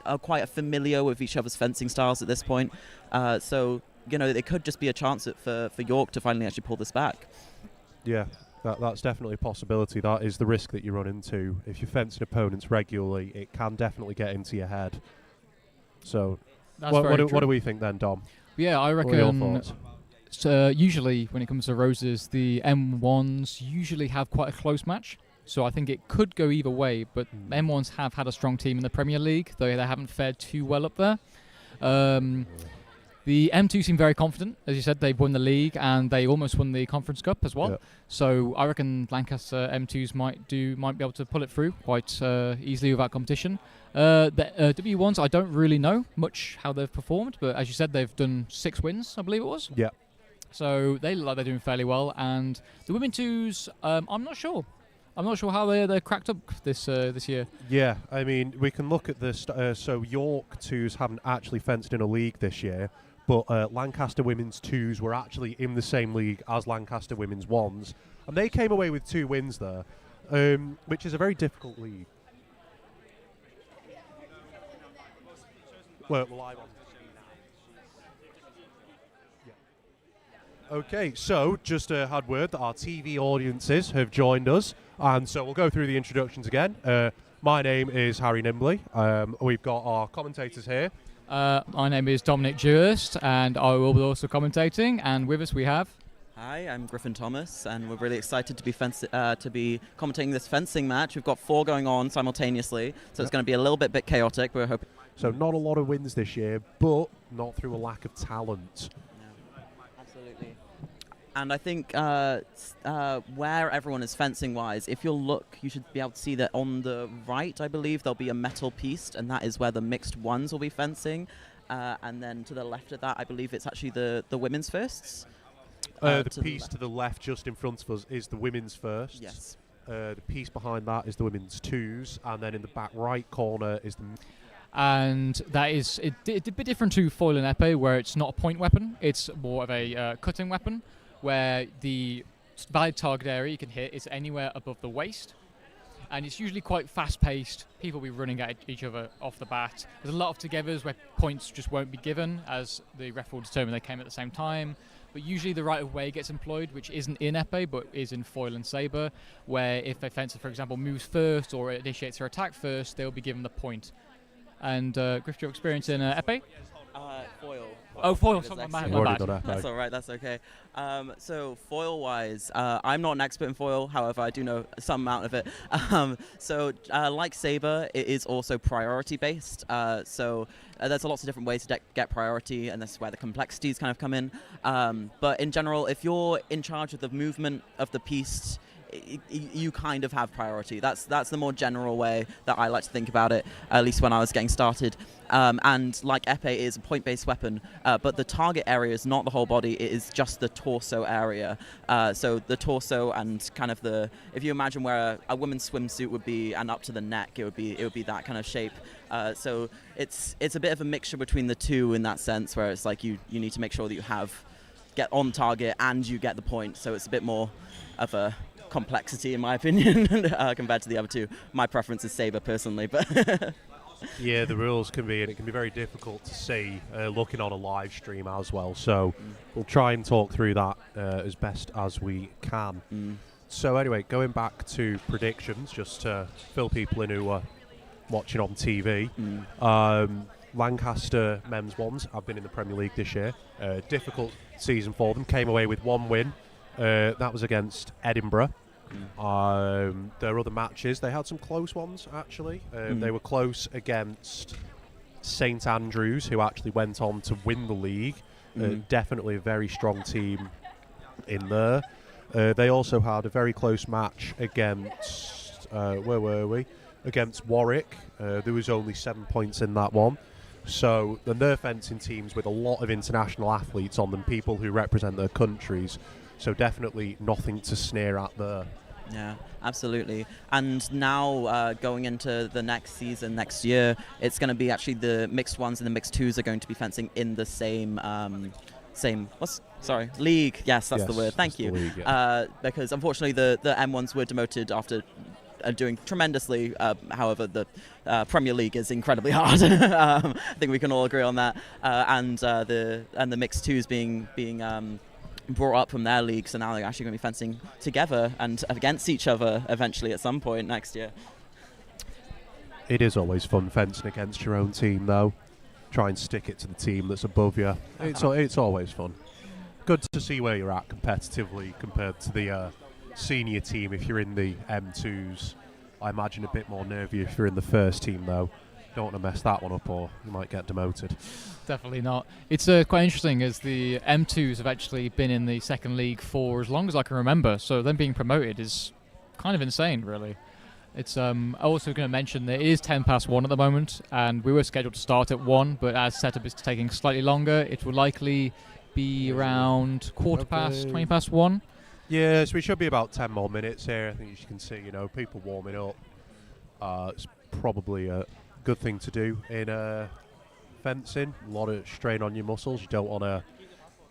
are quite familiar with each other's fencing styles at this point. So, it could just be a chance for York to finally actually pull this back. Yeah, that's definitely a possibility. That is the risk that you run into. If you're fencing opponents regularly, it can definitely get into your head. So, what do we think then, Dom? Yeah, I reckon. What are your thoughts? Usually, when it comes to roses, the M1s usually have quite a close match. So I think it could go either way. But M1s have had a strong team in the Premier League, though they haven't fared too well up there. The M2 seem very confident. As you said, they've won the league and they almost won the Conference Cup as well. Yep. So I reckon Lancaster M2s might be able to pull it through quite easily without competition. The W1s, I don't really know much how they've performed, but as you said, they've done 6 wins, I believe it was. Yeah. So they look like they're doing fairly well. And the women twos, I'm not sure. I'm not sure how they're cracked up this year. Yeah, I mean, we can look at this. So York twos haven't actually fenced in a league this year, but Lancaster women's twos were actually in the same league as Lancaster women's ones, and they came away with 2 wins there, which is a very difficult league. We're live on. Okay, so just had word that our TV audiences have joined us, and so we'll go through the introductions again. My name is Harry Nimbley. We've got our commentators here. My name is Dominic Durst, and I will be also commentating. And with us we have... Hi, I'm Griffin Thomas, and we're really excited to be commentating this fencing match. We've got 4 going on simultaneously, so it's going to be a little bit chaotic. We're hoping. So not a lot of wins this year, but not through a lack of talent. Absolutely. And I think where everyone is fencing-wise, if you'll look, you should be able to see that on the right, I believe, there'll be a metal piece, and that is where the mixed ones will be fencing. And then to the left of that, I believe it's actually the women's firsts. The piece to the left, just in front of us, is the women's firsts. Yes. The piece behind that is the women's twos, and then in the back right corner is the... And that is a bit different to foil and epee, where it's not a point weapon, it's more of a cutting weapon, where the valid target area you can hit is anywhere above the waist. And it's usually quite fast-paced. People will be running at each other off the bat. There's a lot of togethers where points just won't be given, as the ref will determine they came at the same time. But usually the right-of-way gets employed, which isn't in epee, but is in foil and sabre, where if a fencer, for example, moves first or initiates their attack first, they'll be given the point. And Griff, your experience in epee? Foil. Oh, foil. That's all right. That's okay. So foil-wise, I'm not an expert in foil. However, I do know some amount of it. Like saber, it is also priority-based. So there's lots of different ways to get priority, and this is where the complexities kind of come in. But in general, if you're in charge of the movement of the piece, you kind of have priority. That's the more general way that I like to think about it, at least when I was getting started. And like epee is a point-based weapon, but the target area is not the whole body, it is just the torso area. So the torso and kind of if you imagine where a woman's swimsuit would be and up to the neck, it would be that kind of shape. So it's a bit of a mixture between the two in that sense, where it's like you need to make sure that you get on target and you get the point. So it's a bit more of a complexity in my opinion compared to the other two. My preference is saber personally, but yeah, the rules can be, and it can be very difficult to see looking on a live stream as well, so we'll try and talk through that as best as we can. So anyway, going back to predictions, just to fill people in who are watching on TV. Lancaster men's ones have been in the Premier League this year. Difficult season for them, came away with 1 win. That was against Edinburgh. Their other matches, they had some close ones actually. They were close against St Andrews, who actually went on to win the league. Definitely a very strong team in there. They also had a very close match against where were we? Against Warwick. There was only 7 points in that one. So then they're fencing teams with a lot of international athletes on them, people who represent their countries. So definitely nothing to sneer at there. Yeah, absolutely. And now going into the next season, next year, it's going to be actually the mixed ones and the mixed twos are going to be fencing in the same league. Yes, that's the word. Thank you. League, yeah. Because unfortunately the M1s were demoted after are doing tremendously. However, the Premier League is incredibly hard. I think we can all agree on that. And the mixed twos being brought up from their league, so now they're actually going to be fencing together and against each other eventually at some point next year. It is always fun fencing against your own team, though. Try and stick it to the team that's above you. It's always fun. Good to see where you're at competitively compared to the senior team if you're in the M2s. I imagine a bit more nervy if you're in the first team, though. Don't want to mess that one up or you might get demoted. Definitely not. It's quite interesting as the M2s have actually been in the second league for as long as I can remember, so them being promoted is kind of insane, really. It's also going to mention that it is 10 past 1 at the moment, and we were scheduled to start at 1, but as setup is taking slightly longer, it will likely be around 20 past 1. Yeah, so we should be about 10 more minutes here. I think as you can see, people warming up. It's probably a good thing to do in fencing. A lot of strain on your muscles. You don't want to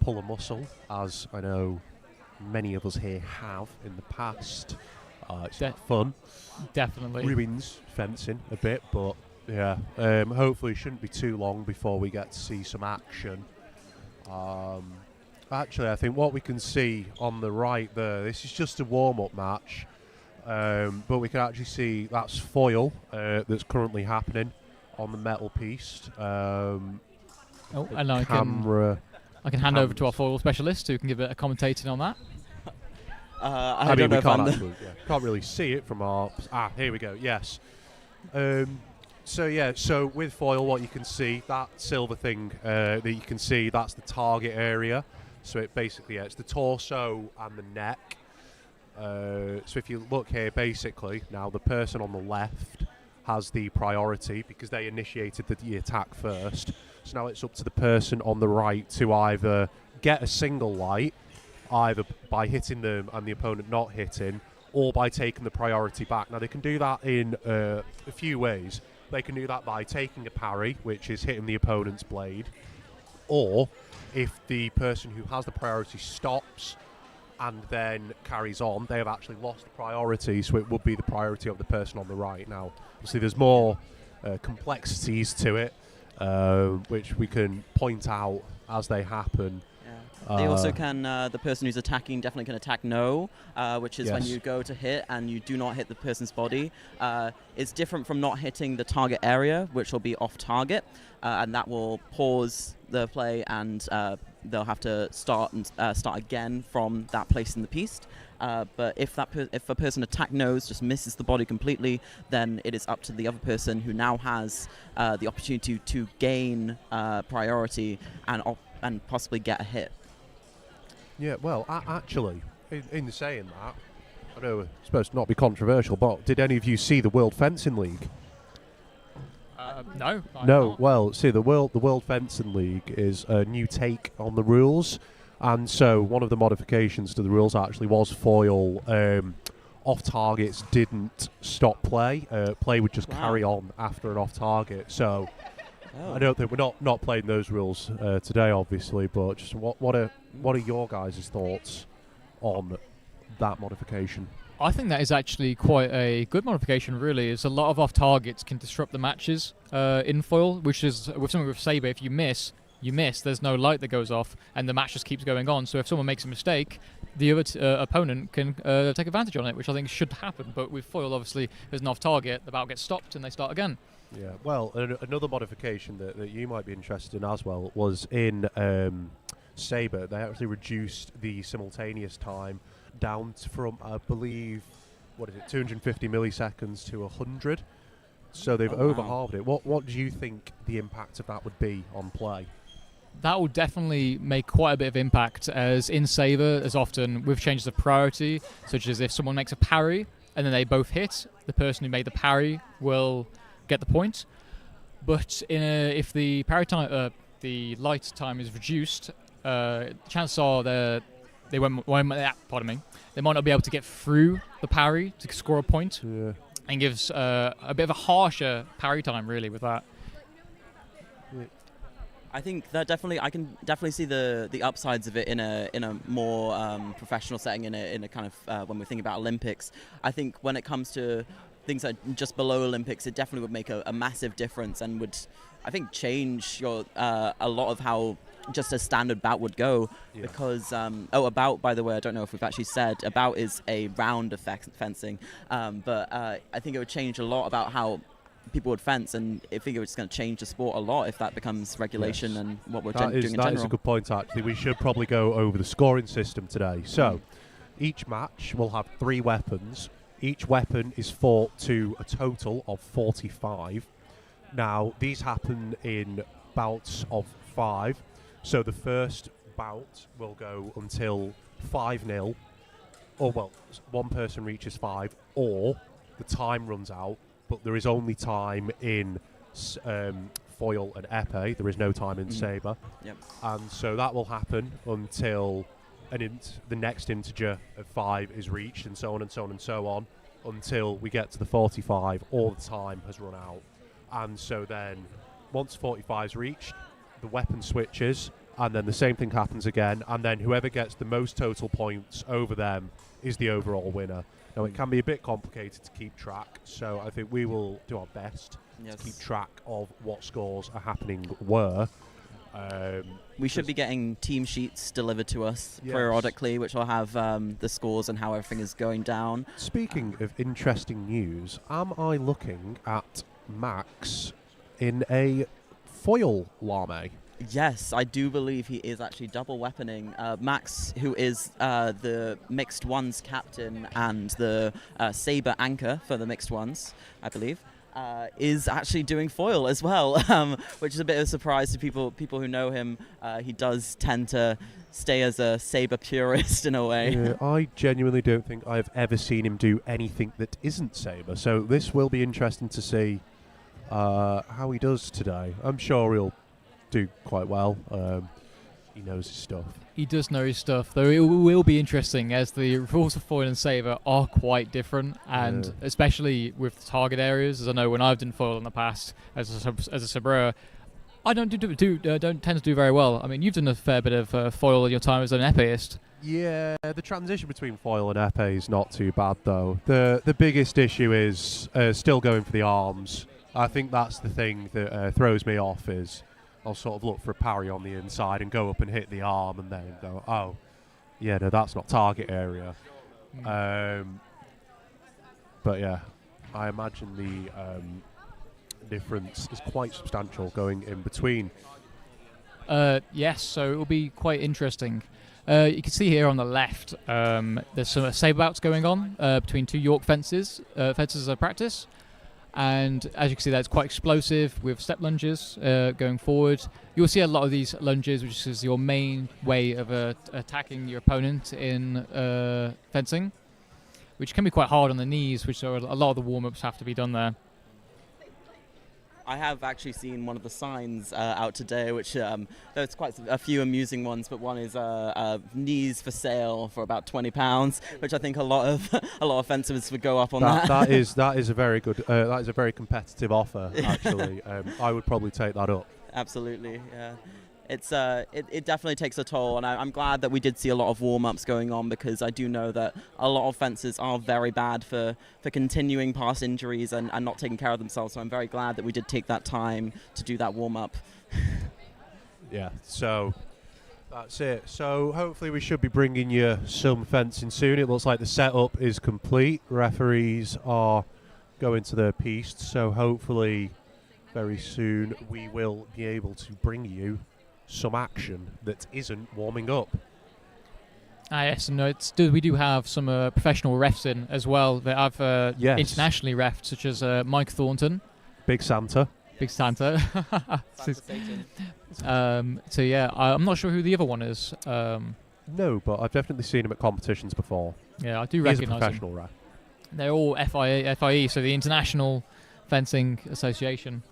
pull a muscle, as I know many of us here have in the past. It's fun. Definitely. Ruins fencing a bit, but yeah, hopefully it shouldn't be too long before we get to see some action. Actually, I think what we can see on the right there, this is just a warm-up match, but we can actually see that's foil that's currently happening on the metal piece. And I can hand over to our foil specialist who can give a commentating on that. I mean, we can't really see it from our... here we go, yes. So with foil, what you can see, that silver thing that you can see, that's the target area. So it basically, it's the torso and the neck. So if you look here, basically, now the person on the left has the priority because they initiated the attack first. So now it's up to the person on the right to either get a single light, either by hitting them and the opponent not hitting, or by taking the priority back. Now, they can do that in a few ways. They can do that by taking a parry, which is hitting the opponent's blade, or if the person who has the priority stops and then carries on, they have actually lost the priority, so it would be the priority of the person on the right. Now, obviously, there's more complexities to it, which we can point out as they happen. They also can, the person who's attacking definitely can attack no, which is when you go to hit and you do not hit the person's body. It's different from not hitting the target area, which will be off target, and that will pause the play and they'll have to start again from that place in the piece. But if a person attack knows just misses the body completely, then it is up to the other person who now has the opportunity to gain priority and possibly get a hit. Yeah, well, actually, in saying that, I know it's supposed to not be controversial, but did any of you see the World Fencing League? No. No. Well, see, the World Fencing League is a new take on the rules, and so one of the modifications to the rules actually was foil. Off targets didn't stop play. Play would just carry on after an off target. So. I don't think we're not playing those rules today, obviously, but just what are your guys' thoughts on that modification? I think that is actually quite a good modification, really. As a lot of off targets can disrupt the matches in foil, which is with something with Saber. If you miss, there's no light that goes off, and the match just keeps going on. So if someone makes a mistake, the other opponent can take advantage on it, which I think should happen. But with foil, obviously, there's an off target, the bout gets stopped, and they start again. Yeah, well, another modification that you might be interested in as well was in Saber. They actually reduced the simultaneous time down from, I believe, 250 milliseconds to 100. So they've overhalved it. What do you think the impact of that would be on play? That will definitely make quite a bit of impact, as in Saber, as often with changes of priority, such as if someone makes a parry and then they both hit, the person who made the parry will get the point. But if the parry time, the light time is reduced, chances are they might not be able to get through the parry to score a point, and gives a bit of a harsher parry time, really, with that. I think that I can definitely see the upsides of it in a more professional setting, in a kind of when we think about Olympics. I think when it comes to things that are just below Olympics, it definitely would make a massive difference and would, I think, change your a lot of how just a standard bout would go. Yeah. Because a bout, by the way, I don't know if we've actually said, a bout is a round of fencing, but I think it would change a lot about how people would fence, and I think it's going to change the sport a lot if that becomes regulation. Yes. And what we're doing in general. That is a good point, actually. We should probably go over the scoring system today. So each match will have 3 weapons. Each weapon is fought to a total of 45. Now, these happen in bouts of 5. So the first bout will go until 5-0, or, well, one person reaches 5, or the time runs out, but there is only time in foil and epee. There is no time in sabre. Yep. And so that will happen until the next integer of 5 is reached, and so on and so on and so on, until we get to the 45, all the time has run out. And so then, once 45 is reached, the weapon switches, and then the same thing happens again, and then whoever gets the most total points over them is the overall winner. Now, it can be a bit complicated to keep track, so I think we will do our best to keep track of what scores are happening where. We should be getting team sheets delivered to us periodically, which will have the scores and how everything is going down. Speaking of interesting news, am I looking at Max in a foil lame? Yes, I do believe he is actually double weaponing. Max, who is the mixed ones captain and the saber anchor for the mixed ones, I believe, is actually doing foil as well, which is a bit of a surprise to people who know him. He does tend to stay as a saber purist in a way. Yeah, I genuinely don't think I've ever seen him do anything that isn't saber, so this will be interesting to see how he does today. I'm sure he'll do quite well. He knows his stuff. He does know his stuff, though it will be interesting as the rules of foil and saber are quite different, and especially with target areas. As I know, when I've done foil in the past as a sabreur, I don't tend to do very well. I mean, you've done a fair bit of foil in your time as an epeist. Yeah, the transition between foil and epee is not too bad, though. The biggest issue is still going for the arms. I think that's the thing that throws me off is I'll sort of look for a parry on the inside and go up and hit the arm and then go, oh, yeah, no, that's not target area. But yeah, I imagine the difference is quite substantial going in between. Yes, so it will be quite interesting. You can see here on the left, there's some saber bouts going on between 2 York fences of practice. And as you can see, that's quite explosive with step lunges going forward. You'll see a lot of these lunges, which is your main way of attacking your opponent in fencing, which can be quite hard on the knees, which are a lot of the warm-ups have to be done there. I have actually seen one of the signs out today, which there's quite a few amusing ones, but one is knees for sale for about £20, which I think a lot of fencers would go up on that. That is a very good. That is a very competitive offer, actually. I would probably take that up. Absolutely, yeah. It definitely takes a toll, and I'm glad that we did see a lot of warm-ups going on, because I do know that a lot of fencers are very bad for continuing past injuries and not taking care of themselves, so I'm very glad that we did take that time to do that warm-up. Yeah, so that's it. So hopefully we should be bringing you some fencing soon. It looks like the setup is complete. Referees are going to their piste, so hopefully very soon we will be able to bring you some action that isn't warming up. Yes, no, we do have some professional refs in as well that have internationally refed, such as Mike Thornton. Big Santa. So yeah, I'm not sure who the other one is. No, but I've definitely seen him at competitions before. Yeah, I do recognise him. He's a professional ref. They're all FIE, so the International Fencing Association,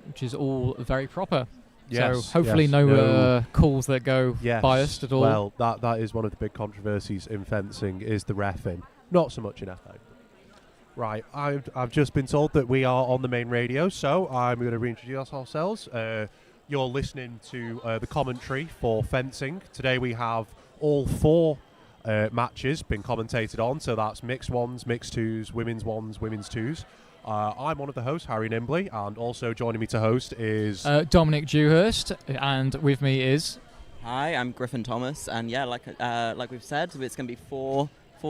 which is all very proper. Yes, so hopefully no calls that go biased at all. Well, that is one of the big controversies in fencing, is the reffing. Not so much in FA. Right, I've just been told that we are on the main radio, so I'm going to reintroduce ourselves. You're listening to the commentary for fencing. Today we have all 4 matches been commentated on. So that's mixed ones, mixed twos, women's ones, women's twos. I'm one of the hosts, Harry Nimbley, and also joining me to host is Dominic Dewhurst, and with me is... Hi, I'm Griffin Thomas, and yeah, like we've said, it's going to be four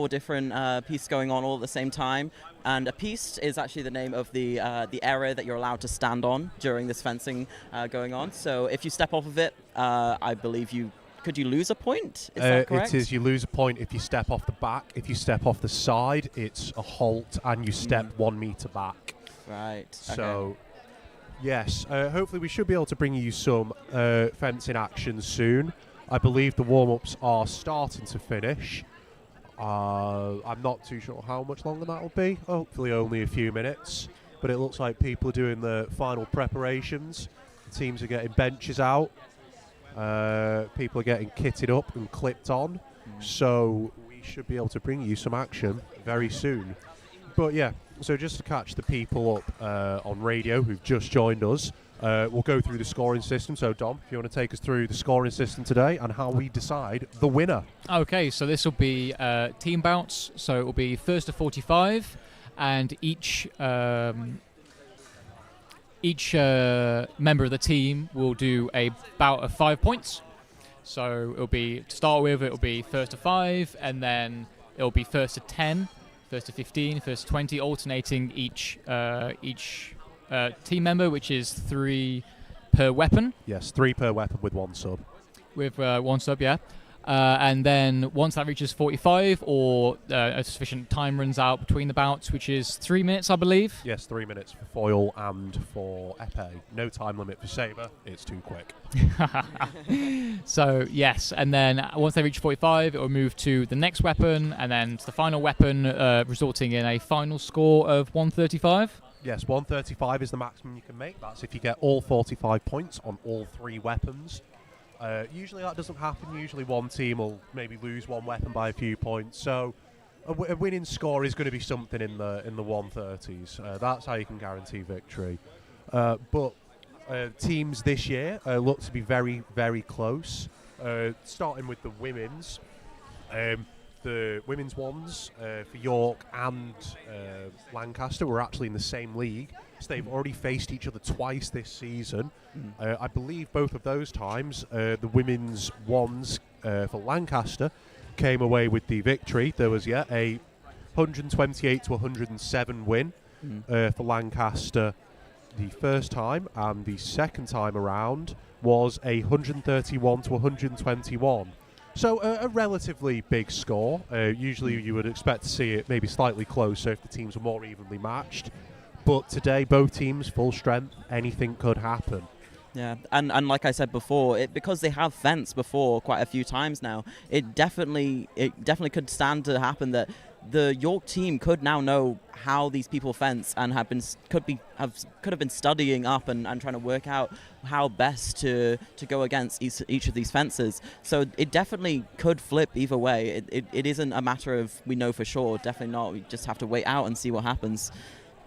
different pieces going on all at the same time. And a piece is actually the name of the area that you're allowed to stand on during this fencing going on. So if you step off of it, I believe could you lose a point? Is that correct? It is. You lose a point if you step off the back. If you step off the side, it's a halt, and you step 1 meter back. Right. So, okay. Yes, hopefully we should be able to bring you some fencing action soon. I believe the warm-ups are starting to finish. I'm not too sure how much longer that'll be. Hopefully only a few minutes. But it looks like people are doing the final preparations. Teams are getting benches out. People are getting kitted up and clipped on. So we should be able to bring you some action very soon. But yeah, so just to catch the people up on radio who've just joined us, we'll go through the scoring system. So Dom, if you want to take us through the scoring system today and how we decide the winner. Okay, so this will be team bouts. So it will be first to 45, and each member of the team will do a bout of 5 points. So it'll be, to start with, it'll be first to 5, and then it'll be first to 10, first to 15, first to 20, alternating each team member, which is 3 per weapon. Yes, 3 per weapon with 1 sub. With 1 sub, yeah. And then once that reaches 45, or a sufficient time runs out between the bouts, which is 3 minutes, I believe. Yes, 3 minutes for foil and for epee. No time limit for saber. It's too quick. So yes, and then once they reach 45, it will move to the next weapon, and then to the final weapon, resulting in a final score of 135. Yes, 135 is the maximum you can make. That's if you get all 45 points on all 3 weapons. Usually that doesn't happen. Usually one team will maybe lose one weapon by a few points. So a winning score is going to be something in the 130s. That's how you can guarantee victory. But teams this year look to be very, very close. Starting with the women's. The women's ones for York and Lancaster were actually in the same league. So they've already faced each other twice this season. I believe both of those times, the women's ones for Lancaster came away with the victory. There was a 128 to 107 win for Lancaster the first time, and the second time around was a 131 to 121. So a relatively big score. Usually you would expect to see it maybe slightly closer if the teams were more evenly matched. But today, both teams full strength. Anything could happen. Yeah, and like I said before, because they have fenced before quite a few times now, it definitely could stand to happen that the York team could now know how these people fence and could have been studying up and trying to work out how best to go against each of these fences. So it definitely could flip either way. It isn't a matter of we know for sure. Definitely not. We just have to wait out and see what happens.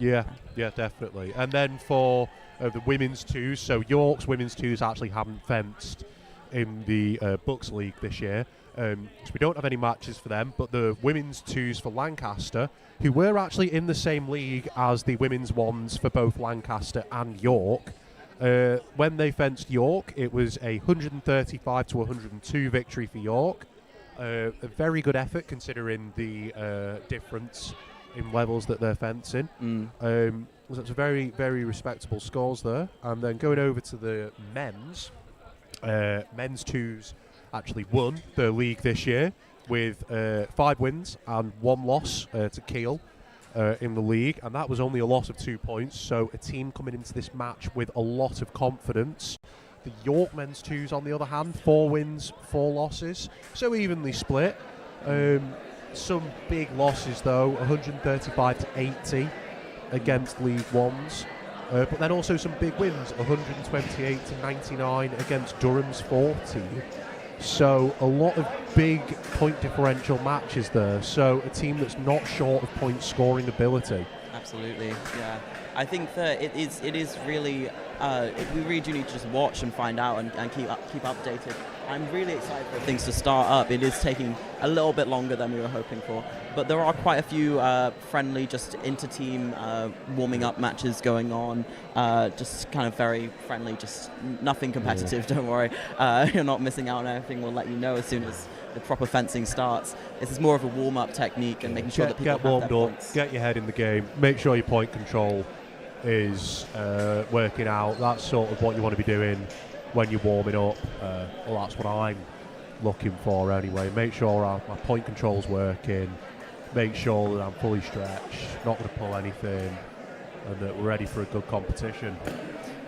Yeah, definitely. And then for the women's twos, so York's women's twos actually haven't fenced in the Bucks League this year. So we don't have any matches for them, but the women's twos for Lancaster, who were actually in the same league as the women's ones for both Lancaster and York, when they fenced York, it was a 135 to 102 victory for York. A very good effort considering the difference in levels that they're fencing. So it's a very, very respectable scores there. And then going over to the men's twos actually won the league this year with 5 wins and 1 loss to Kiel in the league, and that was only a loss of 2 points. So a team coming into this match with a lot of confidence. The York men's twos, on the other hand, 4 wins, 4 losses, so evenly split. Some big losses though, 135 to 80 against League Ones, but then also some big wins, 128 to 99 against Durham's 40. So a lot of big point differential matches there. So a team that's not short of point scoring ability. Absolutely, yeah. I think that it is really we really do need to just watch and find out and keep updated. I'm really excited for things to start up. It is taking a little bit longer than we were hoping for, but there are quite a few friendly, just inter-team warming up matches going on. Just kind of very friendly, just nothing competitive. Don't worry, you're not missing out on anything. We'll let you know as soon as the proper fencing starts. This is more of a warm-up technique and making sure that people get warmed have their up, points. get your head in the game, make sure your point control is working out. That's sort of what you want to be doing when you're warming up. Well, that's what I'm looking for anyway. Make sure my point control's working, make sure that I'm fully stretched, not going to pull anything, and that we're ready for a good competition.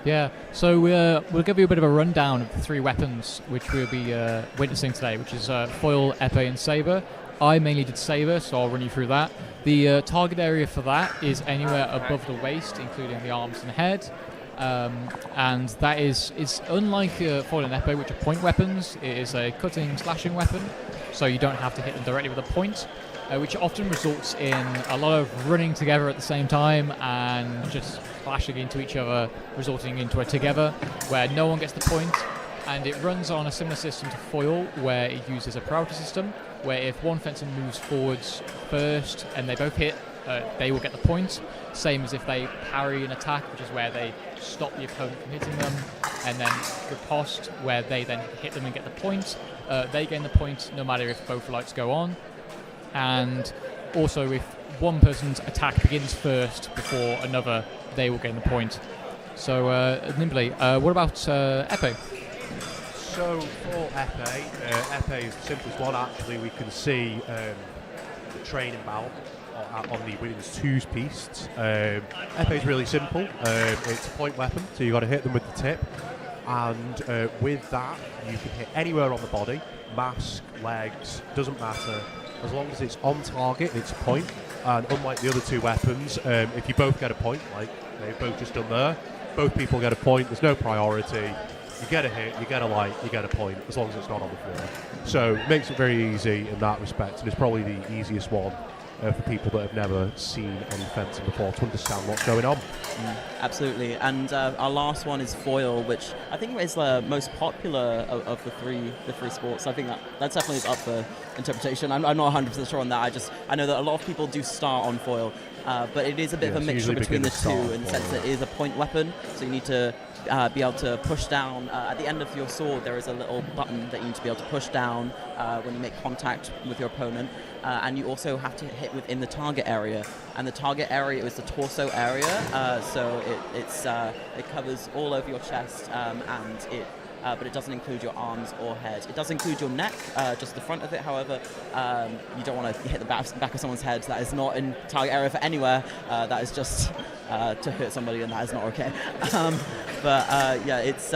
Yeah, so we'll give you a bit of a rundown of the three weapons which we'll be witnessing today, which is foil, epee and saber. I mainly did saber, so I'll run you through that. The target area for that is anywhere above the waist, including the arms and head. And that is unlike foil and epee, which are point weapons. It is a cutting, slashing weapon, so you don't have to hit them directly with a point, which often results in a lot of running together at the same time and just clashing into each other, resulting into a together where no one gets the point. And it runs on a similar system to foil, where it uses a priority system, where if one fencer moves forwards first and they both hit, they will get the point. Same as if they parry an attack, which is where they stop the opponent from hitting them, and then riposte, where they then hit them and get the point. They gain the point no matter if both lights go on. And also, if one person's attack begins first before another, they will gain the point. So, Nimbly, what about epee? So for epee is the simplest one. Actually, we can see the training bout on the women's twos piece. Epee is really simple. It's a point weapon, so you've got to hit them with the tip. And with that, you can hit anywhere on the body, mask, legs, doesn't matter. As long as it's on target, it's a point. And unlike the other two weapons, if you both get a point, like they've both just done there, both people get a point. There's no priority. You get a hit, you get a light, you get a point, as long as it's not on the floor. So it makes it very easy in that respect, and it's probably the easiest one for people that have never seen any fencing before to understand what's going on. Absolutely, and our last one is foil, which I think is the most popular of the three sports. I think that definitely is up for interpretation. I'm not 100% sure on that. I know that a lot of people do start on foil, but it is a bit of a mixture between the two in the sense that it is a point weapon, so you need to be able to push down. At the end of your sword, there is a little button that you need to be able to push down when you make contact with your opponent. And you also have to hit within the target area. And the target area is the torso area, so it covers all over your chest, but it doesn't include your arms or head. It does include your neck, just the front of it. However, you don't want to hit the back of someone's head. That is not in target area for anywhere. That is just to hurt somebody, and that is not okay. Yeah, it's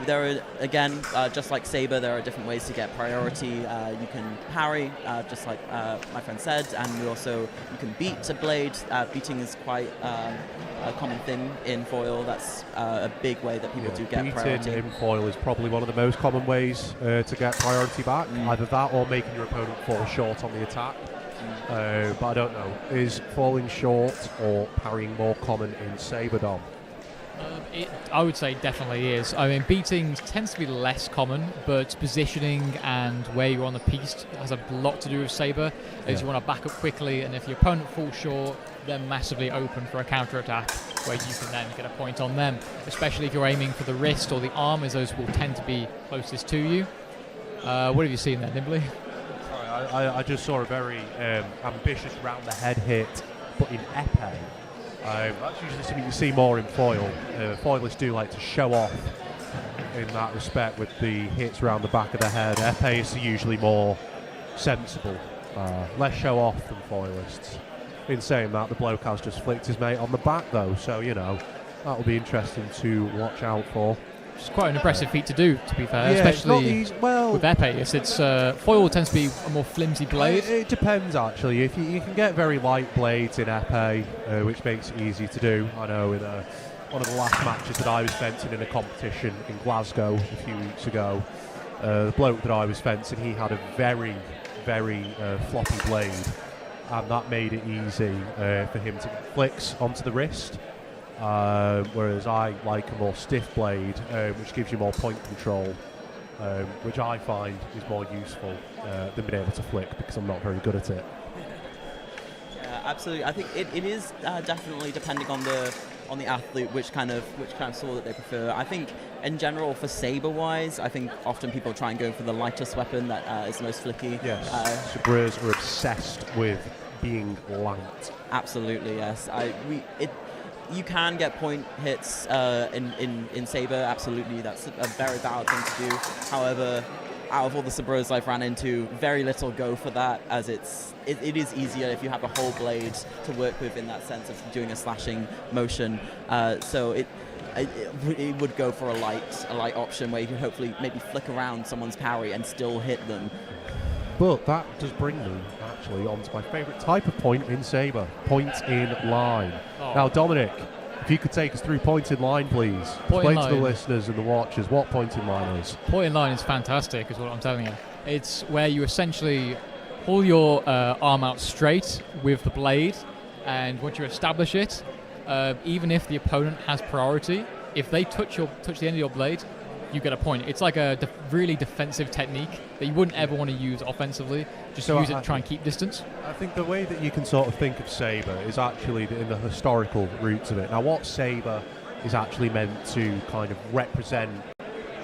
there are, again, just like saber, there are different ways to get priority. You can parry, just like my friend said, and you can beat a blade. Beating is quite a common thing in foil. That's a big way that people do get priority. Beating in foil is probably one of the most common ways to get priority back. Either that or making your opponent fall short on the attack. But I don't know, is falling short or parrying more common in saber, Dom? I would say definitely is. I mean, beating tends to be less common, but positioning and where you're on the piece has a lot to do with saber. As you want to back up quickly, and if your opponent falls short, they're massively open for a counter attack, where you can then get a point on them. Especially if you're aiming for the wrist or the arm, as those will tend to be closest to you. What have you seen there, Nimbly? I just saw a very ambitious round the head hit, but in epee. That's usually something you see more in foil. Foilists do like to show off in that respect with the hits around the back of the head. Epee is usually more sensible, less show off than foilists. In saying that, the bloke has just flicked his mate on the back though, so you know, that will be interesting to watch out for. It's quite an impressive feat to do, to be fair, especially with epee. It's foil tends to be a more flimsy blade. It depends actually. If you can get very light blades in epee, which makes it easy to do. I know in one of the last matches that I was fencing in a competition in Glasgow a few weeks ago, the bloke that I was fencing, he had a very, very floppy blade, and that made it easy for him to get flicks onto the wrist. Whereas I like a more stiff blade, which gives you more point control, which I find is more useful than being able to flick, because I'm not very good at it. Yeah, absolutely. I think it is definitely depending on the athlete which kind of sword that they prefer. I think in general for saber wise, I think often people try and go for the lightest weapon that is most flicky. Yes, sabreurs are obsessed with being light. Absolutely, yes. You can get point hits in saber. Absolutely, that's a very valid thing to do. However, out of all the sabreurs I've ran into, very little go for that, as it is easier if you have a whole blade to work with in that sense of doing a slashing motion. So it would go for a light option where you can hopefully maybe flick around someone's parry and still hit them. But that does bring me actually onto my favourite type of point in saber, point in line. Oh. Now, Dominic, if you could take us through point in line, please. Point in Explain to the line. listeners and the watchers what point in line is. Point in line is fantastic, is what I'm telling you. It's where you essentially pull your arm out straight with the blade, and once you establish it, even if the opponent has priority, if they touch the end of your blade, you get a point. It's like a really defensive technique that you wouldn't ever want to use offensively. Just use it to try and keep distance. I think the way that you can sort of think of saber is actually in the historical roots of it. Now, what saber is actually meant to kind of represent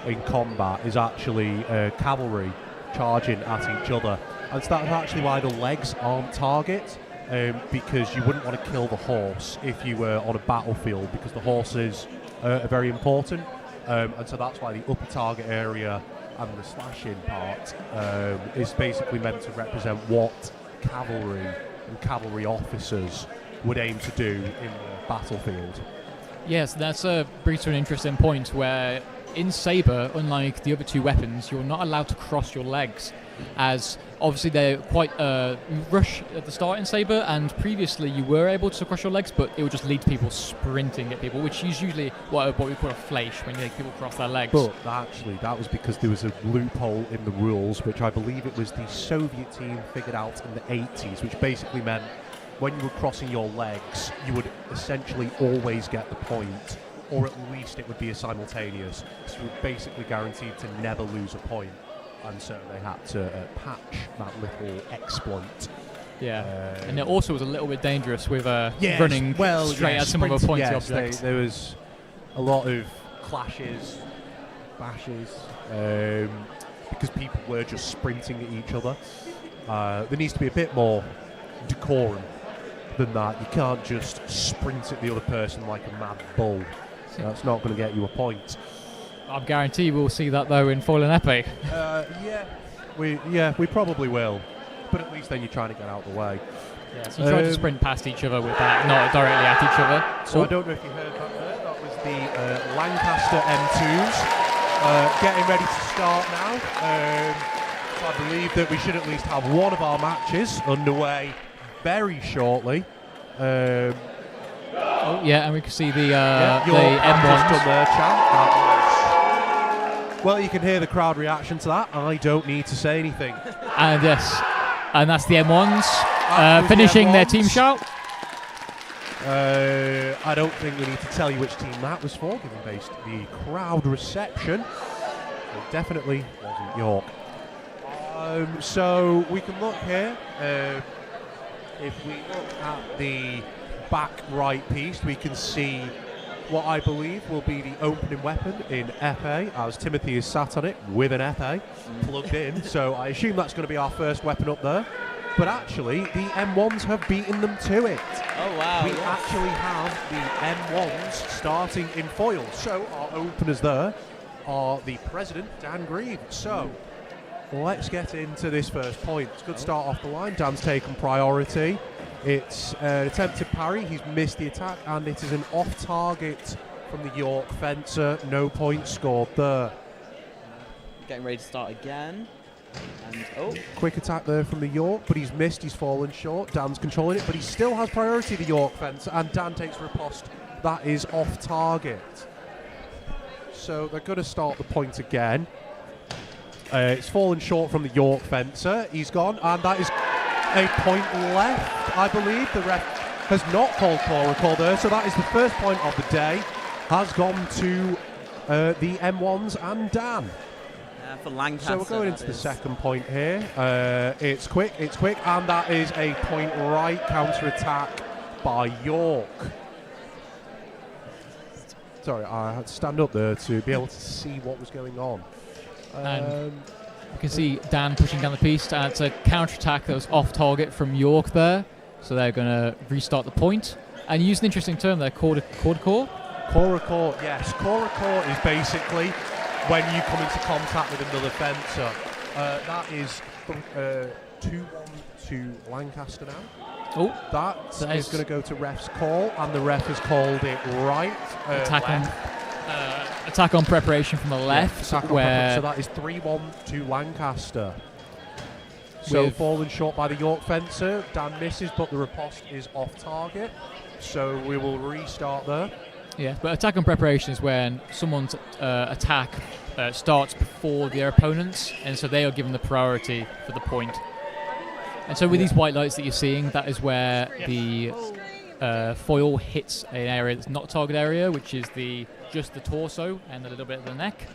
in combat is actually cavalry charging at each other. And so that's actually why the legs aren't target, because you wouldn't want to kill the horse if you were on a battlefield, because the horses are very important. And so that's why the upper target area and the slashing part is basically meant to represent what cavalry and cavalry officers would aim to do in the battlefield. Yes, that's brings to an interesting point where in saber, unlike the other two weapons, you're not allowed to cross your legs, as obviously they're quite rush at the start in saber, and previously you were able to cross your legs, but it would just lead to people sprinting at people, which is usually what we call a fleisch, when you make people cross their legs. But actually that was because there was a loophole in the rules, which I believe it was the Soviet team figured out in the 80s, which basically meant when you were crossing your legs, you would essentially always get the point, or at least it would be a simultaneous. So you were basically guaranteed to never lose a point. And so they had to patch that little exploit. Yeah, and it also was a little bit dangerous with running straight at some of the pointy objects. There was a lot of clashes, bashes, because people were just sprinting at each other. There needs to be a bit more decorum than that. You can't just sprint at the other person like a mad bull. That's not going to get you a point. I guarantee we'll see that though in Foil and Epee. We probably will, but at least then you're trying to get out of the way. Yeah, so you try to sprint past each other with that, not directly at each other. So I don't know if you heard that there. That was the Lancaster M2s getting ready to start now. So I believe that we should at least have one of our matches underway very shortly. Oh yeah, and we can see the M1s M1s. there, Chan. Well, you can hear the crowd reaction to that. I don't need to say anything. And yes, and that's the M1s finishing their team shout. I don't think we need to tell you which team that was for, given based the crowd reception. It definitely wasn't York. So we can look here. If we look at the back right piece, we can see what I believe will be the opening weapon in Epee, as Timothy is sat on it with an Epee plugged in. So I assume that's going to be our first weapon up there. But actually, the M1s have beaten them to it. Oh, wow. We actually have the M1s starting in foil. So our openers there are the President, Dan Grieve. So let's get into this first point. It's a good start off the line. Dan's taken priority. It's an attempted parry. He's missed the attack, and it is an off-target from the York fencer. No points scored there. Getting ready to start again. And quick attack there from the York, but he's missed. He's fallen short. Dan's controlling it, but he still has priority, the York fencer, and Dan takes riposte. That is off-target. So they're going to start the point again. It's fallen short from the York fencer. He's gone, and that is a point left, I believe. The ref has not called call there, so that is the first point of the day. Has gone to the M1s and Dan. For Lancaster. So we're going into the second point here. It's quick, and that is a point right counter-attack by York. Sorry, I had to stand up there to be able to see what was going on. You can see Dan pushing down the piece, and it's a counter-attack that was off target from York there. So they're going to restart the point. And use an interesting term there, core. Core, yes. Core is basically when you come into contact with another fencer. That is 2-1 to Lancaster now. Oh, that is going to go to ref's call, and the ref has called it right. Attack on preparation from the left. So that is 3-1 to Lancaster. So falling short by the York fencer. Dan misses, but the riposte is off target. So we will restart there. Yeah, but attack on preparation is when someone's attack starts before their opponent's, and so they are given the priority for the point. And so with these white lights that you're seeing, that is where the foil hits an area that's not target area, which is just the torso and a little bit of the neck,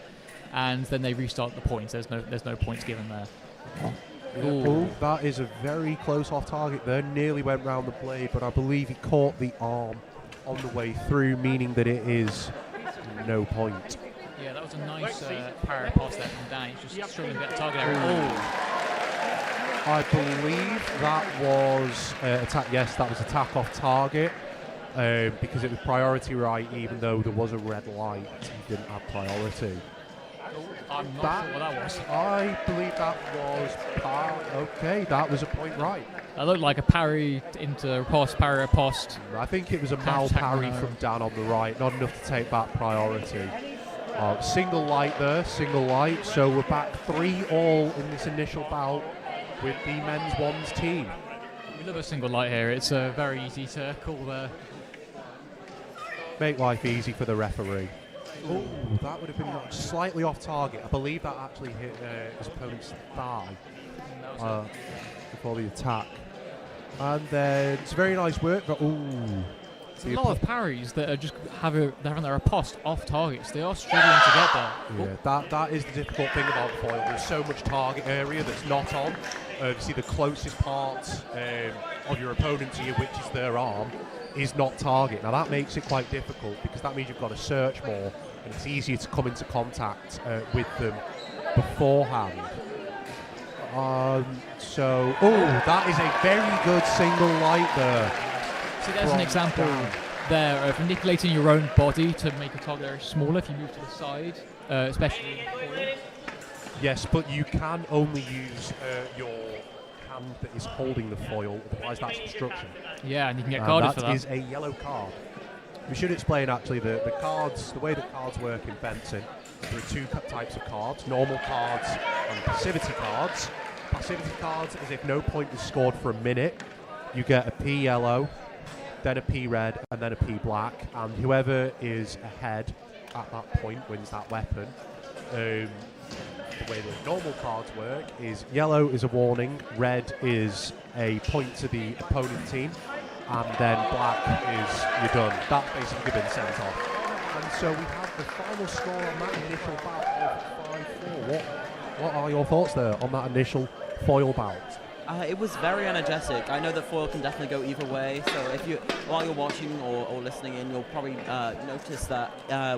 and then they restart the points. There's no points given there. Ooh, that is a very close off target there. Nearly went round the blade, but I believe he caught the arm on the way through, meaning that it is no point. Yeah, that was a nice parry pass there from Dan. He's just struggling to get a target area. I believe that was attack. Yes, that was attack off target because it was priority right, even though there was a red light. He didn't have priority. I'm not sure what that was. I believe that was okay, that was a point right. That looked like a parry into riposte, parry riposte. I think it was a mal parry from Dan on the right, not enough to take back priority. Single light there, single light. So we're back 3-all in this initial bout with the men's ones team. We love a single light here. It's very easy to call there. Make life easy for the referee. Oh, that would have been slightly off target. I believe that actually hit his opponent's thigh before the attack. And then it's very nice work. But it's a lot of parries that are just having their riposte off targets. They are struggling to get there. Yeah, that is the difficult thing about the foil. There's so much target area that's not on. You see the closest part of your opponent to you, which is their arm, is not target. Now that makes it quite difficult because that means you've got to search more, and it's easier to come into contact with them beforehand. That is a very good single light there. See, there's an example there of manipulating your own body to make a target area smaller if you move to the side, especially in the foil. Yes, but you can only use your hand that is holding the foil, otherwise that's obstruction. Yeah, and you can get carded for that. That is a yellow card. We should explain actually the cards, the way that cards work in fencing. There are two types of cards, normal cards and passivity cards. Passivity cards is if no point is scored for a minute, you get a P yellow, then a P red, and then a P black, and whoever is ahead at that point wins that weapon. The way that normal cards work is yellow is a warning, red is a point to the opponent team, and then black is you're done. That's basically been sent off. And so we have the final score on that initial bout of 5-4. What are your thoughts there on that initial foil bout? It was very energetic. I know that foil can definitely go either way. So while you're watching or listening in, you'll probably notice that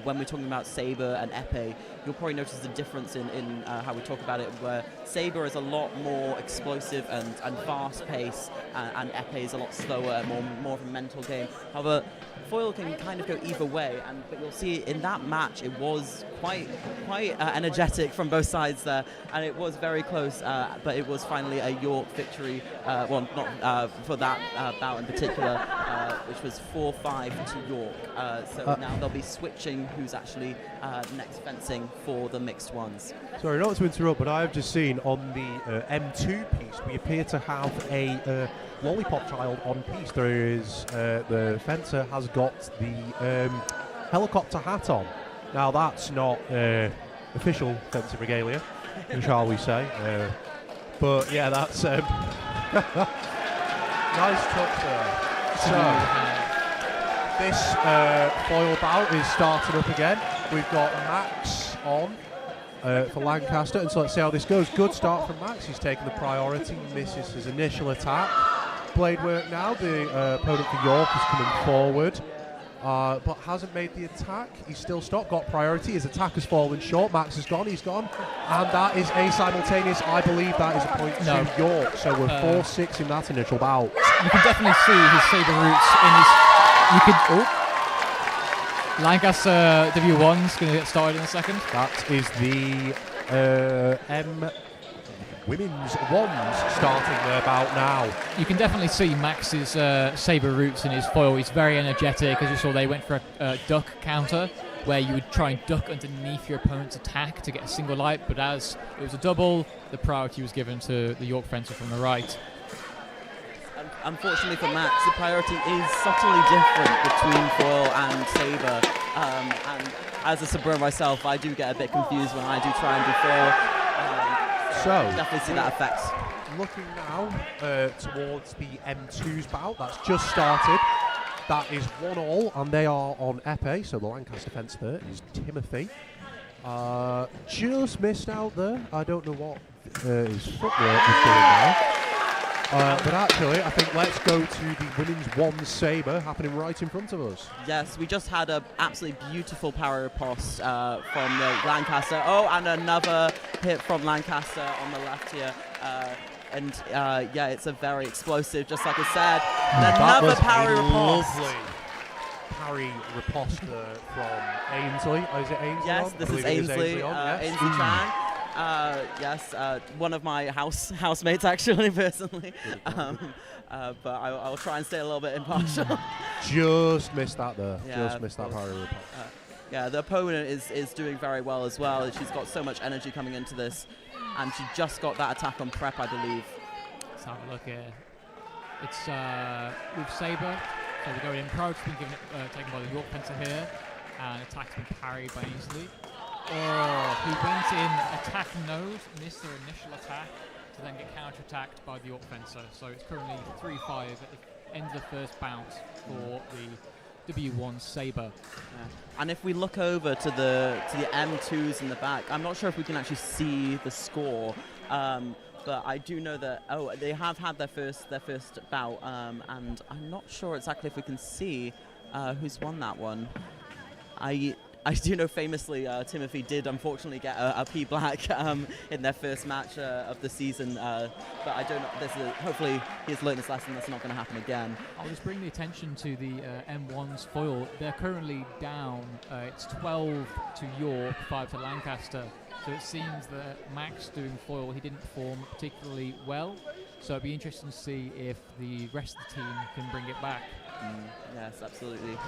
when we're talking about Saber and Epee, you'll probably notice the difference in how we talk about it, where Saber is a lot more explosive and fast-paced, and Epee is a lot slower and more of a mental game. However, foil can kind of go either way, but you'll see in that match it was quite energetic from both sides there, and it was very close, but it was finally a York victory, well, not for that bout in particular, which was 4-5 to York. So now they'll be switching who's actually next fencing for the mixed ones. Sorry, not to interrupt, but I have just seen on the M2 piece, we appear to have a lollipop child on piece. There is, the fencer has got the helicopter hat on. Now that's not official fencing regalia, shall we say. But yeah, that's Nice touch there. So, this foil bout is starting up again. We've got Max on for Lancaster, and so let's see how this goes. Good start from Max. He's taken the priority, misses his initial attack. Blade work now. The opponent for York is coming forward, but hasn't made the attack. He's still stopped, got priority. His attack has fallen short. Max has gone, he's gone. And that is a simultaneous. I believe that is a point to York. So we're 4-6 in that initial bout. You can definitely see his saber roots in his. You could. Lancaster W1's going to get started in a second. That is the M women's ones starting their bout now. You can definitely see Max's saber roots in his foil. He's very energetic. As you saw, they went for a duck counter where you would try and duck underneath your opponent's attack to get a single light, but as it was a double, the priority was given to the York fencer from the right. Unfortunately for Max, the priority is subtly different between foil and saber. And as a sabrer myself, I do get a bit confused when I do try and do foil. So definitely see that effect. Looking now towards the M2's bout, that's just started. That is 1-1, and they are on Epee, so the Lancaster fence there is Timothy. Just missed out there. I don't know what his footwork was doing there. But actually, I think let's go to the women's one saber happening right in front of us. Yes, we just had an absolutely beautiful power riposte from the Lancaster. Oh, and another hit from Lancaster on the left here. Yeah, it's a very explosive, just like I said. And another parry riposte. Lovely parry riposte from Ainsley. Oh, is it Ainsley? Yes, this is Ainsley. Ainsley Chan. Yes, one of my housemates actually, personally. But I'll try and stay a little bit impartial. Just missed that there. Yeah, just missed that parry riposte. Yeah, the opponent is doing very well as well. She's got so much energy coming into this, and she just got that attack on prep, I believe. Let's have a look here. It's with saber, so we're going in. Priority's been taken by the York fencer here, and attack's been parried by Ainsley. Oh, he went in attack node, missed their initial attack, to then get counter-attacked by the York fencer. So it's currently 3-5 at the end of the first bout for the W1 saber. Yeah. And if we look over to the M2s in the back, I'm not sure if we can actually see the score, but I do know that they have had their first bout, and I'm not sure exactly if we can see who's won that one. I do know famously Timothy did unfortunately get a P black in their first match of the season, but I don't know. Hopefully he's learned his lesson. That's not going to happen again. I'll just bring the attention to the M1's foil. They're currently down. It's 12 to York, 5 to Lancaster. So it seems that Max doing foil, he didn't perform particularly well. So it'd be interesting to see if the rest of the team can bring it back. Yes, absolutely.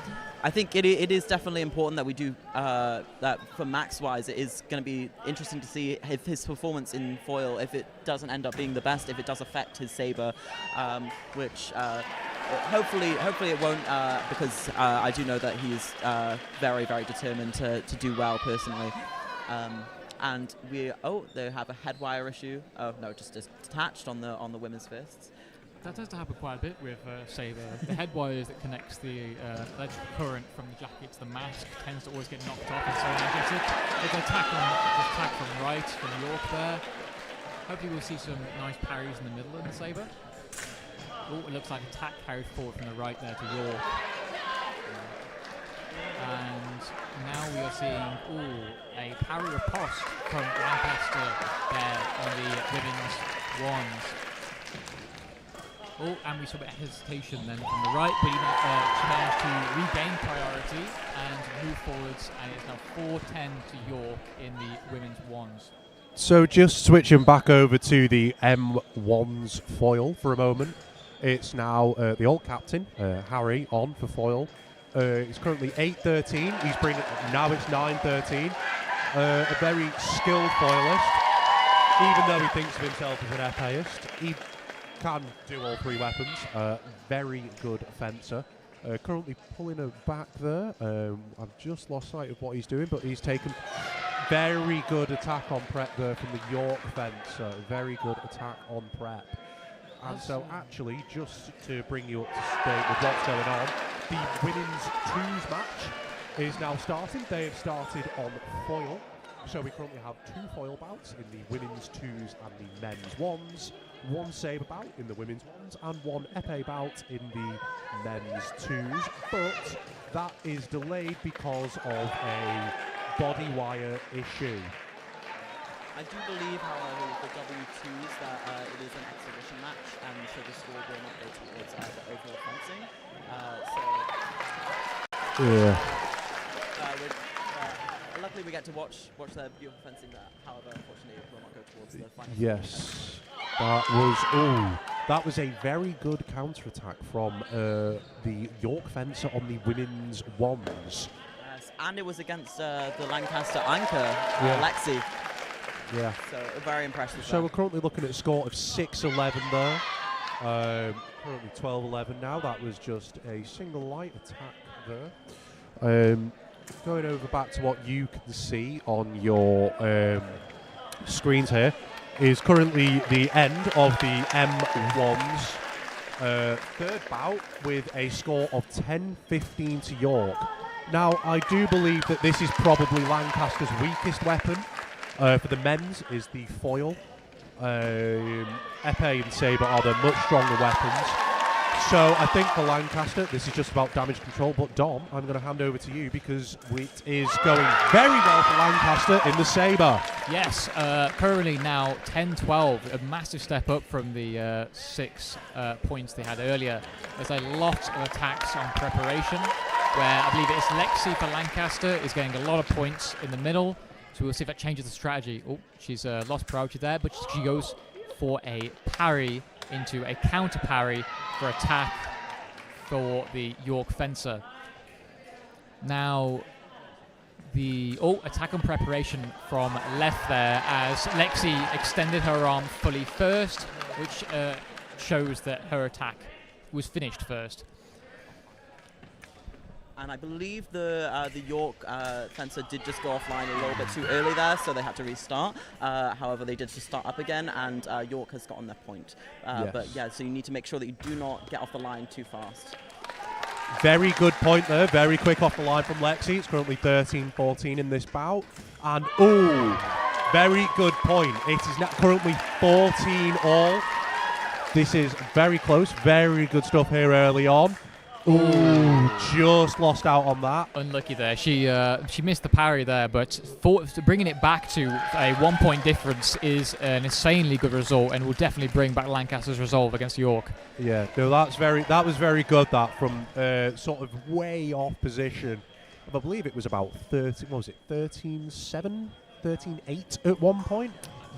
I think it is definitely important that we do that for Max-wise. It is going to be interesting to see if his performance in foil, if it doesn't end up being the best, if it does affect his saber, which hopefully it won't, because I do know that he is very, very determined to do well personally. And they have a head wire issue. Oh no, just detached on the women's fists. That tends to happen quite a bit with saber. The head wires that connects the electrical current from the jacket to the mask tends to always get knocked off, and so energetic. There's an attack from right from York there. Hopefully we'll see some nice parries in the middle of the saber. Oh, it looks like attack carried forward from the right there to York. And now we are seeing a parry riposte from Lancaster there on the women's ones. Oh, and we saw a bit of hesitation then from the right, but he managed to regain priority and move forwards, and it's now 4-10 to York in the women's ones. So just switching back over to the M1's foil for a moment. It's now the old captain, Harry, on for foil. It's currently 8-13. Now it's 9-13. A very skilled foilist, even though he thinks of himself as an epeist. He can do all three weapons. Very good fencer. Currently pulling her back there. I've just lost sight of what he's doing, but he's taken very good attack on prep there from the York fencer. Very good attack on prep. And so actually, just to bring you up to date with what's going on, the women's twos match is now starting. They have started on foil. So we currently have 2 foil bouts in the women's twos and the men's ones, 1 sabre bout in the women's ones, and 1 epee bout in the men's twos. But that is delayed because of a body wire issue. I do believe, however, with the W2s that it is an exhibition match, and so the score will not go towards the overall fencing. Luckily, we get to watch their beautiful fencing. However, unfortunately, it will not go towards the final. Yes, that was a very good counter-attack from the York fencer on the women's ones. Yes, and it was against the Lancaster anchor, Lexi. Yeah. So very impressive. So we're currently looking at a score of 6-11 there. Currently 12-11 now. That was just a single light attack there. Going over back to what you can see on your screens here is currently the end of the M1's third bout with a score of 10-15 to York. Now, I do believe that this is probably Lancaster's weakest weapon. For the men's is the foil. Epee and sabre are the much stronger weapons. So I think for Lancaster, this is just about damage control. But Dom, I'm going to hand over to you because it is going very well for Lancaster in the sabre. Yes, currently now 10-12, a massive step up from the 6 points they had earlier. There's a lot of attacks on preparation, where I believe it's Lexi for Lancaster is getting a lot of points in the middle. So we'll see if that changes the strategy. Oh, she's lost priority there, but she goes for a parry into a counter parry for attack for the York fencer. Now, the attack on preparation from left there as Lexi extended her arm fully first, which shows that her attack was finished first. And I believe the York fencer did just go offline a little bit too early there, so they had to restart. However, they did just start up again, and York has gotten their point. Yes. But yeah, so you need to make sure that you do not get off the line too fast. Very good point there. Very quick off the line from Lexi. It's currently 13-14 in this bout. And, very good point. It is now currently 14 all. This is very close. Very good stuff here early on. Just lost out on that. Unlucky there. She missed the parry there, but bringing it back to a 1-point difference is an insanely good result, and will definitely bring back Lancaster's resolve against York. Yeah, no, that was very good. That from sort of way off position. I believe it was about 13-7, 13-8 at one point.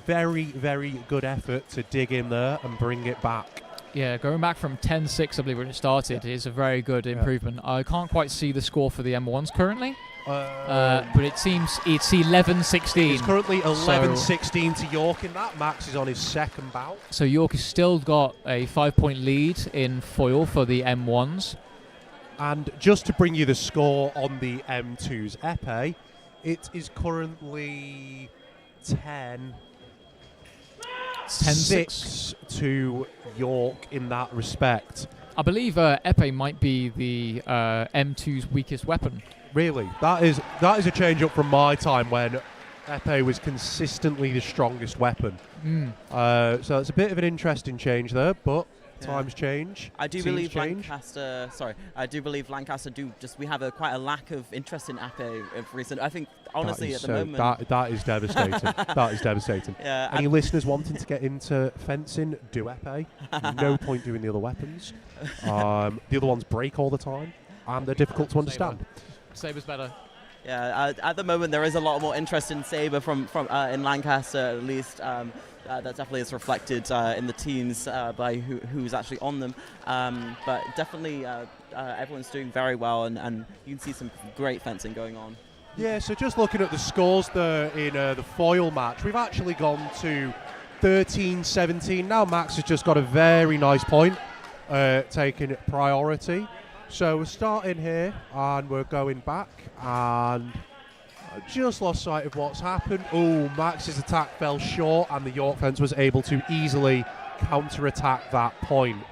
Very, very good effort to dig in there and bring it back. Yeah, going back from 10-6, I believe, when it started, is a very good improvement. I can't quite see the score for the M1s currently, but it seems it's 11-16. It's currently 11-16 to York in that. Max is on his second bout. So York has still got a 5-point lead in foil for the M1s. And just to bring you the score on the M2's Epee, it is currently 10-6 to York in that respect. I believe Epee might be the M2's weakest weapon. Really? That is a change up from my time when Epee was consistently the strongest weapon. So it's a bit of an interesting change there, but times change. I do believe Lancaster. Sorry, I do believe Lancaster we have quite a lack of interest in Epee of recent. I think honestly at the moment that is devastating. That is devastating. Yeah, any listeners wanting to get into fencing, do Epee. No point doing the other weapons. The other ones break all the time, and they're difficult to understand. Saber's better. Yeah, at the moment there is a lot more interest in sabre from in Lancaster at least. That definitely is reflected in the teams by who's actually on them. But definitely everyone's doing very well, and you can see some great fencing going on. Yeah, so just looking at the scores there in the foil match, we've actually gone to 13-17. Now Max has just got a very nice point, taking priority. So we're starting here, and we're going back, and I just lost sight of what's happened. Max's attack fell short, and the York fence was able to easily counter-attack that point.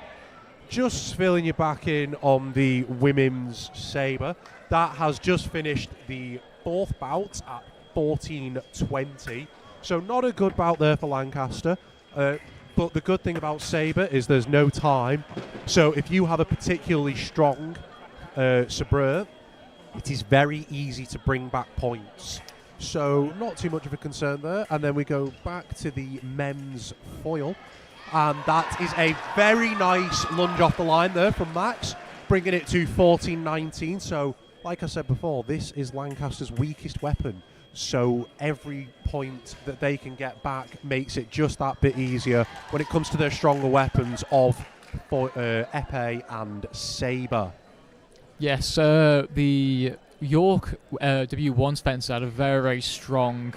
Just filling you back in on the women's sabre. That has just finished the 4th bout at 14-20. So not a good bout there for Lancaster. But the good thing about sabre is there's no time. So if you have a particularly strong sabre, it is very easy to bring back points. So not too much of a concern there. And then we go back to the men's foil. And that is a very nice lunge off the line there from Max, bringing it to 14-19. So, like I said before, this is Lancaster's weakest weapon. So every point that they can get back makes it just that bit easier when it comes to their stronger weapons of epee and sabre. Yes, the York W1's fence had a very, very strong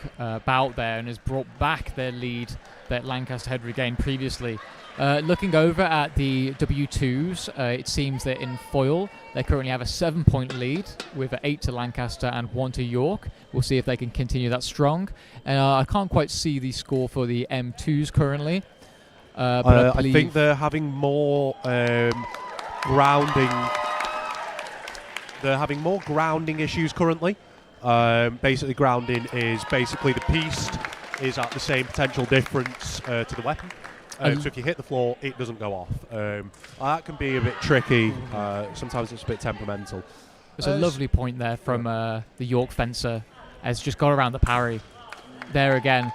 bout there and has brought back their lead that Lancaster had regained previously. Looking over at the W2s, it seems that in foil they currently have a 7-point lead with 8 to Lancaster and 1 to York. We'll see if they can continue that strong. And I can't quite see the score for the M2s currently. But I think they're having more grounding. They're having more grounding issues currently. Basically, grounding is basically the piece is at the same potential difference to the weapon. So if you hit the floor, it doesn't go off. That can be a bit tricky. Sometimes it's a bit temperamental. There's a lovely point there from the York fencer. Has just got around the parry. There again.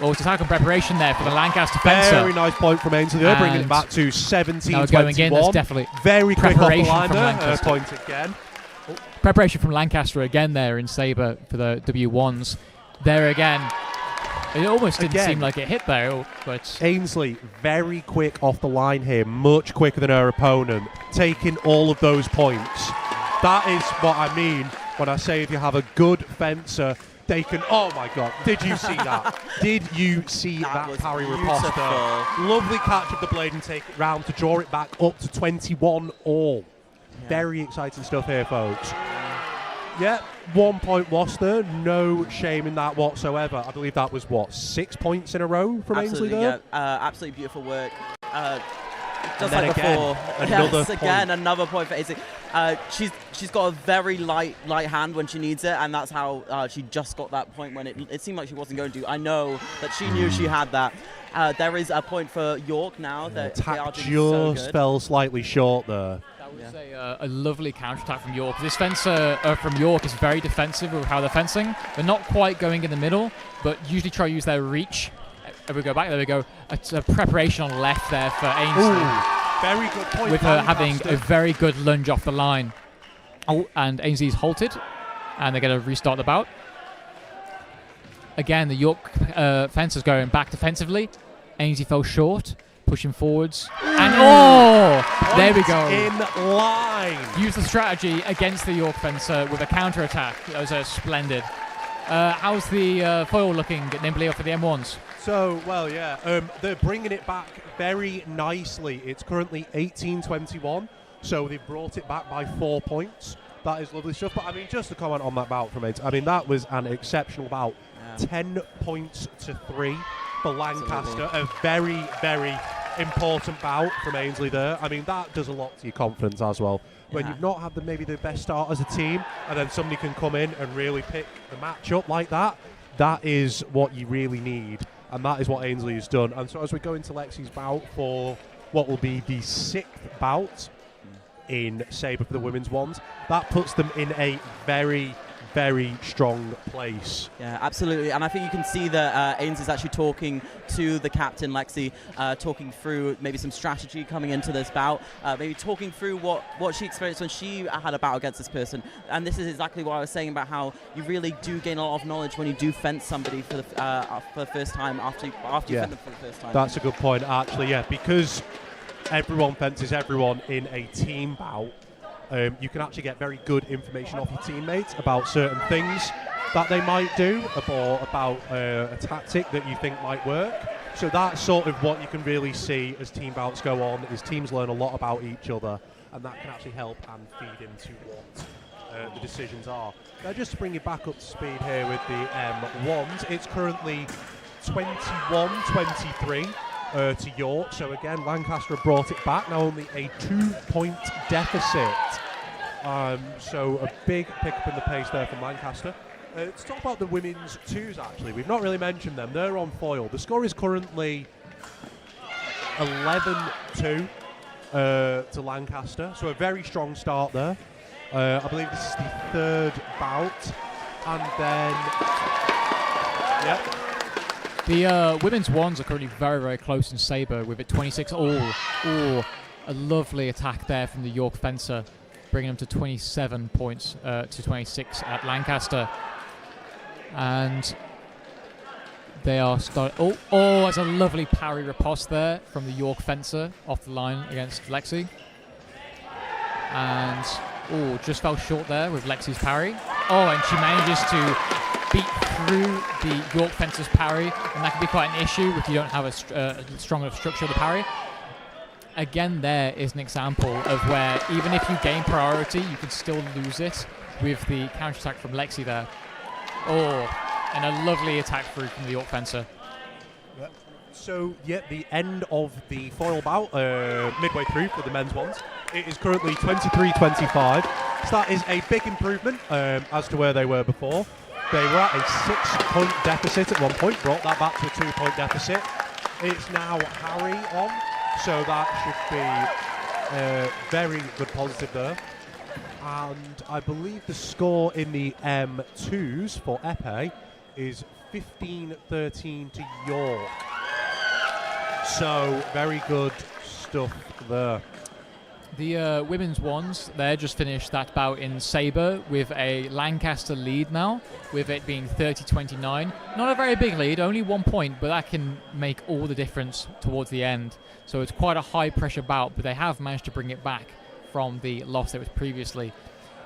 Oh, it's attack and preparation there for the Lancaster fencer. Very nice point from Ainsley there, bringing it back to 17-21. Now going in, that's definitely very quick off the line from there. Point again. Preparation from Lancaster again there in sabre for the W1s. There again. It almost didn't seem like it hit there, but Ainsley very quick off the line here, much quicker than her opponent, taking all of those points. That is what I mean when I say if you have a good fencer, they can. Oh my God! Did you see that? Did you see that parry riposte? Lovely catch of the blade and take it round to draw it back up to 21 all. Yeah. Very exciting stuff here, folks. Yeah, 1 point lost there. No shame in that whatsoever. I believe that was, 6 points in a row from Ainsley there? Yeah, absolutely beautiful work. Just like before. Another point for Ainsley. She's got a very light hand when she needs it, and that's how she just got that point when it seemed like she wasn't going to. I know that she knew she had that. There is a point for York now. That they are doing so good. Fell slightly short there. That was a lovely counter-attack from York. This fencer from York is very defensive with how they're fencing. They're not quite going in the middle, but usually try to use their reach. If we go back, there we go. It's a preparation on left there for Ainsley. Ooh, very good point. With her having a very good lunge off the line. Oh, and Ainsley's halted, and they're going to restart the bout. Again, the York fencers going back defensively. Ainsley fell short. Pushing forwards, and there we go. In line. Use the strategy against the York fencer with a counter attack. That was splendid. How's the foil looking nimbly for the M1s? So, they're bringing it back very nicely. It's currently 18-21, so they've brought it back by 4 points. That is lovely stuff. But I mean, just to comment on that bout from it, I mean, that was an exceptional bout. 10 points to 3 for Lancaster. Absolutely. A very, very important bout from Ainsley there. I mean, that does a lot to your confidence as well. When you've not had maybe the best start as a team, and then somebody can come in and really pick the match up like that, that is what you really need. And that is what Ainsley has done. And so as we go into Lexi's bout for what will be the 6th bout in sabre for the women's ones, that puts them in a very, very strong place. Yeah, absolutely. And I think you can see that Ainsley's actually talking to the captain, Lexi, talking through maybe some strategy coming into this bout, maybe talking through what she experienced when she had a bout against this person. And this is exactly what I was saying about how you really do gain a lot of knowledge when you do fence somebody for the first time after you fence them for the first time. That's a good point, actually, because everyone fences everyone in a team bout. You can actually get very good information off your teammates about certain things that they might do, or about a tactic that you think might work. So that's sort of what you can really see as team bouts go on, is teams learn a lot about each other, and that can actually help and feed into what the decisions are. Now, just to bring you back up to speed here with the M1s, it's currently 21-23. to York. So again, Lancaster have brought it back. Now only a 2-point deficit. So a big pick-up in the pace there from Lancaster. Let's talk about the women's twos, actually. We've not really mentioned them. They're on foil. The score is currently 11-2 to Lancaster. So a very strong start there. I believe this is the third bout. And then... Yep. The women's ones are currently very, very close in Sabre with it 26 all. Ooh, a lovely attack there from the York fencer, bringing them to 27 points to 26 at Lancaster. And they are starting... Oh, it's a lovely parry riposte there from the York fencer off the line against Lexi. And, just fell short there with Lexi's parry. Oh, and she manages to beat through the York fencer's parry, and that can be quite an issue if you don't have a strong enough structure of the parry. Again, there is an example of where even if you gain priority, you can still lose it with the counter-attack from Lexi there. Oh, and a lovely attack through from the York fencer. So, the end of the foil bout, midway through for the men's ones. It is currently 23-25. So that is a big improvement as to where they were before. They were at a 6-point deficit at one point, brought that back to a 2-point deficit. It's now Harry on, so that should be a very good positive there. And I believe the score in the M2s for Epee is 15-13 to York. So, very good stuff there. The women's ones, they just finished that bout in Sabre with a Lancaster lead now, with it being 30-29. Not a very big lead, only 1 point, but that can make all the difference towards the end. So it's quite a high-pressure bout, but they have managed to bring it back from the loss that was previously.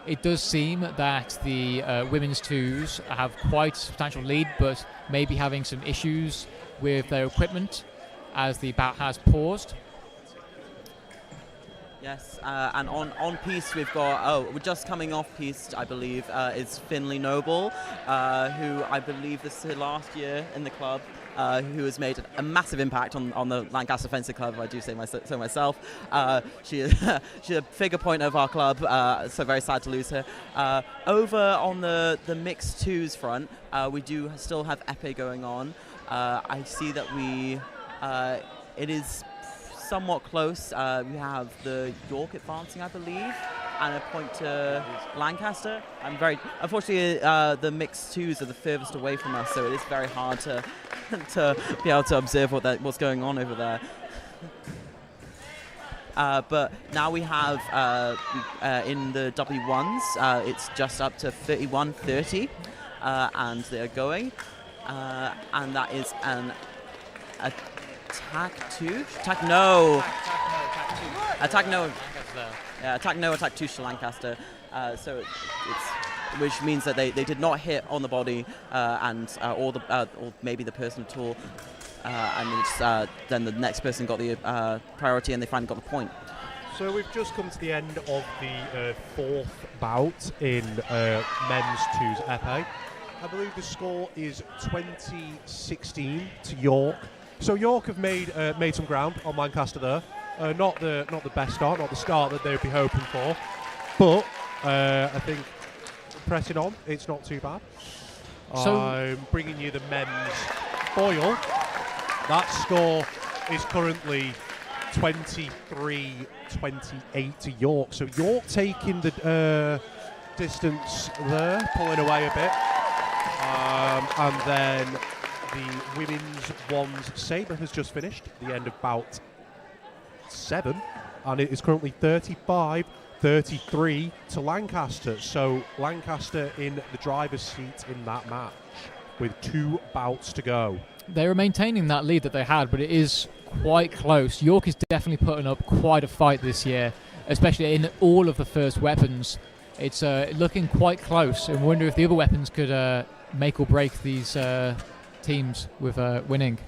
It does seem that the women's twos have quite a substantial lead, but maybe having some issues with their equipment as the bout has paused. Yes, and on piece we've got, we're just coming off piece, I believe, is Finley Noble, who I believe this is her last year in the club, who has made a massive impact on the Lancaster Fencing Club, if I do say so myself. She's a figure point of our club, so very sad to lose her. Over on the mixed twos front, we do still have Epee going on. I see that it is somewhat close. We have the York advancing, I believe, and a point to Lancaster. Unfortunately, the mixed twos are the furthest away from us, so it is very hard to be able to observe what's going on over there. But now we have in the W1s, it's just up to 31-30, and they're going, and that is an attack two? Attack no. Attack no. Yeah, attack no, attack two to Lancaster. So it's which means that they did not hit on the body or maybe the person at all. And then the next person got the priority and they finally got the point. So we've just come to the end of the fourth bout in men's twos Epee. I believe the score is 20-16 to York. So York have made some ground on Lancaster there. Not the best start, not the start that they would be hoping for, but I think pressing on, it's not too bad. So I'm bringing you the men's foil. That score is currently 23-28 to York. So York taking the distance there, pulling away a bit, and then the women's ones Sabre has just finished, the end of bout 7, and it is currently 35-33 to Lancaster. So Lancaster in the driver's seat in that match with 2 bouts to go. They were maintaining that lead that they had, but it is quite close. York is definitely putting up quite a fight this year, especially in all of the first weapons. It's looking quite close, and wonder if the other weapons could make or break these teams with winning.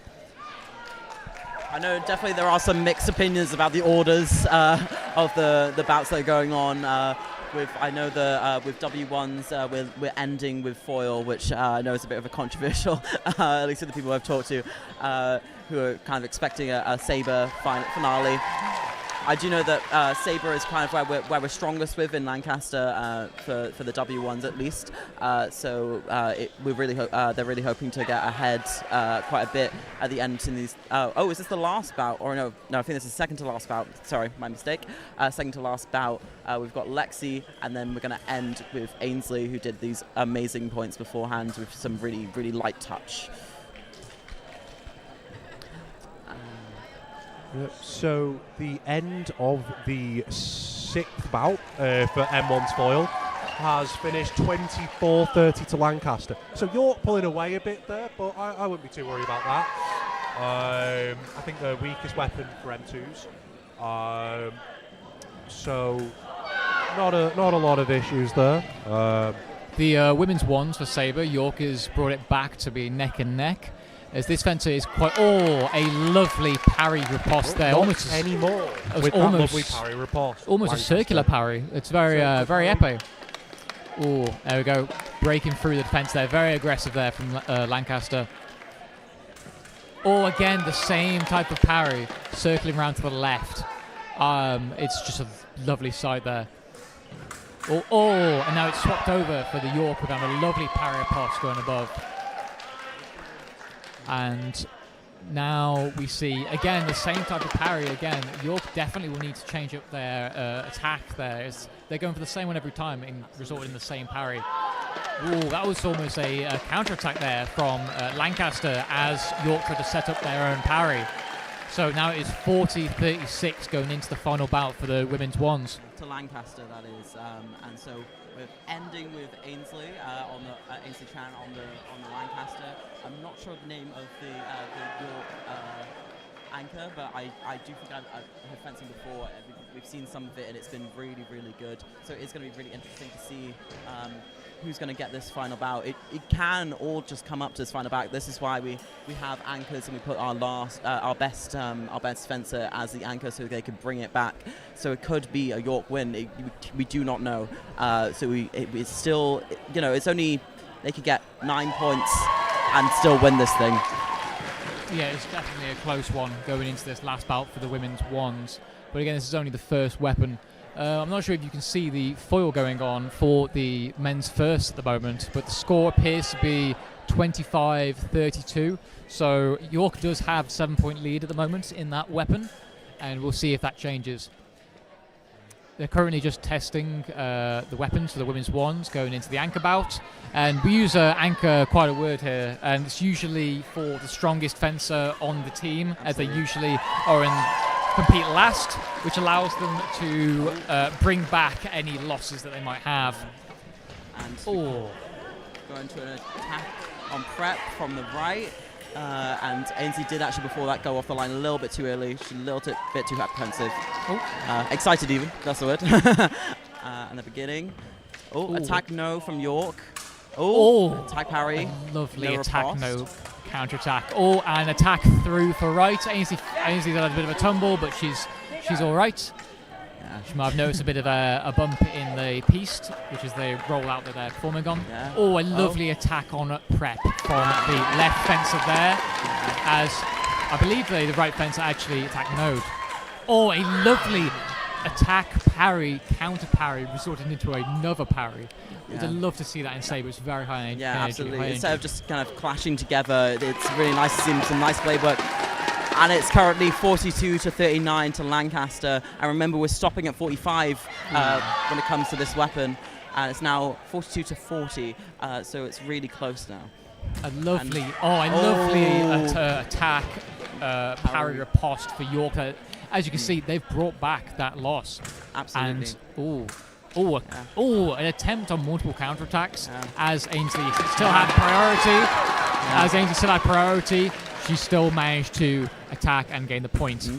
I know definitely there are some mixed opinions about the orders of the bouts that are going on. I know with W1s we're ending with foil, which I know is a bit of a controversial, at least with the people I've talked to, who are kind of expecting a Sabre finale. I do know that Sabre is kind of where we're strongest with in Lancaster for the W1s at least. So they're really hoping to get ahead quite a bit at the end in these. Is this the last bout? Or no, I think this is second to last bout. Sorry, my mistake. Second to last bout. We've got Lexi, and then we're going to end with Ainsley, who did these amazing points beforehand with some really, really light touch. So the end of the 6th bout for M1's foil has finished 24-30 to Lancaster. So York pulling away a bit there, but I wouldn't be too worried about that. I think the weakest weapon for M2s. So not a lot of issues there. The women's ones for Sabre, York has brought it back to be neck and neck. As this fencer is a lovely parry riposte there. Almost anymore with that lovely parry riposte. Almost Lancaster. A circular parry. It's very Epee. Oh, there we go. Breaking through the defense there. Very aggressive there from Lancaster. Again, the same type of parry. Circling around to the left. It's just a lovely sight there. And now it's swapped over for the York with a lovely parry riposte going above. And now we see, again, the same type of parry again. York definitely will need to change up their attack there. They're going for the same one every time and resorting the same parry. That was almost a counter-attack there from Lancaster as York tried to set up their own parry. So now it is 40-36 going into the final bout for the women's ones. To Lancaster, that is. And so we're ending with Ainsley on the Ainsley Chan on the Lancaster. I'm not sure the name of the York anchor, but I do think I've heard fencing before. We've seen some of it, and it's been really, really good. So it's going to be really interesting to see who's going to get this final bout. It can all just come up to this final bout. This is why we have anchors, and we put our best fencer as the anchor, so they could bring it back. So it could be a York win. We do not know. It's still, it's only they could get 9 points and still win this thing. Yeah, it's definitely a close one going into this last bout for the women's ones. But again, this is only the first weapon. I'm not sure if you can see the foil going on for the men's first at the moment, but the score appears to be 25-32. So York does have 7-point lead at the moment in that weapon, and we'll see if that changes. They're currently just testing the weapons for the women's ones going into the anchor bout. And we use anchor, quite a word here, and it's usually for the strongest fencer on the team. Absolutely. As they usually are compete last, which allows them to bring back any losses that they might have. And going to an attack on prep from the right. And Ainsley did actually before that go off the line a little bit too early. She's a little bit too apprehensive. Excited even, that's the word. And the beginning. Attack no from York. Attack parry. A lovely no attack riposte. no counter-attack. And attack through for right. Ainsley's had a bit of a tumble, but she's all right. She might have noticed a bit of a bump in the piste, which is the roll out that they're performing on. Yeah. A lovely attack on prep from the left fencer there, as I believe the right fencer actually attacked node. A lovely attack parry, counter parry, resulting into another parry. I'd love to see that in Sabre. It's very high energy. Yeah, absolutely. Instead of just kind of clashing together, it's really nice to see some nice blade work. And it's currently 42-39 to Lancaster. And remember, we're stopping at 45 when it comes to this weapon. And it's now 42-40, so it's really close now. A lovely attack, parry riposte for York. As you can see, they've brought back that loss. Absolutely. And an attempt on multiple counterattacks as Ainsley still had priority. She still managed to attack and gain the point.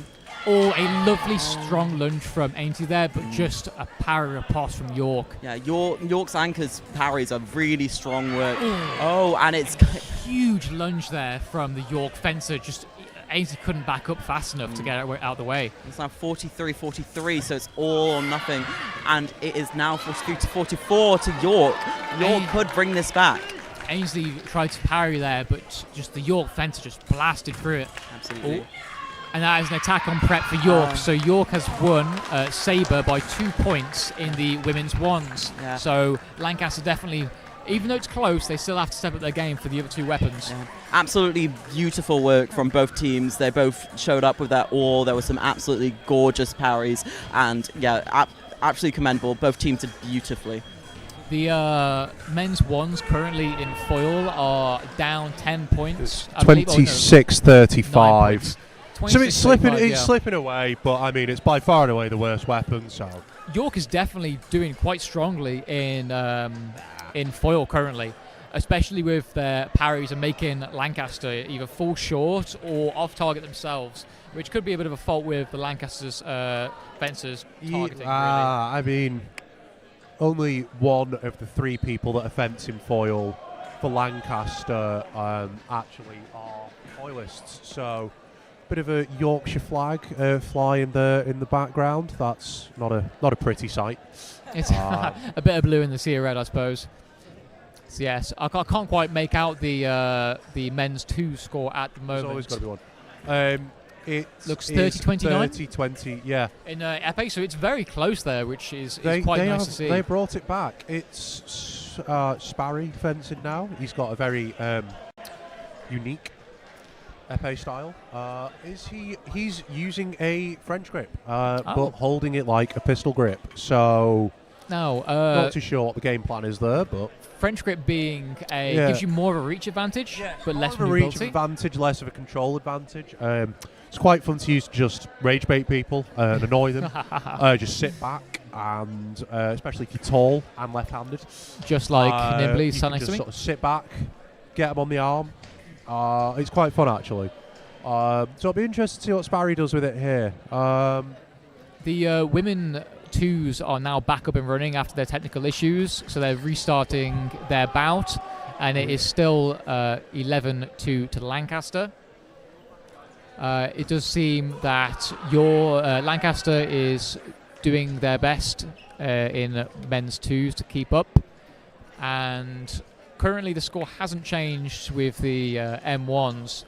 A lovely strong lunge from Ainsley there, but just a parry riposte from York. Yeah, York's anchors parries are really strong work. And it's huge lunge there from the York fencer, just Ainsley couldn't back up fast enough to get out of the way. It's now 43-43, so it's all or nothing. And it is now 43-44 to York. York could bring this back. Ainsley tried to parry there, but just the York fencer just blasted through it. Absolutely. And that is an attack on prep for York. So York has won Sabre by 2 points in the women's ones. Yeah. So Lancaster definitely, even though it's close, they still have to step up their game for the other 2 weapons. Yeah. Absolutely beautiful work from both teams. They both showed up with their all. There were some absolutely gorgeous parries. And yeah, absolutely commendable. Both teams did beautifully. The men's ones currently in foil are down 10 points. 26-35. So it's slipping. 35, It's slipping away, but I mean, it's by far and away the worst weapon. So York is definitely doing quite strongly in foil currently, especially with their parries and making Lancaster either fall short or off target themselves, which could be a bit of a fault with the Lancaster's fencers targeting. Really. I mean, only one of the 3 people that are fencing foil for Lancaster actually are foilists. So. Bit of a Yorkshire flag flying there in the background. That's not a pretty sight. It's a bit of blue in the sea of red, I suppose. So yes, I can't quite make out the men's 2 score at the moment. There's always got to be one. It looks 30-29. 30-20, yeah. In Epee, so it's very close there, which is quite nice to see. They brought it back. It's Sparry fencing now. He's got a very unique Epee style. He's using a French grip, but holding it like a pistol grip. So not too sure what the game plan is there, but French grip being gives you more of a reach advantage, but less of a reach advantage, less of a control advantage. It's quite fun to use to just rage bait people and annoy them. Just sit back and especially if you're tall and left-handed, just like Nimbly sat next to me. Sort of sit back, get them on the arm. It's quite fun actually. So I'll be interested to see what Sparry does with it here. The women 2s are now back up and running after their technical issues, so they're restarting their bout, and it is still 11-2 to Lancaster. It does seem that your Lancaster is doing their best in men's 2s to keep up, and currently the score hasn't changed with the M1s.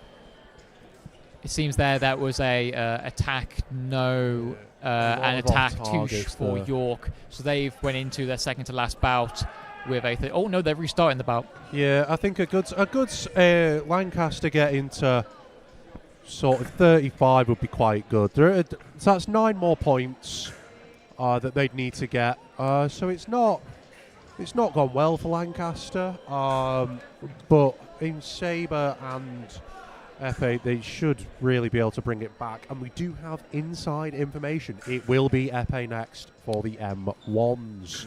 It seems that was a attack no and attack touche for York, so they've went into their second to last bout with a they're restarting the bout. Yeah, I think a good Lancaster getting to sort of 35 would be quite good. So that's 9 more points that they'd need to get. So it's not gone well for Lancaster, but in Sabre and Epee, they should really be able to bring it back. And we do have inside information. It will be Epee next for the M1s.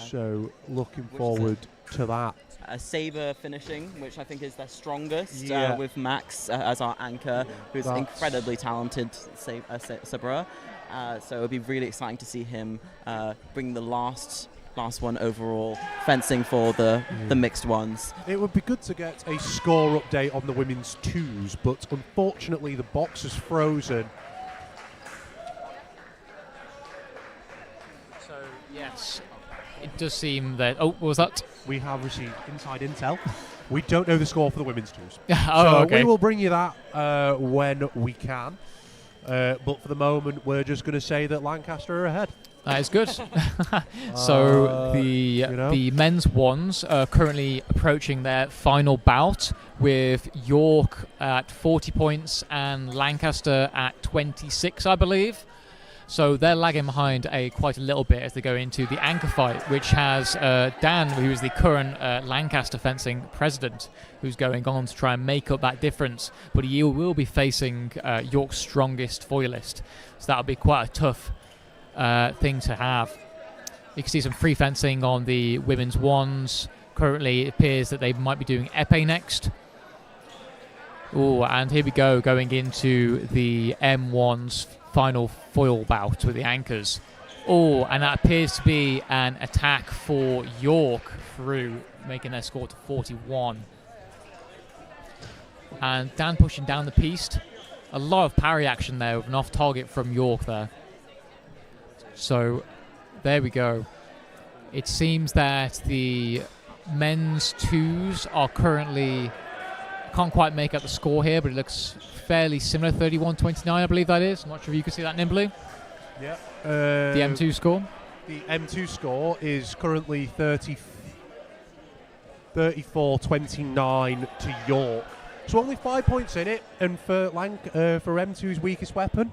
So looking forward to that. Sabre finishing, which I think is their strongest, with Max as our anchor, who's incredibly talented Sabra. So it'll be really exciting to see him bring the last one overall, fencing for the mixed ones. It would be good to get a score update on the women's 2s, but unfortunately the box is frozen. So yes, it does seem that... Oh, what was that? We have received inside intel. We don't know the score for the women's 2s. Okay. We will bring you that when we can. But for the moment, we're just going to say that Lancaster are ahead. That is good. So the men's ones are currently approaching their final bout, with York at 40 points and Lancaster at 26, I believe. So they're lagging behind quite a little bit as they go into the anchor fight, which has Dan, who is the current Lancaster fencing president, who's going on to try and make up that difference. But he will be facing York's strongest foilist. So that'll be quite a tough thing to have. You can see some free fencing on the women's ones. Currently, it appears that they might be doing Epee next. Oh, and here we go, going into the M1's final foil bout with the anchors. Oh, and that appears to be an attack for York through, making their score to 41. And Dan pushing down the piste. A lot of parry action there with an off target from York there. So there we go. It seems that the men's twos are currently, can't quite make out the score here, but it looks fairly similar. 31-29, I believe that is. I'm not sure if you can see that nimbly. Yeah. The M2 score. The M2 score is currently 34-29 to York. So only 5 points in it, and for M2's weakest weapon,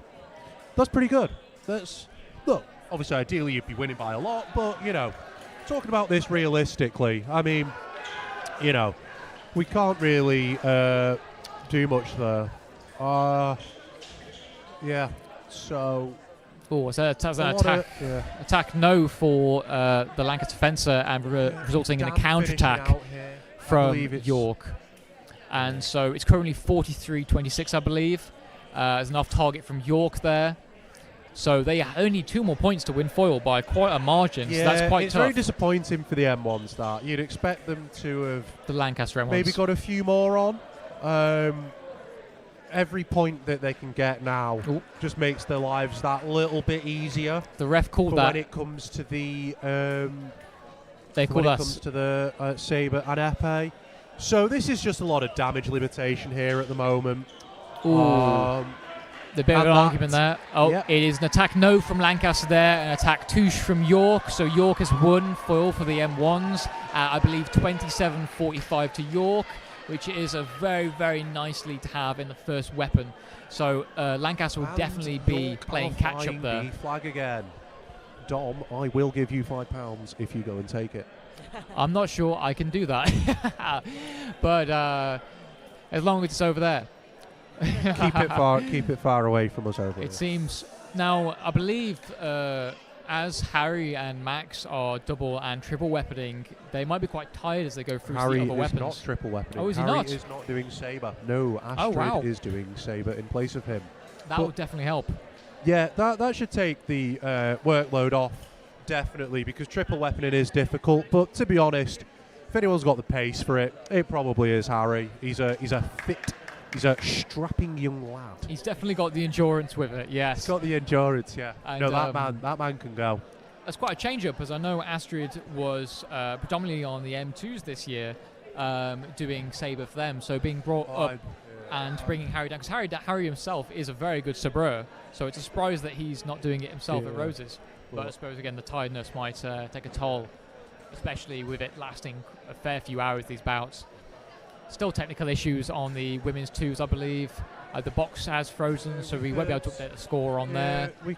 that's pretty good. Look, obviously ideally you'd be winning by a lot, but you know, talking about this realistically, I mean, you know, we can't really do much there. Yeah, so. Oh, so that's an attack. Attack no for the Lancaster fencer, and resulting in a counter-attack from York. And so it's currently 43-26, I believe. There's an off-target from York there. So they only need 2 more points to win foil by quite a margin. Yeah, so that's quite it's tough. very disappointing for the M1s that. You'd expect them to have The Lancaster M1s. maybe got a few more on. Every point that they can get now just makes their lives that little bit easier. The ref called that. When it comes to the Sabre and Epee. So this is just a lot of damage limitation here at the moment. The bit of an argument there. It is an attack no from Lancaster there, an attack touche from York. So York has won foil for the M1s. I believe 27-45 to York, which is a very, very nicely to have in the first weapon. So Lancaster will definitely be playing catch-up there. Flag again. Dom, I will give you £5 if you go and take it. I'm not sure I can do that. But as long as it's over there. keep it far away from us over here. It seems. Now, I believe as Harry and Max are double and triple weaponing, they might be quite tired as they go through the other weapons. Harry is not triple weaponing. Oh, is he Harry not? is not doing Sabre. No, Astrid is doing Sabre in place of him. That would definitely help. Yeah, that should take the workload off, definitely, because triple weaponing is difficult. But to be honest, if anyone's got the pace for it, it probably is Harry. He's a strapping young lad. He's definitely got the endurance with it, yes. He's got the endurance, yeah. And, no, that man can go. That's quite a change-up, as I know Astrid was predominantly on the M2s this year, doing Sabre for them. So being brought up and bringing Harry down, because Harry himself is a very good sabreur, so it's a surprise that he's not doing it himself at Roses. But I suppose, again, the tiredness might take a toll, especially with it lasting a fair few hours, these bouts. Still technical issues on the women's twos, I believe. The box has frozen, so we won't be able to update the score on there. We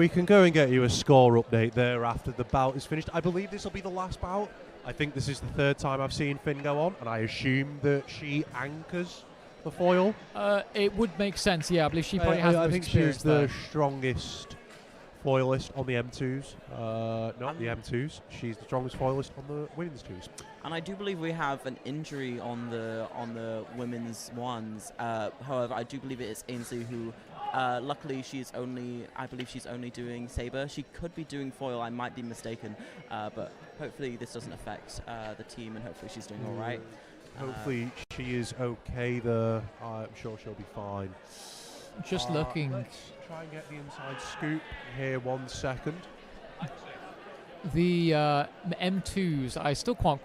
can go and get you a score update there after the bout is finished. I believe this will be the last bout. I think this is the 3rd time I've seen Finn go on, and I assume that she anchors the foil. It would make sense, yeah. I believe she probably has the most experience. She's the strongest foilist on the M2s. Not the M2s. She's the strongest foilist on the women's twos. And I do believe we have an injury on the women's ones. However, I do believe it is Ainsley who, luckily, I believe she's only doing Sabre. She could be doing foil. I might be mistaken, but hopefully this doesn't affect the team, and hopefully she's doing all right. Hopefully she is okay there. I'm sure she'll be fine. Just looking. Let's try and get the inside scoop here 1 second. The M2s, I still can't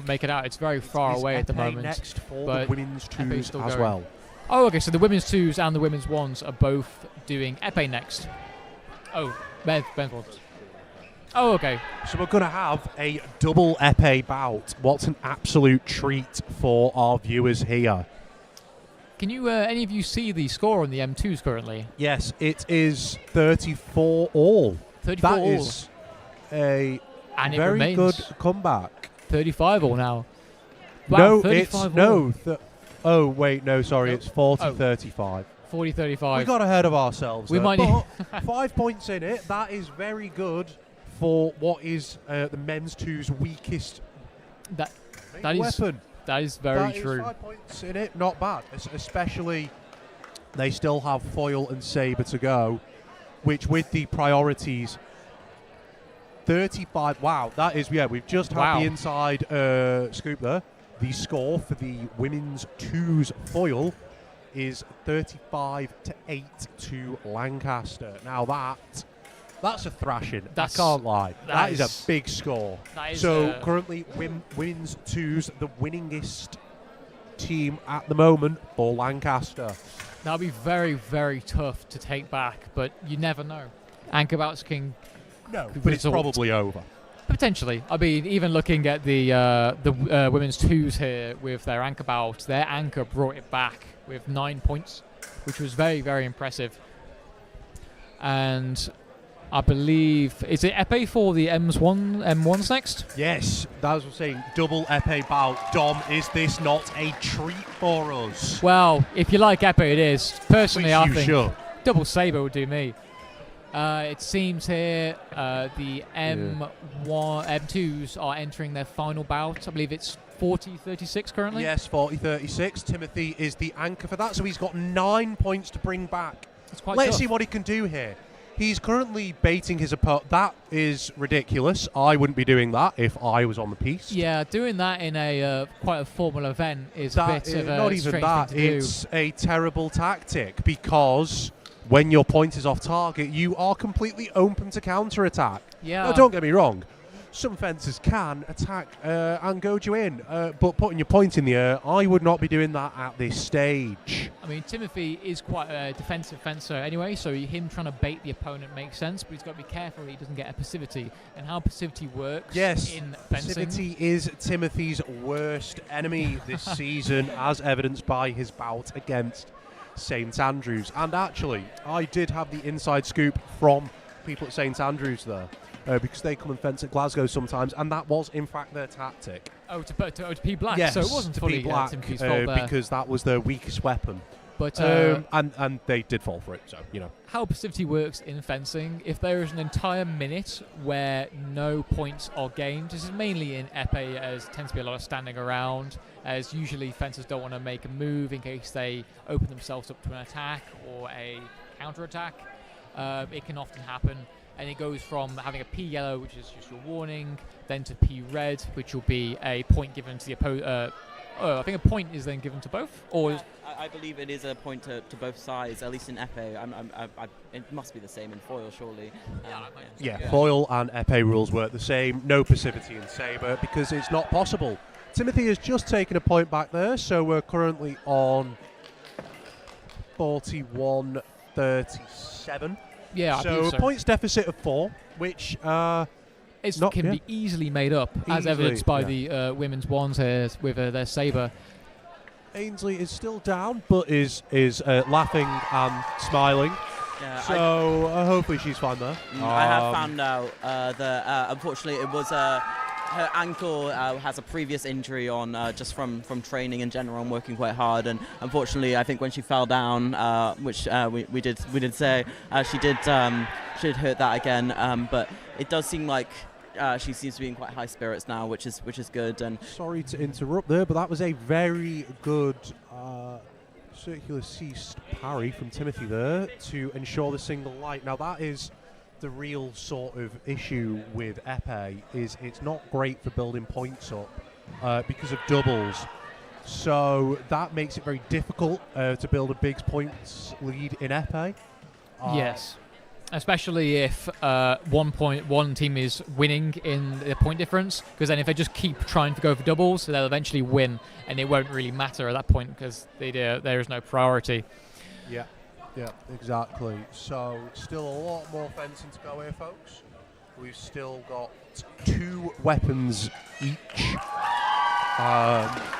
make it out. It's very far away at the moment. Next for but the women's twos as going. well. Oh, okay. So the women's twos and the women's ones are both doing Epee next. Oh, men's ones. Oh, okay. So we're going to have a double Epee bout. What's an absolute treat for our viewers here. Can you, any of you see the score on the M2s currently? Yes, it is 34 all. 34 that all. Is a and very good comeback. 35 all now. Wow, no, it's all. Oh wait, no, sorry, it's 40-35. 40-35. We got ahead of ourselves. We might. But 5 points in it. That is very good for what is the men's twos weakest weapon. That is very true. That is 5 points in it. Not bad, especially they still have foil and Sabre to go, which with the priorities 35. Wow, that is, we've just had the inside scoop there. the score for the women's twos foil is 35-8 to Lancaster. Now that's a thrashing. I can't lie. That is a big score. So currently, women's twos, the winningest team at the moment for Lancaster. That'll be very, very tough to take back, but you never know. Anchor bouts can. No, but it's probably over. Potentially. I mean, even looking at the women's twos here with their anchor bout, their anchor brought it back with 9 points, which was very, very impressive. And I believe, is it Epee for the M1s next? Yes, that was what I'm saying. Double Epee bout. Dom, is this not a treat for us? Well, if you like Epee, it is. Personally, I think should. double saber would do me. It seems here the M2s are entering their final bout. I believe it's 40-36 currently. Yes, 40-36. Timothy is the anchor for that, so he's got 9 points to bring back. Let's see what he can do here. He's currently baiting his opponent. That is ridiculous. I wouldn't be doing that if I was on the piece. Yeah, doing that in a quite a formal event is a bit of a not even strange that. thing to It's a terrible tactic because when your point is off target, you are completely open to counter-attack. Yeah. Now, don't get me wrong. Some fencers can attack and goad you in, but putting your point in the air, I would not be doing that at this stage. I mean, Timothy is quite a defensive fencer anyway, so him trying to bait the opponent makes sense, but he's got to be careful he doesn't get a passivity. And how passivity works in fencing. Passivity is Timothy's worst enemy this season, as evidenced by his bout against St Andrews. And actually, I did have the inside scoop from people at St Andrews there. Because they come and fence at Glasgow sometimes, and that was in fact their tactic. Oh, to P black. Yes, so it wasn't to fully P black, Timothy's fault there. because that was their weakest weapon. But and they did fall for it. So how passivity works in fencing. If there is an entire minute where no points are gained, this is mainly in Epee, as tends to be a lot of standing around, as usually fencers don't want to make a move in case they open themselves up to an attack or a counter attack. It can often happen. And it goes from having a P yellow, which is just your warning, then to P red, which will be a point given to the opponent. I think a point is then given to both, or I believe it is a point to both sides, at least in Epee. It must be the same in foil, surely. Foil and Epee rules work the same. No passivity in saber because it's not possible. Timothy has just taken a point back there, so we're currently on 41-37. Yeah, so points deficit of 4, which can be easily made up, as evidenced by the women's ones here with their saber. Ainsley is still down, but is laughing and smiling. Yeah, so hopefully she's fine there. I have found out that unfortunately it was her ankle has a previous injury on just from training in general and working quite hard, and unfortunately I think when she fell down, which we did say, she did hurt that again, but it does seem like she seems to be in quite high spirits now, which is good. And sorry to interrupt there, but that was a very good circular ceased parry from Timothy there to ensure the single light. Now that is the real sort of issue with Epee, is it's not great for building points up because of doubles. So that makes it very difficult to build a big points lead in Epee. Yes. Especially if one team is winning in the point difference, because then if they just keep trying to go for doubles, they'll eventually win, and it won't really matter at that point because there is no priority. Yeah. Yeah, exactly. So still a lot more fencing to go here, folks. We've still got 2 weapons each,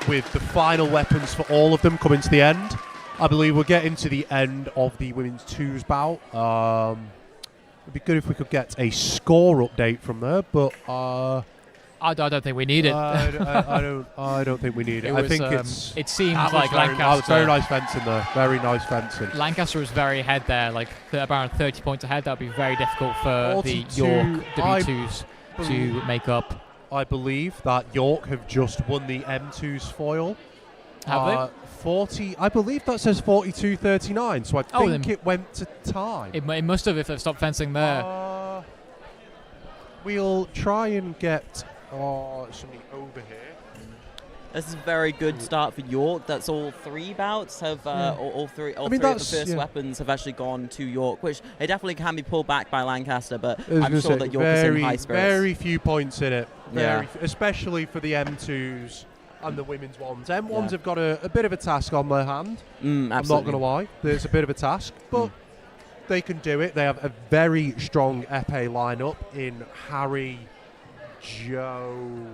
with the final weapons for all of them coming to the end. I believe we're getting to the end of the women's twos bout. It'd be good if we could get a score update from there, but I don't think we need it. I don't think we need it. I think it seems like Lancaster. Very nice fencing there. Very nice fencing. Lancaster was very ahead there, like around 30 points ahead. That would be very difficult for the York W2s to make up. I believe that York have just won the M2's foil. Have they? 40. I believe that says 42-39. So I think it went to time. It must have if they've stopped fencing there. We'll try and get somebody over here. This is a very good start for York. That's all 3 bouts have all three of the first weapons have actually gone to York, which it definitely can be pulled back by Lancaster, but I'm sure that York is in high spirits. Very few points in it, especially for the M2s and the women's ones. M1s have got a bit of a task on their hand. I'm not going to lie, there's a bit of a task, but they can do it. They have a very strong Epee lineup in Harry, Joe,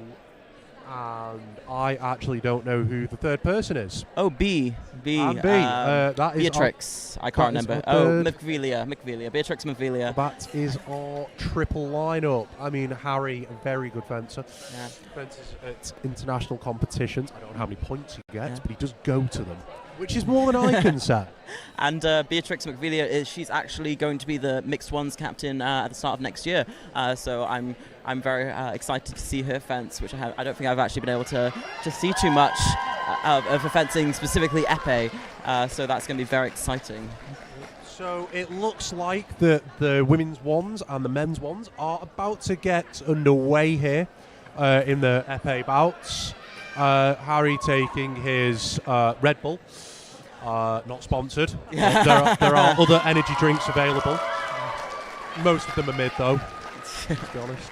and I actually don't know who the third person is. Oh, B. That is Beatrix. I can't remember. McVelia. Beatrix McVelia. That is our triple lineup. I mean, Harry, a very good fencer. Yeah. Fences at international competitions. I don't know how many points he gets, but he does go to them, which is more than I can say. And Beatrix McVelia she's actually going to be the mixed ones captain at the start of next year. So I'm very excited to see her fence, which I don't think I've actually been able to see too much of her fencing, specifically Epee. So that's going to be very exciting. So it looks like the women's ones and the men's ones are about to get underway here in the Epee bouts. Harry taking his Red Bull, not sponsored. There are other energy drinks available. Most of them are mid though, to be honest.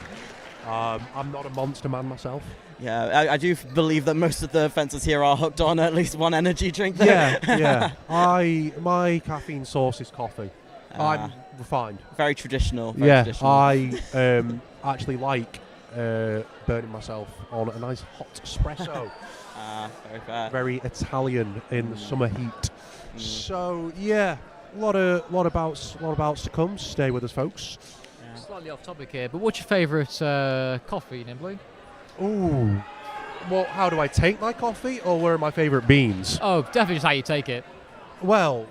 I'm not a monster man myself. Yeah, I do believe that most of the fencers here are hooked on at least one energy drink there. Yeah. My caffeine source is coffee. I'm refined. Very traditional. I actually like burning myself on a nice hot espresso. Very fair. Very Italian in the summer heat. So a lot of bouts to come. Stay with us, folks. Slightly off topic here, but what's your favourite coffee, Nimbly? Ooh. Well, how do I take my coffee, or where are my favourite beans? Oh, definitely just how you take it. Well,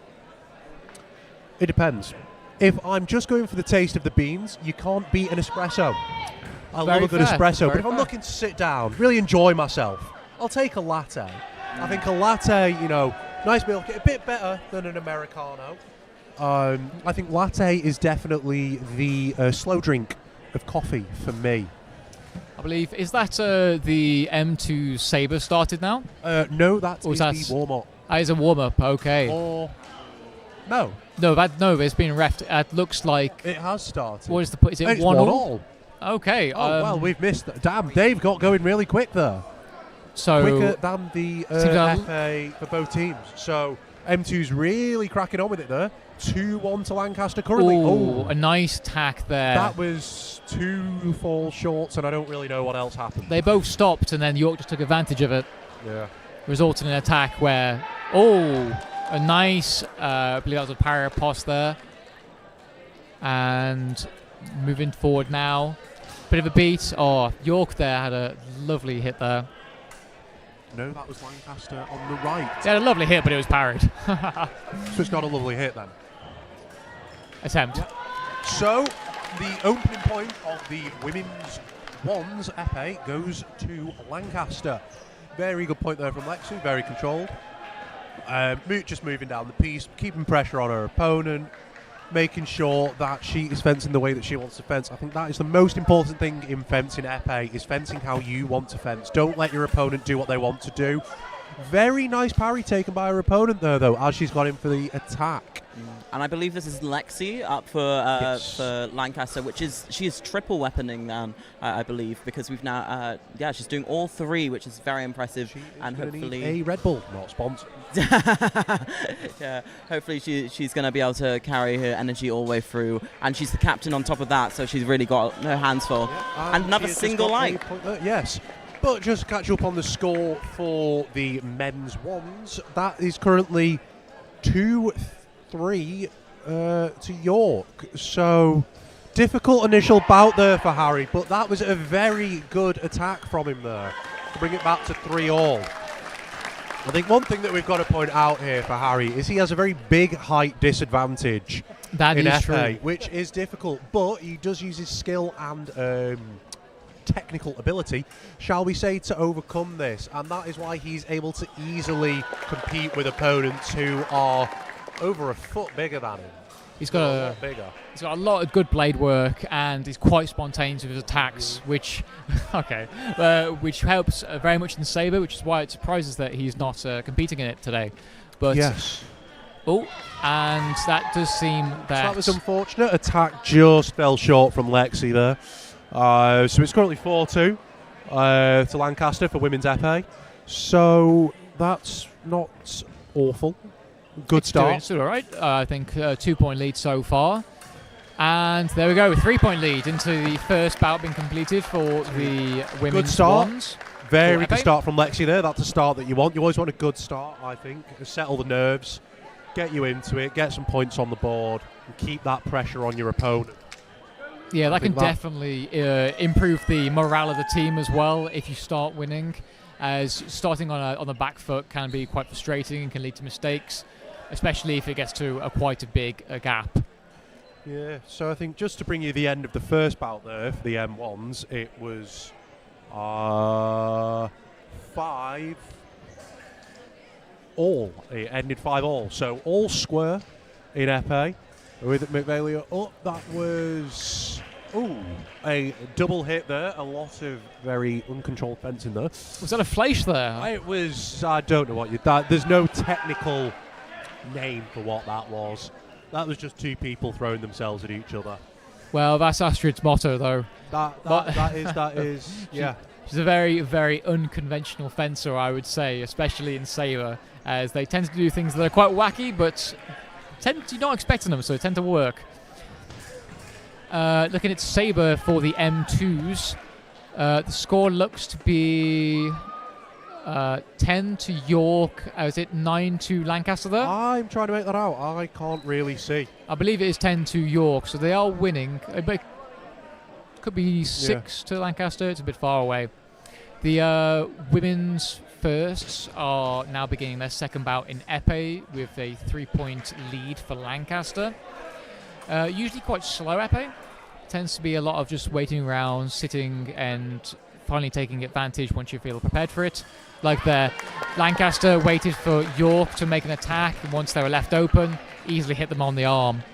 it depends. If I'm just going for the taste of the beans, you can't beat an espresso. I love a good espresso, but if I'm looking to sit down, really enjoy myself, I'll take a latte. I think a latte, nice milk, a bit better than an Americano. I think latte is definitely the slow drink of coffee for me. I believe, is that the M2 Sabre started now? No, that's the warm-up. It's a warm-up, okay. Or no. No, it's been reffed. It looks like... It has started. What is the... Is it it's 1-1? Okay. Oh, well, we've missed that. Damn, Dave got going really quick there. So quicker than the FA for both teams. So M2's really cracking on with it there. 2-1 to Lancaster currently. Oh, a nice tack there. That was 2 fall shorts, and I don't really know what else happened. They both stopped, and then York just took advantage of it. Yeah. Resulting in an attack where, a nice, I believe that was a parry post there. And moving forward now. Bit of a beat. Oh, York there had a lovely hit there. No, that was Lancaster on the right. He had a lovely hit, but it was parried. So it's not a lovely hit then. Attempt. Yeah. So the opening point of the women's ones Epee goes to Lancaster. Very good point there from Lexi, very controlled. Moot just moving down the piece, keeping pressure on her opponent, making sure that she is fencing the way that she wants to fence. I think that is the most important thing in fencing Epee, is fencing how you want to fence. Don't let your opponent do what they want to do. Very nice parry taken by her opponent there, though, as she's got in for the attack. And I believe this is Lexi up for Lancaster, she is triple weaponing then, I believe, because we've now she's doing all 3, which is very impressive. She is and hopefully need a Red Bull, not sponsored. Yeah, hopefully she's going to be able to carry her energy all the way through, and she's the captain on top of that, so she's really got her hands full. Yeah, and another single light. Yes. But just to catch up on the score for the men's ones, that is currently 2-3 to York. So difficult initial bout there for Harry, but that was a very good attack from him there to bring it back to 3-all. I think one thing that we've got to point out here for Harry is he has a very big height disadvantage in Epee, which is difficult, but he does use his skill and technical ability, shall we say, to overcome this, and that is why he's able to easily compete with opponents who are over a foot bigger than him. He's got a lot bigger. He's got a lot of good blade work, and he's quite spontaneous with his attacks, which which helps very much in Saber, which is why it surprises that he's not competing in it today. But yes. Oh, and that does seem that... So that was unfortunate. Attack just fell short from Lexi there. So it's currently 4-2 to Lancaster for women's Epee. So that's not awful. Good start. It's all right. I think 2-point lead so far. And there we go, 3-point lead into the first bout being completed for the women's good start. ones. Very good start from Lexi there. That's a start that you want. You always want a good start, I think. Settle the nerves, get you into it, get some points on the board, and keep that pressure on your opponent. Yeah, that can definitely improve the morale of the team as well if you start winning, as starting on the back foot can be quite frustrating and can lead to mistakes, especially if it gets to quite a big gap. Yeah, so I think just to bring you the end of the first bout there for the M1s, it was 5 all. It ended 5 all. So all square in Epee with McVelia up. That was a double hit there. A lot of very uncontrolled fencing there. Was that a flash there? It was. I don't know what there's no technical name for what that was. That was just two people throwing themselves at each other. Well, that's Astrid's motto, though. That is, yeah. She's a very, very unconventional fencer, I would say, especially in Saber, as they tend to do things that are quite wacky, but you're not expecting them, so they tend to work. Looking at Saber for the M2s, the score looks to be 10 to York. Is it 9 to Lancaster there? I'm trying to make that out. I can't really see. I believe it is 10 to York, so they are winning. It could be 6 to Lancaster. It's a bit far away. The women's firsts are now beginning their second bout in Epee with a 3-point lead for Lancaster. Usually quite slow Epee. Tends to be a lot of just waiting around, sitting, and finally taking advantage once you feel prepared for it. Like there, Lancaster waited for York to make an attack, and once they were left open, easily hit them on the arm.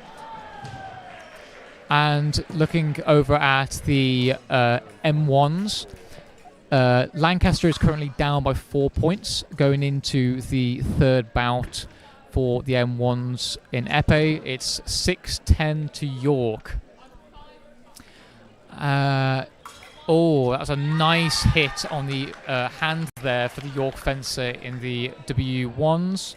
And looking over at the M1s, Lancaster is currently down by 4 points going into the third bout for the M1s in Epee. It's 6-10 to York. Oh, that was a nice hit on the hand there for the York fencer in the W1s.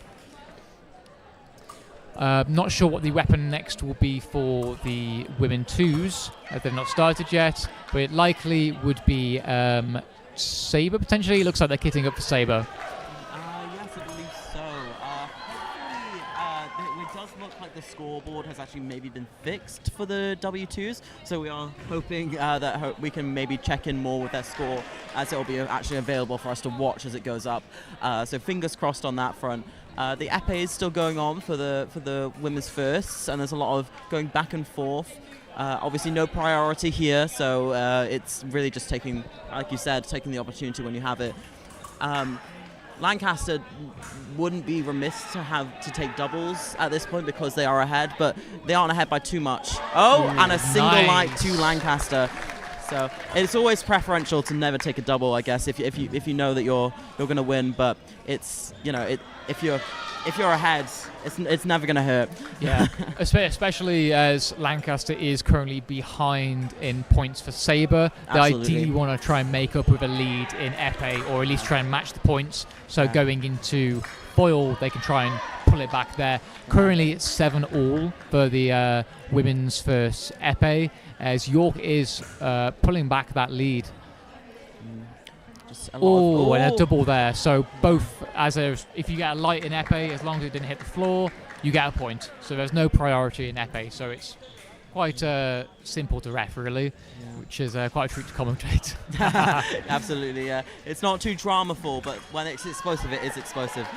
Not sure what the weapon next will be for the women 2s. They've not started yet, but it likely would be Saber potentially. It looks like they're kitting up for Saber. Yes, I believe so. It does look like the scoreboard has actually maybe been fixed for the W2s, so we are hoping that we can maybe check in more with their score, as it will be actually available for us to watch as it goes up. So fingers crossed on that front. The Epee is still going on for the women's firsts, and there's a lot of going back and forth. Obviously no priority here, so it's really just taking, like you said, taking the opportunity when you have it. Lancaster wouldn't be remiss to take doubles at this point because they are ahead, but they aren't ahead by too much. And a single light to Lancaster. So it's always preferential to never take a double, I guess, if you know that you're going to win. But it's if you're ahead, it's never going to hurt. Yeah, especially as Lancaster is currently behind in points for Saber. They ideally want to try and make up with a lead in Epee, or at least try and match the points. So going into foil, they can try and pull it back there. Currently, it's 7 all for the women's first Epee, as York is pulling back that lead. And a double there. So both, if you get a light in Epee, as long as it didn't hit the floor, you get a point. So there's no priority in Epee. So it's quite simple to ref, really, which is quite a treat to commentate. Absolutely, yeah. It's not too dramaful, but when it's explosive, it is explosive.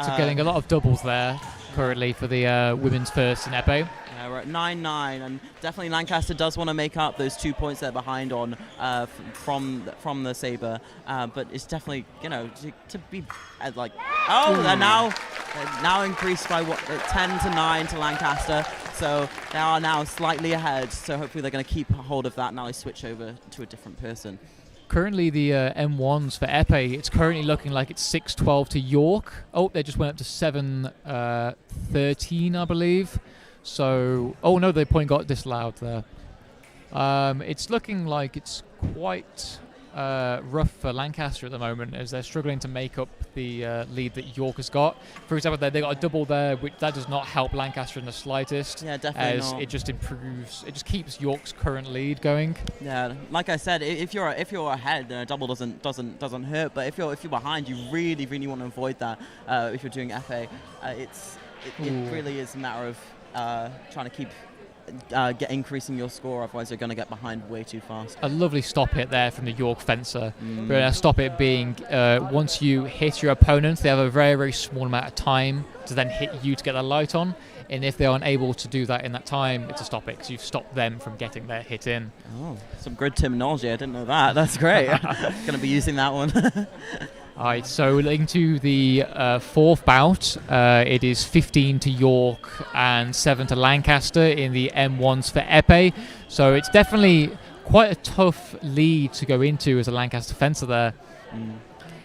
So getting a lot of doubles there currently for the women's first in Epee. Yeah, we're at 9-9, and definitely Lancaster does want to make up those 2 points they're behind on from the Sabre, but it's definitely, you know, to be like, they're now increased by 10-9 to Lancaster, so they are now slightly ahead. So hopefully they're going to keep hold of that. Now they switch over to a different person. Currently, the M1s for Epee, it's currently looking like it's 6-12 to York. Oh, they just went up to 7-13, I believe. So, oh no, the point got disallowed there. It's looking like it's quite rough for Lancaster at the moment, as they're struggling to make up the lead that York has got. For example, they got a double there, which that does not help Lancaster in the slightest. Yeah, definitely as not. It just improves. It just keeps York's current lead going. Yeah, like I said, if you're ahead, then a double doesn't hurt. But if you're behind, you really want to avoid that. If you're doing Epee, it really is a matter of trying to keep increasing your score, otherwise you're going to get behind way too fast. A lovely stop hit there from the York fencer. But a stop hit being once you hit your opponent, they have a very small amount of time to then hit you to get the light on, and if they aren't able to do that in that time, it's a stop it, because you've stopped them from getting their hit in. Oh, some good terminology. I didn't know that. That's great. Going to be using that one. Alright, so looking to the fourth bout, it is 15 to York and 7 to Lancaster in the M1s for Epee. So it's definitely quite a tough lead to go into as a Lancaster fencer there.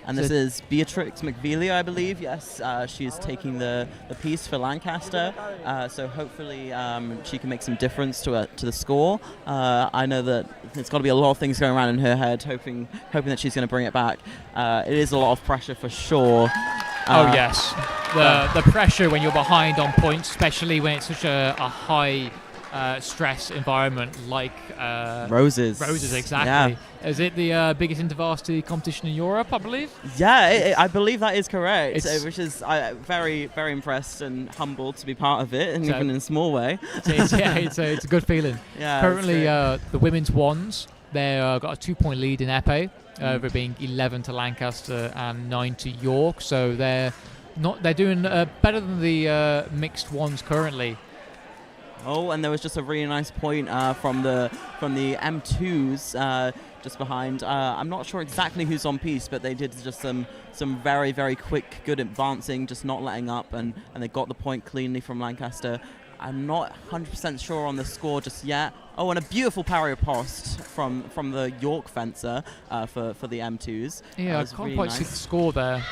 And this is Beatrix McVeely, I believe. Yes, she's taking the piece for Lancaster. So hopefully she can make some difference to the score. I know that there's got to be a lot of things going around in her head, hoping that she's going to bring it back. It is a lot of pressure for sure. Oh yes, the pressure when you're behind on points, especially when it's such a high stress environment like Roses. Roses, exactly. Yeah. Is it the biggest intervarsity competition in Europe, I believe? Yeah, I believe that is correct, which is very impressed and humbled to be part of it, and even in a small way. It's a good feeling. Yeah, currently, the women's ones, they've got a 2-point lead in Epee, over being 11 to Lancaster and 9 to York. So they're doing better than the mixed ones currently. Oh, and there was just a really nice point from the M2s just behind. I'm not sure exactly who's on piece, but they did just some very quick, good advancing, just not letting up, and they got the point cleanly from Lancaster. I'm not 100% sure on the score just yet. Oh, and a beautiful parry post from the York fencer for the M2s. Yeah, I can't really quite nice. see the score there.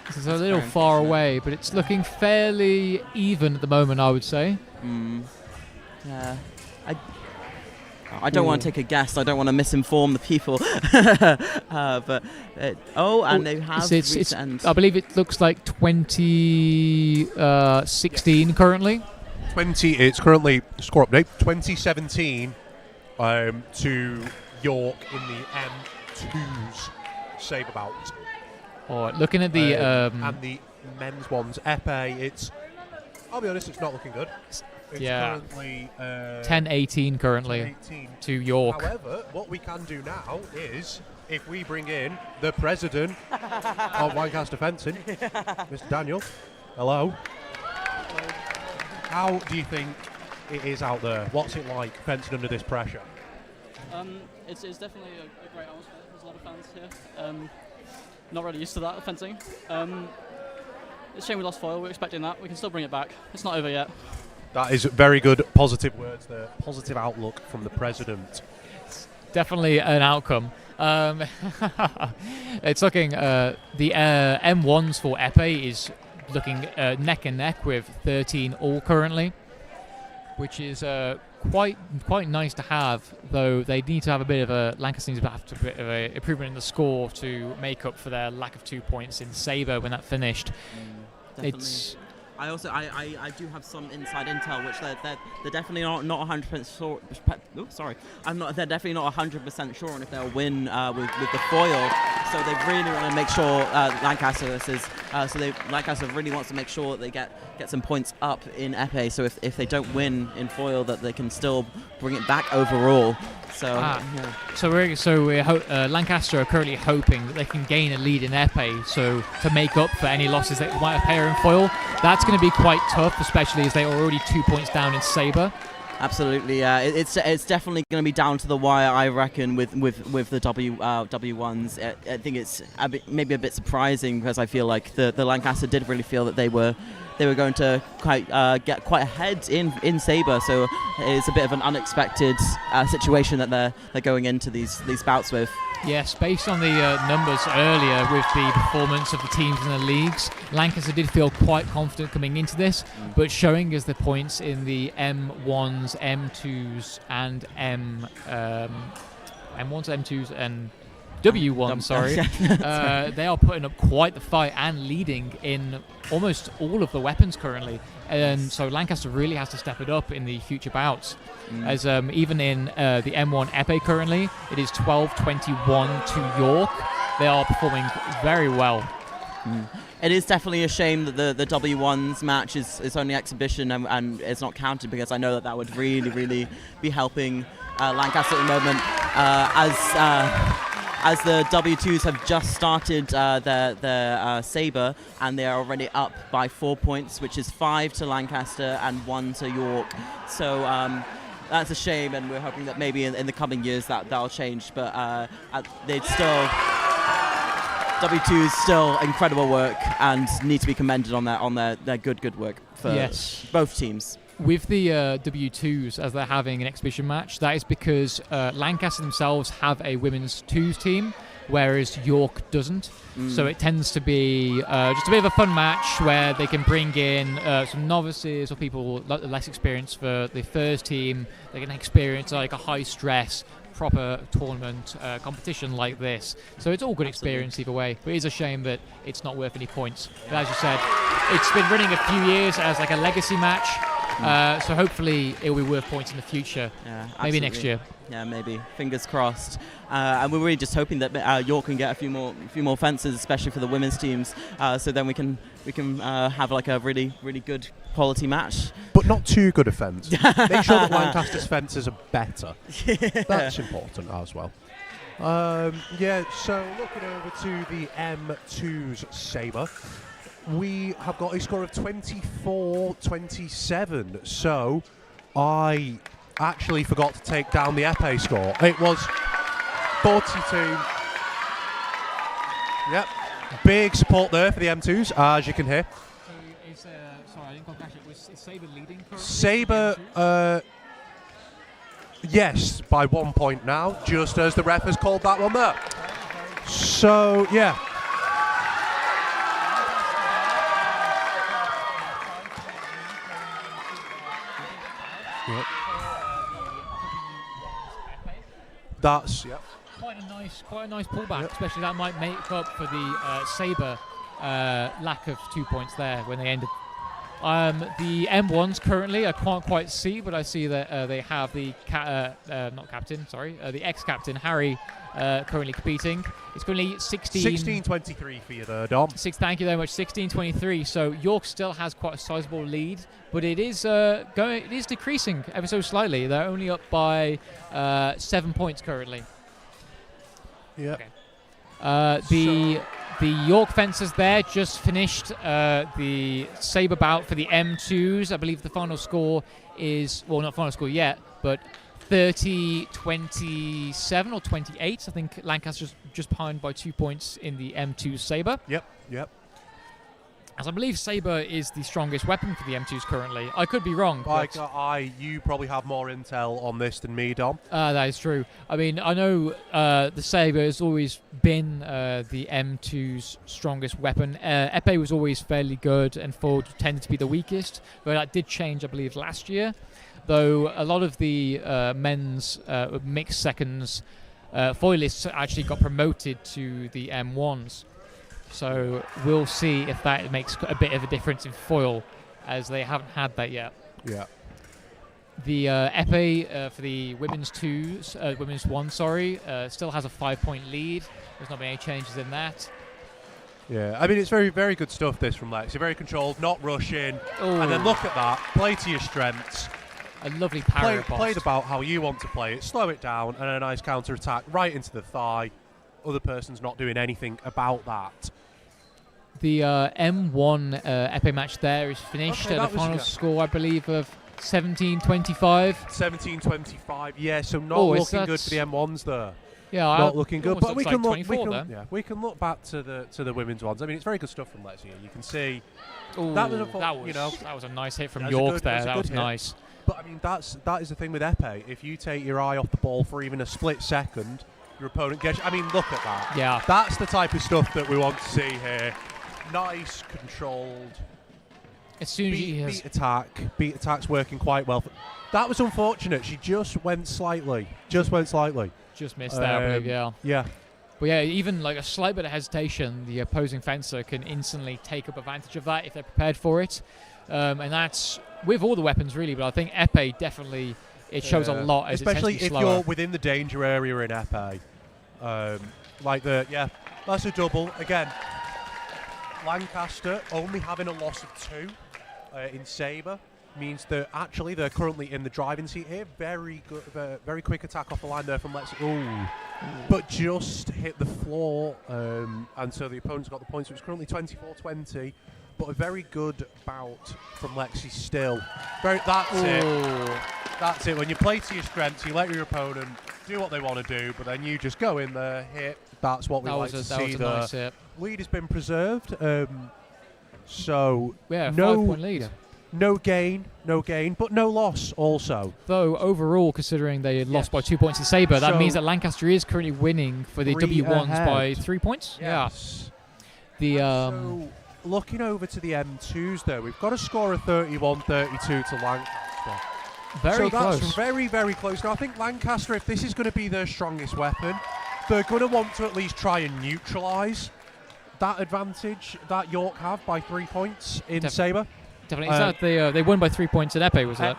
It's a little far away, but it's looking fairly even at the moment, I would say. Yeah. I don't want to take a guess. I don't want to misinform the people. And they have reached the end. I believe it looks like 2016 currently. It's currently, score update, 2017 to York in the M2's Sabre bout. Looking at the and the men's ones, Epee, I'll be honest, it's not looking good. It's currently 10-18 currently 10-18 to York. However, what we can do now is, if we bring in the president of Lancaster Fencing, Mr. Daniel. Hello. How do you think it is out there? What's it like fencing under this pressure? It's definitely a great atmosphere. There's a lot of fans here. Not really used to that fencing. It's a shame we lost foil. We're expecting that. We can still bring it back. It's not over yet. That is very good, positive words there. Positive outlook from the president. It's definitely an outcome. It's looking the M1s for Epee is looking neck and neck with 13 all currently, which is quite nice to have. Though they need to have a bit of a Lancaster needs to have a bit of a improvement in the score to make up for their lack of 2 points in Sabre when that finished. Definitely. I do have some inside intel, which they're definitely not 100% sure. They're definitely not 100% sure on if they'll win with the foil. So they really want to make sure Lancaster. This is So Lancaster really wants to make sure that they get some points up in Epee. So if they don't win in foil, that they can still bring it back overall. So Lancaster are currently hoping that they can gain a lead in Epee, so to make up for any losses that might appear in foil. That's going to be quite tough, especially as they are already 2 points down in Sabre. Absolutely, it's definitely going to be down to the wire, I reckon, with the W1s. I think it's maybe a bit surprising, because I feel like the Lancaster did really feel that they were going to get quite ahead in Sabre, so it's a bit of an unexpected situation that they're going into these bouts with. Yes, based on the numbers earlier with the performance of the teams in the leagues, Lancaster did feel quite confident coming into this, but showing us the points in the M1s, M2s, and M1s, M2s, and W1, sorry, they are putting up quite the fight and leading in almost all of the weapons currently. And so Lancaster really has to step it up in the future bouts. As even in the M1 Epee currently, it is 12-21 to York. They are performing very well. It is definitely a shame that the W1's match is only exhibition and it's not counted, because I know that would really be helping Lancaster at the moment, as the W2s have just started their Sabre, and they are already up by 4 points, which is 5 to Lancaster and 1 to York. So that's a shame, and we're hoping that maybe in the coming years that'll change. But they'd still, W2s still incredible work and need to be commended on their good work for both teams. With the W2s, as they're having an exhibition match, that is because Lancaster themselves have a women's twos team, whereas York doesn't. So it tends to be just a bit of a fun match where they can bring in some novices or people less experienced for the first team. They can experience like a high-stress, proper tournament competition like this. So it's all good experience either way. But it is a shame that it's not worth any points. But as you said, it's been running a few years as like a legacy match. So hopefully it will be worth points in the future. Yeah, maybe next year. Yeah, maybe. Fingers crossed. And we're really just hoping that York can get a few more fences, especially for the women's teams. So then we can have like a really good quality match. But not too good a fence. Make sure that Lancaster's fences are better. That's important as well. So looking over to the M2's Sabre, we have got a score of 24-27. So I actually forgot to take down the Epee score. It was 42. Yep. Big support there for the M2s, as you can hear. So sorry, I didn't quite catch it. Is Sabre leading currently? Sabre, yes, by 1 point now, just as the ref has called that one there. So, yeah. Yep. That's quite a nice pullback, especially that might make up for the Sabre lack of 2 points there when they ended. The M1s currently I can't quite see, but I see that they have the the ex-captain Harry currently competing. It's currently 16-23 for you there, Dom. Thank you very much. 16-23. So York still has quite a sizable lead, but it is decreasing ever so slightly. They're only up by 7 points currently. Yeah. Okay. The York fencers there just finished the Sabre bout for the M2s. I believe the final score is, well, not final score yet, but 30-27 or 28. I think Lancaster's just behind by 2 points in the M2 Sabre. Yep. As I believe Sabre is the strongest weapon for the M2s currently. I could be wrong. You probably have more intel on this than me, Dom. That is true. I mean, I know the Sabre has always been the M2's strongest weapon. Epee was always fairly good, and Ford tended to be the weakest, but that did change, I believe, last year. Though a lot of the men's mixed seconds foilists actually got promoted to the M1s. So we'll see if that makes a bit of a difference in foil, as they haven't had that yet. Yeah. The Epee for the women's one, still has a 5 point lead. There's not been any changes in that. Yeah, I mean, it's very, very good stuff, this, from Lexi. Very controlled, not rushing. Ooh. And then look at that. Play to your strengths. A lovely parry Play the bout how you want to play it. Slow it down, and a nice counter-attack right into the thigh. Other person's not doing anything about that. The M1 Epee match there is finished Okay, at a final score, I believe, of 17-25. 17-25, yeah, so not Oh, looking good for the M1s there. Yeah, Not looking good, but we like can look. 24 there. Yeah, we can look back to the women's ones. I mean, it's very good stuff from Lexi. You can see Ooh, that was a nice hit from That was a York good- there. that was a That good was hit. nice. But I mean, that is the thing with Epee. If you take your eye off the ball for even a split second, your opponent gets. I mean, look at that. Yeah. That's the type of stuff that we want to see here. Nice, controlled. As soon as he has Beat attack's working quite well. That was unfortunate. She just went slightly. just missed there, I believe, yeah. Yeah. But yeah, even like a slight bit of hesitation, the opposing fencer can instantly take up advantage of that if they're prepared for it. And that's with all the weapons, really, but I think Epee definitely, it shows a lot. As especially it tends to be if slower. you're within the danger area in Epee. That's a double. Again, Lancaster only having a loss of 2 in Sabre means that actually they're currently in the driving seat here. Very good, very quick attack off the line there from Lexi. Ooh. But just hit the floor, and so the opponent's got the points. So it's currently 24-20, but a very good bout from Lexi still. That's it. When you play to your strengths, you let your opponent do what they want to do, but then you just go in there, hit. That's what we like to see there. Nice hit. Lead has been preserved, so Yeah, no 5-point lead. yeah. No gain, but no loss also. Though overall, considering they had lost by 2 points in Sabre, that So means that Lancaster is currently winning for the 3 W1s by ahead. 3 points. Yes. Yeah. The So looking over to the M2s there, we've got a score of 31-32 to Lancaster. very close. That's very, very close. Now I think Lancaster, if this is going to be their strongest weapon, they're going to want to at least try and neutralise that advantage that York have by 3 points in Sabre. Definitely. Is that they won by 3 points at Epee, was that?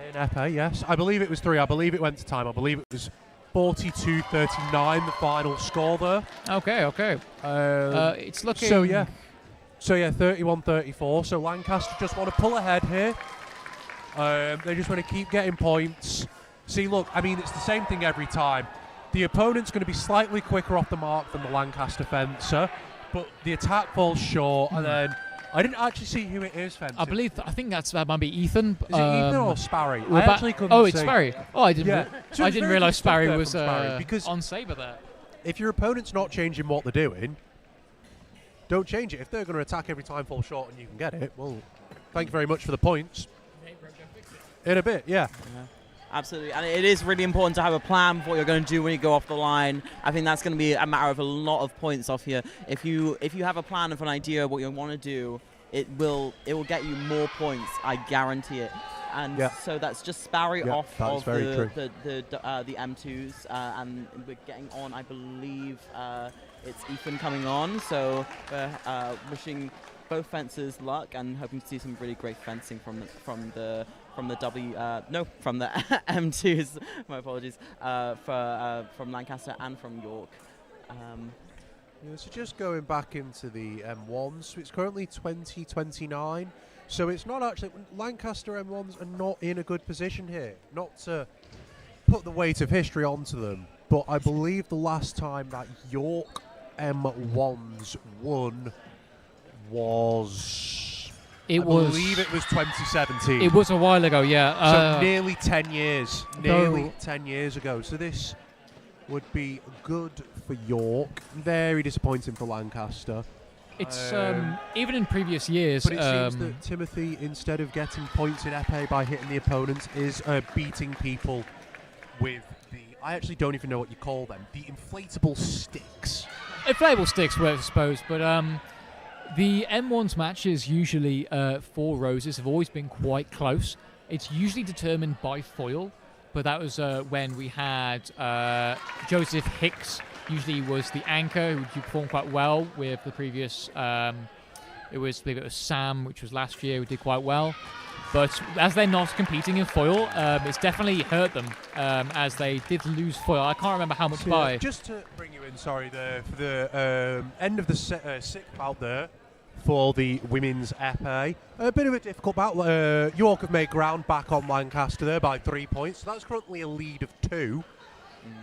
In Epee, yes. I believe it was 3. I believe it went to time. I believe it was 42-39, the final score there. Okay. It's looking... So, yeah, 31-34. So Lancaster just want to pull ahead here. They just want to keep getting points. See, look, I mean, it's the same thing every time. The opponent's going to be slightly quicker off the mark than the Lancaster fencer, but the attack falls short, and then... I didn't actually see who it is fencing. I think that might be Ethan. Is it Ethan or Sparry? I We're actually couldn't see. it's Sparry. Oh, I didn't. Yeah. So I it's didn't very realise good stuff Sparry there was from Sparry, because on Sabre there. if your opponent's not changing what they're doing, don't change it. If they're going to attack every time, fall short, and you can get it, well, thank you very much for the points. In a bit, yeah. Absolutely, and it is really important to have a plan for what you're going to do when you go off the line. I think that's going to be a matter of a lot of points off here. If you have a plan of an idea of what you want to do, it will get you more points. I guarantee it. And so that's just Sparry off of the M2s, and we're getting on. I believe it's Ethan coming on. So we're wishing both fencers luck and hoping to see some really great fencing from the M2s. My apologies from Lancaster and from York. So just going back into the M1s, it's currently 20-29, so it's not actually... Lancaster M1s are not in a good position here. Not to put the weight of history onto them, but I believe the last time that York M1s won was... I believe it was 2017. It was a while ago, yeah. So nearly 10 years. Nearly 10 years ago. So this would be good for York. Very disappointing for Lancaster. It's even in previous years. But it seems that Timothy, instead of getting points in Epee by hitting the opponents, is beating people with the... I actually don't even know what you call them. The inflatable sticks. Inflatable sticks, I suppose. But the M1's matches usually for Roses have always been quite close. It's usually determined by foil. But that was when we had Joseph Hicks, usually was the anchor, who performed quite well with the previous. I believe it was Sam, which was last year, who did quite well. But as they're not competing in foil, it's definitely hurt them as they did lose foil. I can't remember how much by. Just to bring you in, sorry, for the end of the sixth bout there for the women's Epee. A bit of a difficult bout. York have made ground back on Lancaster there by 3 points. So that's currently a lead of 2.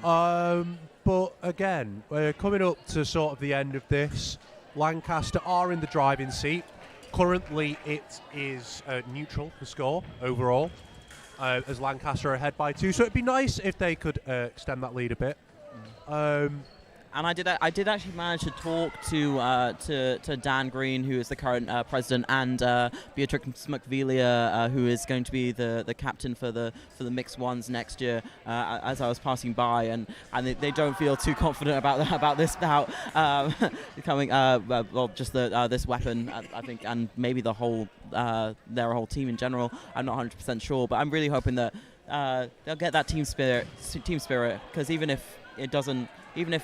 But again, coming up to sort of the end of this, Lancaster are in the driving seat. Currently, it is neutral, the score overall, as Lancaster are ahead by 2. So it'd be nice if they could extend that lead a bit. And I did actually manage to talk to Dan Green, who is the current president, and Beatrix McVelia, who is going to be the captain for the mixed ones next year. As I was passing by, and they don't feel too confident about this bout coming. Just this weapon, I think, and maybe their whole team in general. I'm not 100% sure, but I'm really hoping that they'll get that team spirit, because even if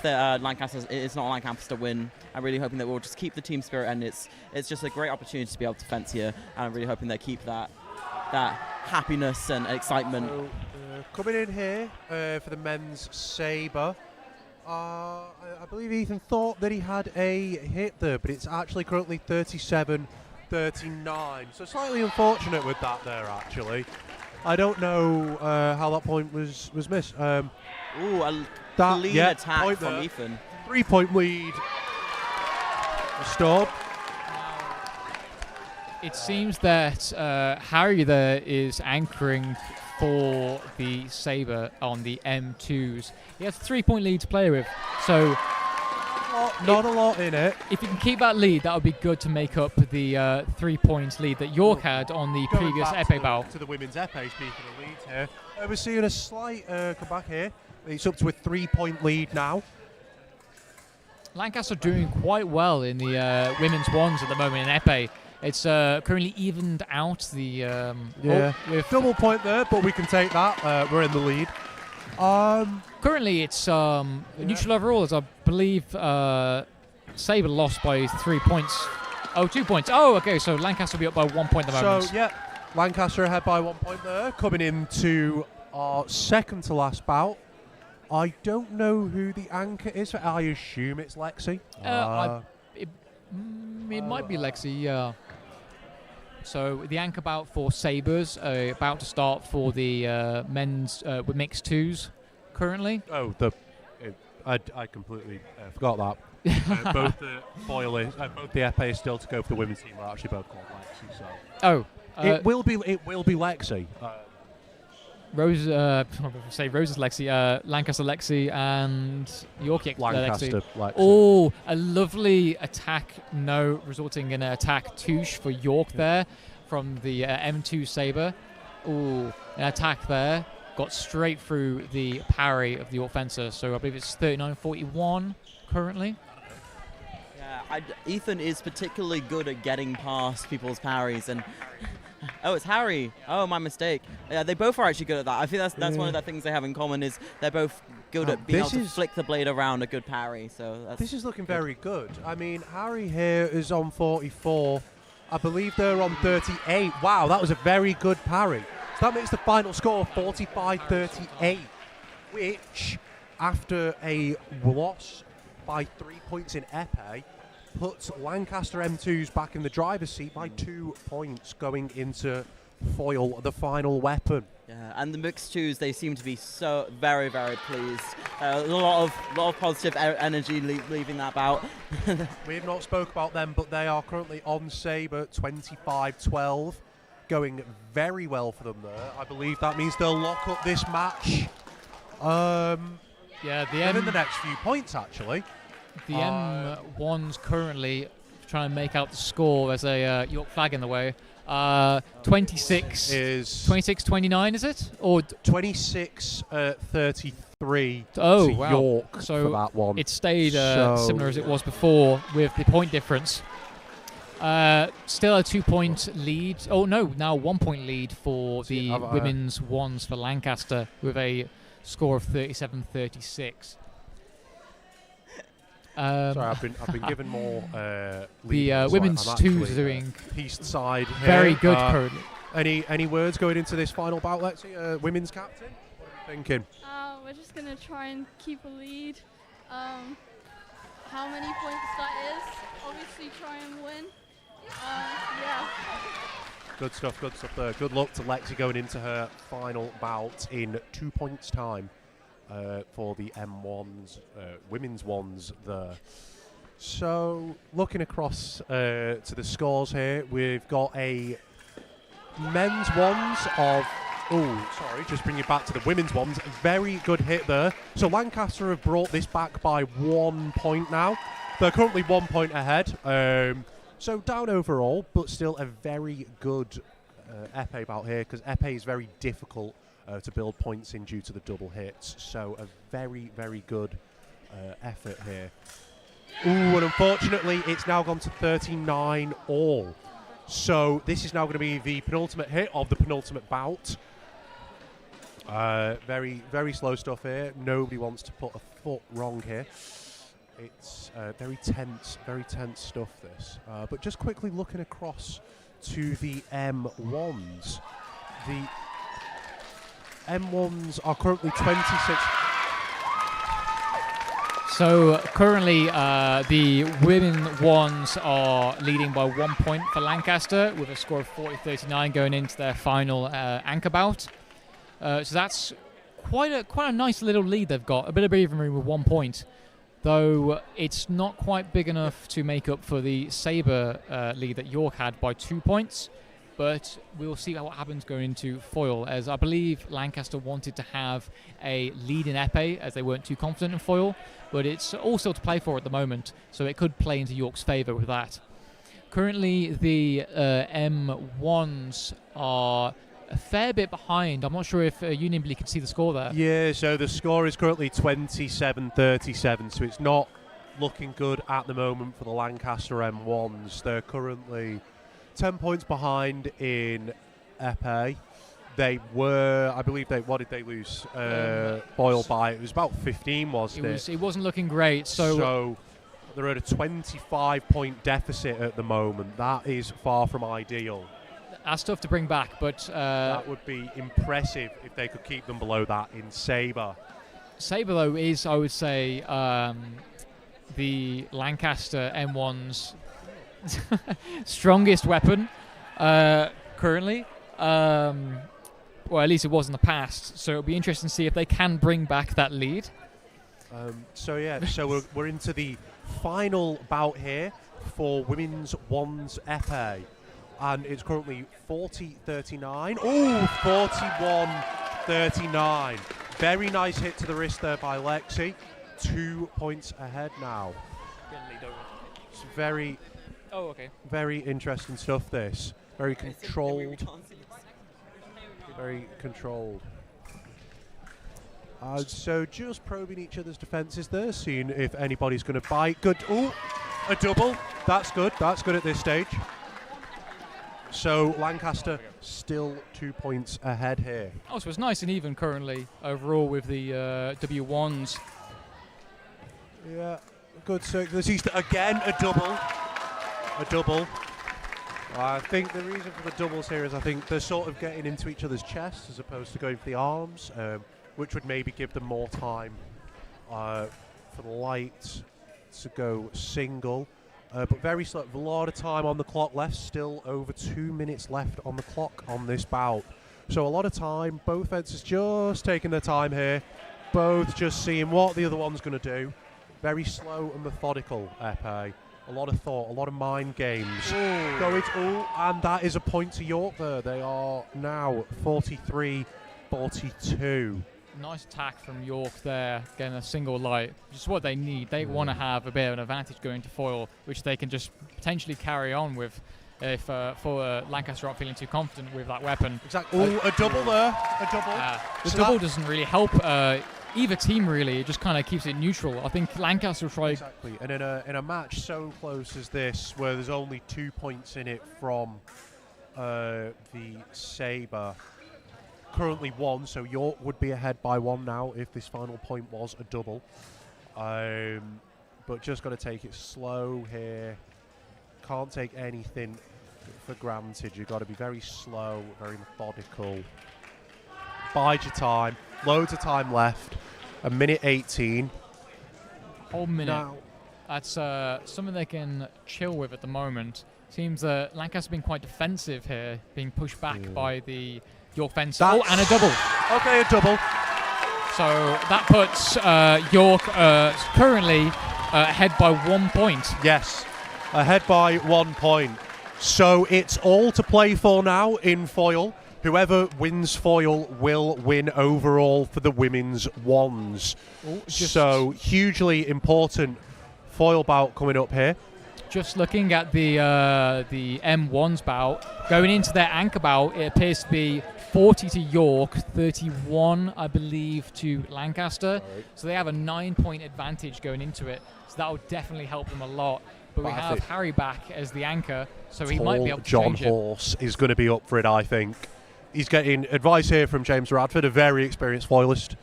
the Lancaster, it's not a Lancaster win, I'm really hoping that we'll just keep the team spirit, and it's just a great opportunity to be able to fence here, and I'm really hoping they keep that happiness and excitement. So, coming in here for the men's sabre, I believe Ethan thought that he had a hit there, but it's actually currently 37-39, so slightly unfortunate with that there, actually. I don't know how that point was missed. Clean attack from Ethan. 3-point lead restored. It seems that Harry there is anchoring for the Sabre on the M2s. He has a 3-point lead to play with, so not a lot in it. If you can keep that lead, that would be good to make up the 3-point lead that York had on the previous Epee bout. To the women's Epee, speaking of leads here, we're seeing a slight comeback here. It's up to a 3-point lead now. Lancaster doing quite well in the women's ones at the moment in Epee. It's currently evened out the... with double point there, but we can take that. We're in the lead. Currently it's neutral overall, as I believe Sabre lost by 3 points. 2 points. Oh, okay, so Lancaster will be up by 1 point at the moment. So, Lancaster ahead by 1 point there. Coming into our second to last bout. I don't know who the anchor is. I assume it's Lexi. It might be Lexi, yeah. So the anchor bout for Sabres, about to start for the men's mixed twos currently. I completely forgot that. Both the foil, both the Epee still to go for the women's team are actually both called Lexi. So it will be Lexi. Rose's Lexi, Lancaster Lexi, and York Lancaster Lexi. Oh, a lovely attack, resulting in an attack touche for York there from the M2 Sabre. Oh, an attack there, got straight through the parry of the York fencer, so I believe it's 39-41 currently. Yeah, Ethan is particularly good at getting past people's parries, and oh, it's Harry. Oh, my mistake. Yeah, they both are actually good at that. I think that's one of the things they have in common is they're both good at being able to flick the blade around a good parry. So this is looking very good. I mean, Harry here is on 44. I believe they're on 38. Wow, that was a very good parry. So that makes the final score 45-38, which, after a loss by 3 points in Epee, puts Lancaster M2s back in the driver's seat by 2 points going into foil, the final weapon. Yeah, and the mixed twos, they seem to be so very, very pleased. A lot of positive energy leaving that bout. We have not spoke about them, but they are currently on Sabre 25-12, going very well for them there. I believe that means they'll lock up this match. In the next few points, actually. The M1's currently trying to make out the score. There's a York flag in the way. 26-29, is it? Or 26-33 to York so for that one. It stayed similar as it was before with the point difference. Still a 2 point lead. Oh, no, now 1 point lead for the women's ones for Lancaster with a score of 37-36. Sorry, I've been given more. The women's twos are doing east side here. very good currently. Any words going into this final bout, Lexi? Women's captain? What are you thinking? We're just going to try and keep a lead. How many points that is, obviously try and win. Yeah. Good stuff there. Good luck to Lexi going into her final bout in 2 points' time for the M1s, women's ones there. So, looking across to the scores here, we've got a men's ones of... Oh, sorry, just bring you back to the women's ones. Very good hit there. So Lancaster have brought this back by 1 point now. They're currently 1 point ahead. So down overall, but still a very good Epee bout here, because Epee is very difficult to build points in due to the double hits. So a very, very good effort here. Ooh, and unfortunately, it's now gone to 39 all. So this is now going to be the penultimate hit of the penultimate bout. Very, very slow stuff here. Nobody wants to put a foot wrong here. It's very tense stuff, this. But just quickly looking across to the M1s. The M1s are currently 26... So currently the women ones are leading by 1 point for Lancaster with a score of 40-39 going into their final anchor bout. So that's quite a nice little lead they've got. A bit of breathing room with 1 point, though it's not quite big enough to make up for the Sabre lead that York had by 2 points. But we'll see what happens going into foil, as I believe Lancaster wanted to have a lead in Epee as they weren't too confident in foil, but it's all still to play for at the moment, so it could play into York's favour with that. Currently, the M1s are a fair bit behind. I'm not sure if Unionbly can see the score there. Yeah, so the score is currently 27-37, so it's not looking good at the moment for the Lancaster M1s. They're currently 10 points behind in Epee. They were, I believe, what did they lose? Boyle by, it was about 15, wasn't it? It wasn't looking great. So they're at a 25-point deficit at the moment. That is far from ideal. That's tough to bring back, but... that would be impressive if they could keep them below that in Sabre. Sabre, though, is, I would say, the Lancaster M1's strongest weapon currently. Well, at least it was in the past. So it'll be interesting to see if they can bring back that lead. So we're into the final bout here for women's ones Epee. And it's currently 40-39. Oh, 41-39. Very nice hit to the wrist there by Lexi. 2 points ahead now. It's very interesting stuff, this. Very controlled. Very controlled. So just probing each other's defences there, seeing if anybody's going to bite. Good. Oh, a double. That's good. That's good at this stage. So Lancaster still 2 points ahead here. Oh, so it's nice and even currently overall with the W1s. Yeah, good. So again a double. A double. I think the reason for the doubles here is I think they're sort of getting into each other's chests as opposed to going for the arms, which would maybe give them more time for the light to go single. But very slow, a lot of time on the clock left, still over 2 minutes left on the clock on this bout. So a lot of time, both fencers just taking their time here, both just seeing what the other one's going to do. Very slow and methodical, Epee. A lot of thought, a lot of mind games. And that is a point to York there. They are now 43-42. Nice attack from York there, getting a single light, which is what they need. They want to have a bit of an advantage going to foil, which they can just potentially carry on with if Lancaster aren't feeling too confident with that weapon. Exactly. A double there. A double. The double doesn't really help either team, really. It just kind of keeps it neutral. I think Lancaster will try... Exactly. And in a match so close as this, where there's only 2 points in it from the Sabre, currently 1, so York would be ahead by 1 now if this final point was a double. But just got to take it slow here. Can't take anything for granted. You've got to be very slow, very methodical. Bide your time. Loads of time left. 1:18. Whole minute. Now, That's something they can chill with at the moment. Seems that Lancaster's been quite defensive here, being pushed back by the York fence. Oh, and a double. Okay, a double. So that puts York currently ahead by 1 point. Yes, ahead by 1 point. So it's all to play for now in foil. Whoever wins foil will win overall for the women's ones. So hugely important foil bout coming up here. Just looking at the M1's bout, going into their anchor bout, it appears to be 40 to York, 31, I believe, to Lancaster. Right. So they have a 9-point advantage going into it. So that will definitely help them a lot. But we have Harry back as the anchor, so he might be able to John change it. Horse is going to be up for it, I think. He's getting advice here from James Radford, a very experienced foilist.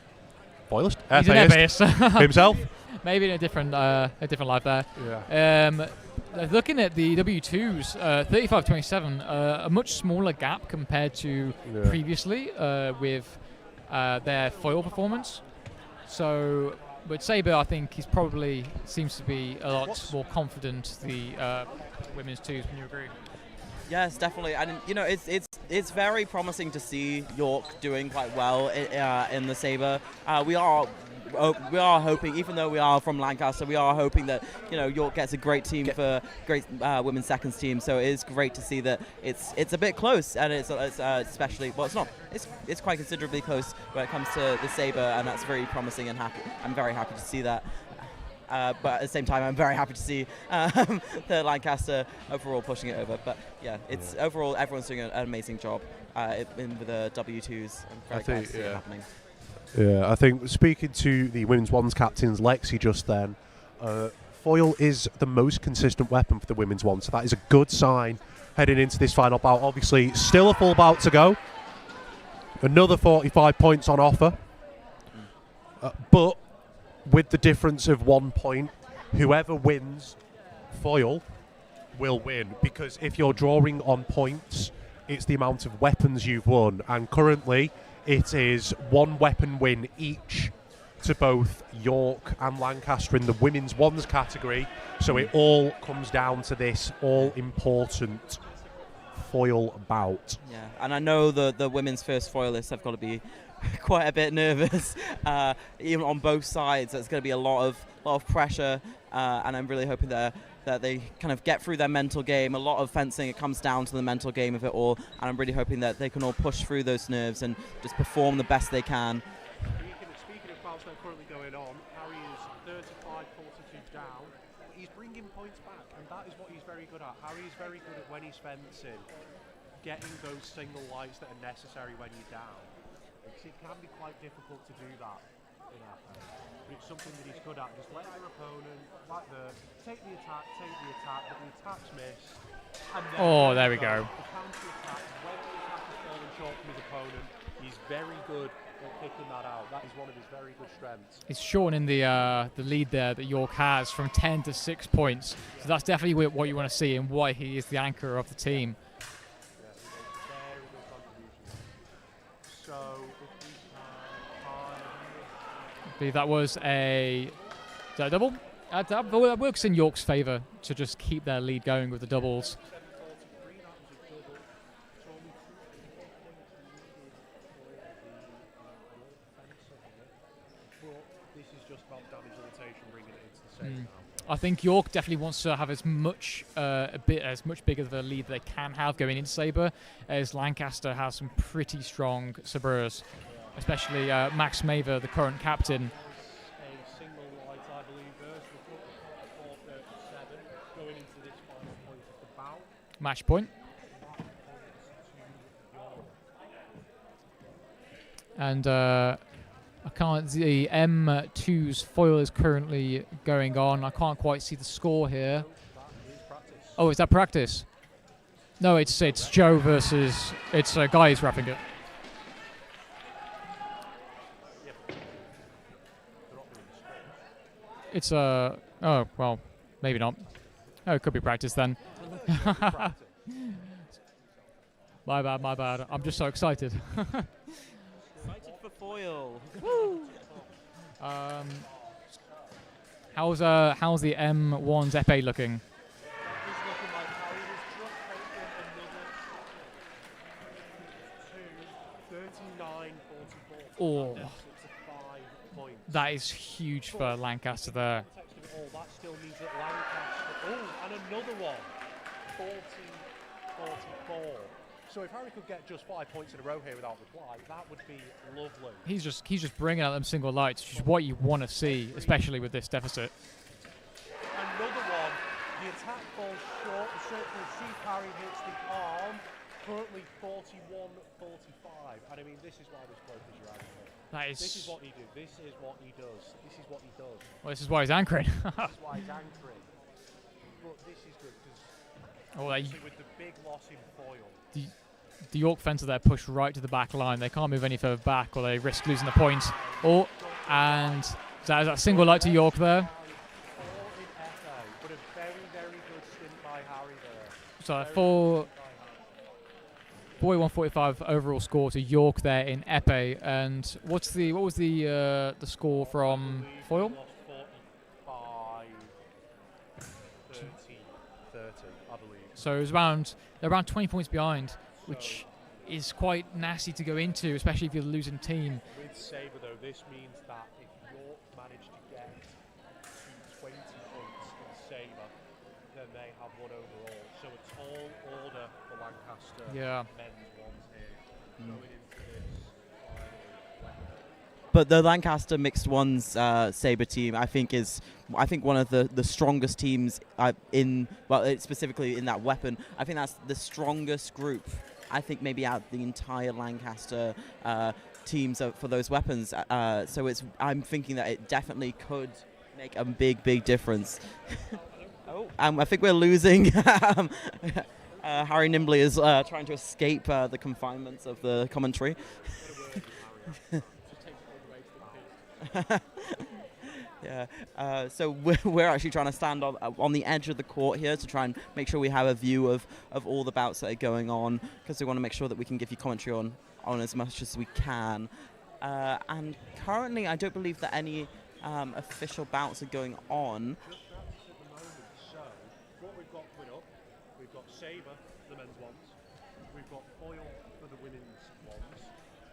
Foilist? He's an Epee himself. Maybe in a different life there. Yeah. Looking at the W2s, 35-27, a much smaller gap compared to previously with their foil performance. So, with Sabre, I think he's probably seems to be a lot more confident. The women's twos. Can you agree? Yes, definitely, and it's very promising to see York doing quite well in the Sabre. We are hoping, even though we are from Lancaster, we are hoping that York gets a great team for great women's seconds team. So it is great to see that it's a bit close, and it's especially it's not. It's quite considerably close when it comes to the Sabre, and that's very promising and happy. I'm very happy to see that. But at the same time, I'm very happy to see the Lancaster overall pushing it over. But yeah, it's overall everyone's doing an amazing job with the W2s. I'm very glad to see it happening. Yeah, I think speaking to the women's ones captains, Lexi just then, foil is the most consistent weapon for the women's one, so that is a good sign heading into this final bout. Obviously, still a full bout to go. Another 45 points on offer. But with the difference of 1 point, whoever wins foil will win, because if you're drawing on points, it's the amount of weapons you've won, and currently it is 1 weapon win each to both York and Lancaster in the women's ones category, so it all comes down to this all-important foil bout. Yeah, and I know the women's first foilists have got to be quite a bit nervous, even on both sides. There's going to be a lot of pressure, and I'm really hoping that they kind of get through their mental game. A lot of fencing, it comes down to the mental game of it all, and I'm really hoping that they can all push through those nerves and just perform the best they can. Speaking of bouts that are currently going on, Harry is 35-42 down. He's bringing points back, and that is what he's very good at. Harry is very good at, when he's fencing, getting those single lights that are necessary when you're down. It can be quite difficult to do that in our game, but it's something that he's good at. Just let your opponent, take the attack, but the attack's missed. And then there we go. The counter-attack, when the attack is falling short from his opponent, he's very good at picking that out. That is one of his very good strengths. It's shortening the lead there that York has from 10 to 6 points. So that's definitely what you want to see, and why he is the anchor of the team. I believe that was a double. That works in York's favour to just keep their lead going with the doubles. This is just about damage limitation, bringing it into the same. I think York definitely wants to have as much bigger of a lead they can have going into Sabre, as Lancaster has some pretty strong sabreurs. Especially Max Maver, the current captain. A single light, I believe, versus the 437 going into this final point of the bout. Match point. And I can't see M2's foil is currently going on. I can't quite see the score here. Oh, is that practice? No, it's Joe versus a guy who's wrapping it. It's oh well, maybe not. Oh, it could be practice then. My bad. I'm just so excited. Excited for foil. How's the M1's Epee looking? It's looking like Harry was just taking another 2, 39-44. Oh, Deficit to 5 points. that is huge for Lancaster there. Context of it all, that still means that Lancaster. Oh, and another one. 40-44. So if Harry could get just 5 points in a row here without reply, that would be lovely. He's just bringing out them single lights, which is what you want to see, especially with this deficit. Another one. The attack falls short. The circle see Harry hits the arm. Currently 41-45. And I mean, this is why this bloke is your anchor. This is what he do. This is what he does. This is what he does. Well, this is why he's anchoring. This is why he's anchoring. But this is good because with the big loss in foil. The York fence are there pushed right to the back line. They can't move any further back or they risk losing the point. Oh, and there's that single light to York there. But a very, very good stint by Harry there. So 41-45 overall score to York there in Epee. And what was the score from foil? 45-30, I believe. So it was they're around 20 points behind, which is quite nasty to go into, especially if you're the losing team. With Sabre though, this means that if York manage to get to 20 points in Sabre, then they have won overall. So a tall order for Lancaster men's ones here going into this final. But the Lancaster mixed ones Sabre team, I think one of the strongest teams specifically in that weapon. I think that's the strongest group. I think maybe out of the entire Lancaster teams for those weapons. So I'm thinking that it definitely could make a big difference. I think we're losing. Harry Nimbley is trying to escape the confinements of the commentary. Yeah. So we're actually trying to stand on the edge of the court here to try and make sure we have a view of all the bouts that are going on, because we want to make sure that we can give you commentary on as much as we can. And currently, I don't believe that any official bouts are going on. Just at the moment. So what we've got coming up, we've got Sabre for the men's ones, we've got foil for the women's ones,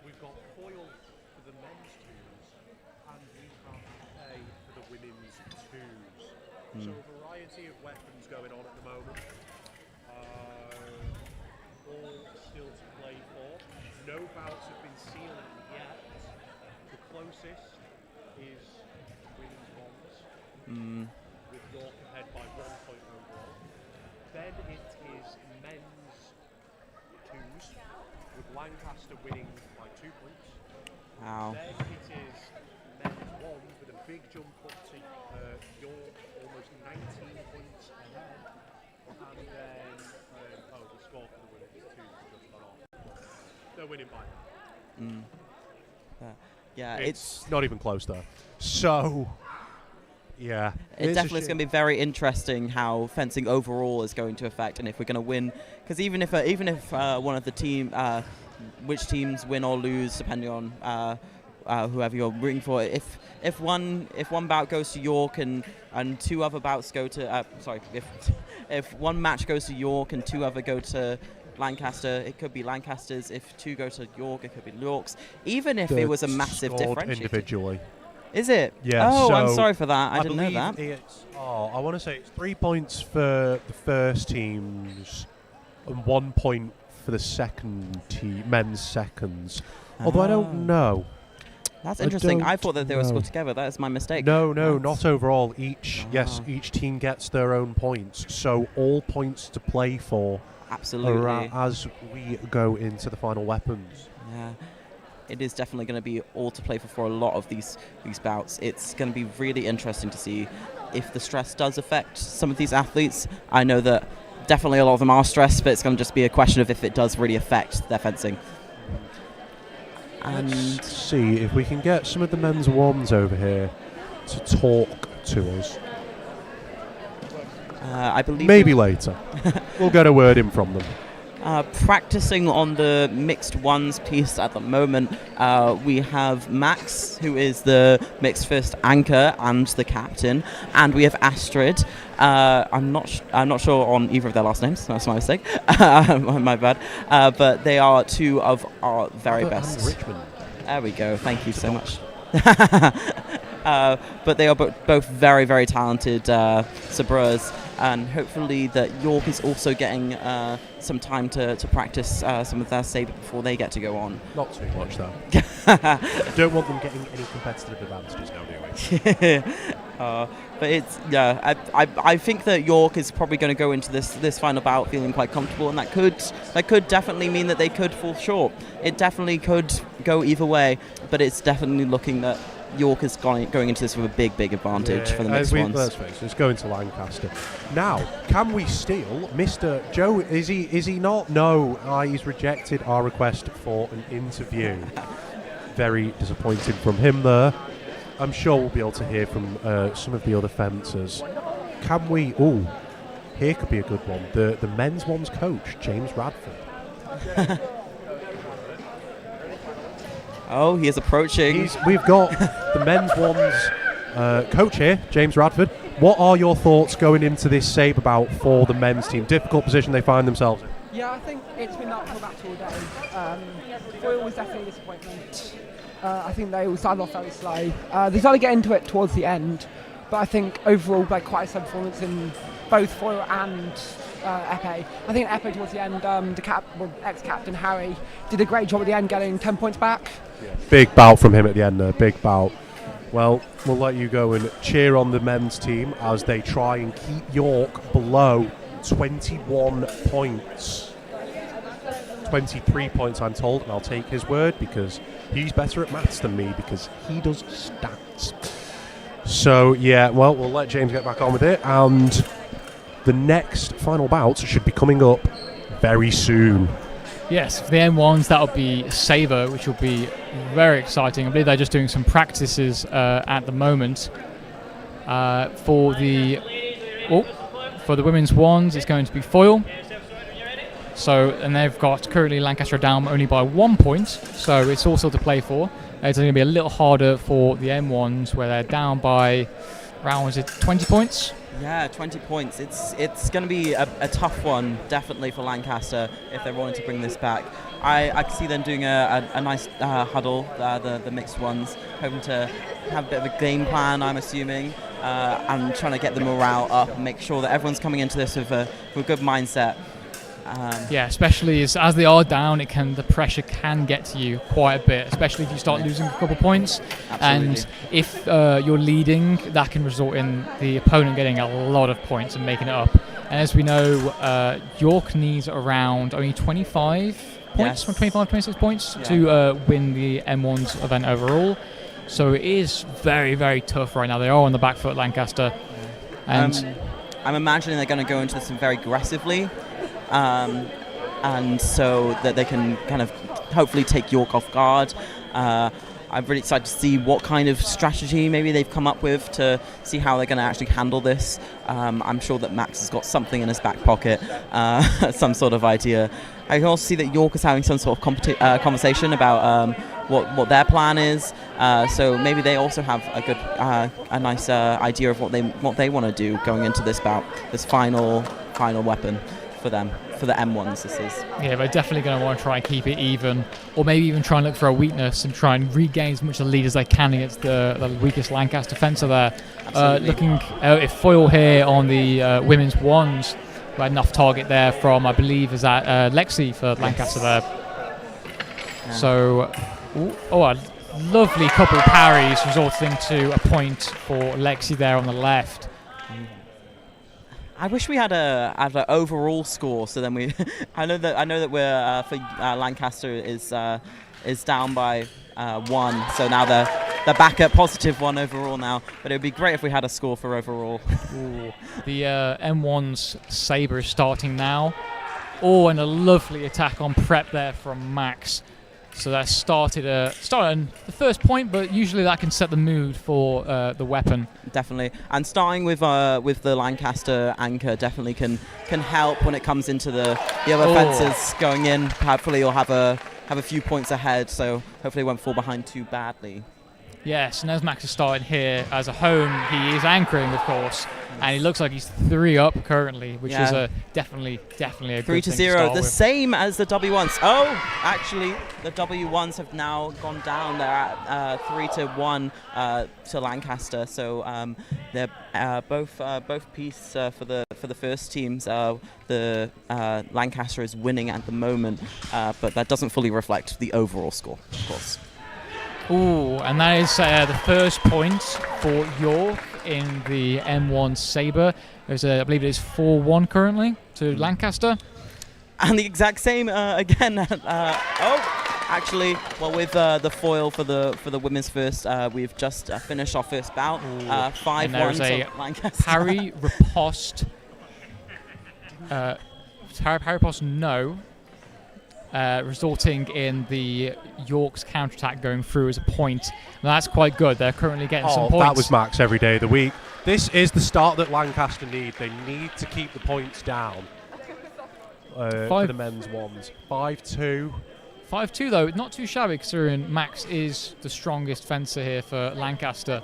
we've got foil for the men's twos, and we have Epee for the women's twos. So a variety of weapons going on at the moment. All still to play for. No bouts have been sealed yet. The closest is women's ones, with York ahead by 1 point overall. Then it is men's twos, with Lancaster winning by 2 points. Wow. Then it is men's ones with a big jump up to York, almost 19 points ahead. And then, the score for the women's twos has just gone off. They're winning by Yeah, it's not even close though. So, yeah. It definitely is going to be very interesting how fencing overall is going to affect, and if we're going to win. Because even if one of the which teams win or lose, depending on whoever you're rooting for, if one bout goes to York and two other bouts go to if one match goes to York and two other go to Lancaster, it could be Lancaster's. If two go to York, it could be York's. Even if it was a massive difference. Individually. Is it? Yeah. Oh, so I'm sorry for that. I didn't know believe that. I want to say it's 3 points for the first teams and 1 point for the second team, men's seconds. Although I don't know. That's interesting. I thought that they were scored together. That is my mistake. No, not overall. Each team gets their own points. So all points to play for. Absolutely. As we go into the final weapons. Yeah. It is definitely going to be all to play for a lot of these bouts. It's going to be really interesting to see if the stress does affect some of these athletes. I know that definitely a lot of them are stressed, but it's going to just be a question of if it does really affect their fencing. And let's see if we can get some of the men's ones over here to talk to us. I believe maybe later. We'll get a word in from them. Practicing on the mixed ones piece at the moment, we have Max, who is the mixed first anchor and the captain, and we have Astrid. I'm not sure on either of their last names. That's my mistake. My bad. But they are two of our very best. Richmond. There we go. Thank you so much. But they are both very, very talented sabreurs, and hopefully that York is also getting some time to practice some of their sabre before they get to go on. Not too much, though. Don't want them getting any competitive advantages now, do we? But it's I think that York is probably going to go into this final bout feeling quite comfortable, and that could definitely mean that they could fall short. It definitely could go either way, but it's definitely looking that York is going into this with a big advantage for the mixed ones. Let's face it, it's going to Lancaster. Now, can we steal Mr. Joe? Is he not? No, he's rejected our request for an interview. Very disappointed from him there. I'm sure we'll be able to hear from some of the other fencers. Can we? Oh, here could be a good one. The men's ones coach, James Radford. Oh, he is approaching. We've got the men's ones coach here, James Radford. What are your thoughts going into this sabre bout for the men's team? Difficult position they find themselves in. Yeah, I think it's been uphill battle all day. Foyle was definitely a disappointment. I think they all started off very slow. They started getting into it towards the end, but I think overall, like, quite a solid performance in both Foyle and Epee. I think Epee towards the end, ex-captain Harry did a great job at the end, getting 10 points back. Yeah. Big bout from him at the end there, big bout. Well, we'll let you go and cheer on the men's team as they try and keep York below 21 points. 23 points, I'm told, and I'll take his word because he's better at maths than me because he does stats. So, yeah, well, we'll let James get back on with it, and the next final bout should be coming up very soon. Yes, for the M1s, that'll be Sabre, which will be very exciting. I believe they're just doing some practices at the moment. For the women's ones, it's going to be Foyle. So, and they've got currently Lancaster down only by 1 point, so it's also to play for. It's going to be a little harder for the M1s, where they're down by around, was it 20 points? Yeah, 20 points. It's going to be a tough one, definitely, for Lancaster if they're wanting to bring this back. I can see them doing a nice huddle, the mixed ones, hoping to have a bit of a game plan, I'm assuming, and trying to get the morale up and make sure that everyone's coming into this with a good mindset. Yeah, especially as they are down, the pressure can get to you quite a bit, especially if you start losing a couple points. Absolutely. And if you're leading, that can result in the opponent getting a lot of points and making it up. And as we know, York needs around only 25 points, from 25, 26 points to win the M1's event overall. So it is very, very tough right now. They are on the back foot, Lancaster. And I'm imagining they're going to go into this very aggressively. And so that they can kind of hopefully take York off guard. I'm really excited to see what kind of strategy maybe they've come up with to see how they're going to actually handle this. I'm sure that Max has got something in his back pocket, some sort of idea. I can also see that York is having some sort of conversation about what their plan is. So maybe they also have a nice idea of what they want to do going into this bout, this final weapon for them, for the M1s this is. Yeah, they're definitely going to want to try and keep it even, or maybe even try and look for a weakness and try and regain as much of the lead as they can against the weakest Lancaster fencer there. Looking if Foyle here on the women's ones, who had enough target there from, I believe, is that Lexi for Lancaster there. Yeah. So, a lovely couple of parries resulting to a point for Lexi there on the left. I wish we had an overall score, so then we. I know that we're for Lancaster is down by 1, so now they're back at +1 overall now. But it would be great if we had a score for overall. Ooh. The M1's Sabre is starting now. Oh, and a lovely attack on prep there from Max. So that started on the first point, but usually that can set the mood for the weapon. Definitely, and starting with the Lancaster anchor definitely can help when it comes into the other fences going in. Hopefully, you'll have a few points ahead, so hopefully, it won't fall behind too badly. Yes, and as Max is starting here as a home, he is anchoring, of course, and he looks like he's 3 up currently, which is definitely a 3 good to thing 0, to the start same as the W1s. Oh, actually, the W1s have now gone down. They're at 3 to 1 to Lancaster. So they're both piece for the first teams. The Lancaster is winning at the moment, but that doesn't fully reflect the overall score, of course. Ooh, and that is the first point for York in the M1 Sabre. I believe it is 4-1 currently to Lancaster. And the exact same again. Actually, well, with the foil for the women's first, we've just finished our first bout. 5-1 to Lancaster. Parry riposte. Parry riposte, no. Resulting in the York's counterattack going through as a point. Now that's quite good. They're currently getting some points. That was Max every day of the week. This is the start that Lancaster need. They need to keep the points down for the men's ones. 5-2. 5-2 though, not too shabby considering Max is the strongest fencer here for Lancaster.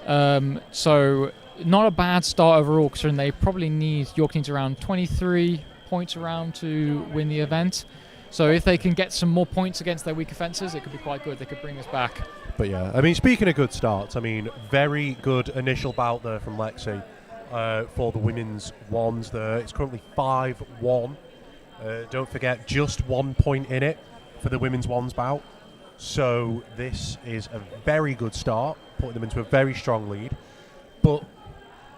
So not a bad start overall considering they probably need York needs around 23 points around to win the event. So if they can get some more points against their weaker fencers, it could be quite good. They could bring this back. But yeah, I mean, speaking of good starts, I mean, very good initial bout there from Lexi for the women's ones there. It's currently 5-1. Don't forget, just 1 point in it for the women's ones bout. So this is a very good start, putting them into a very strong lead. But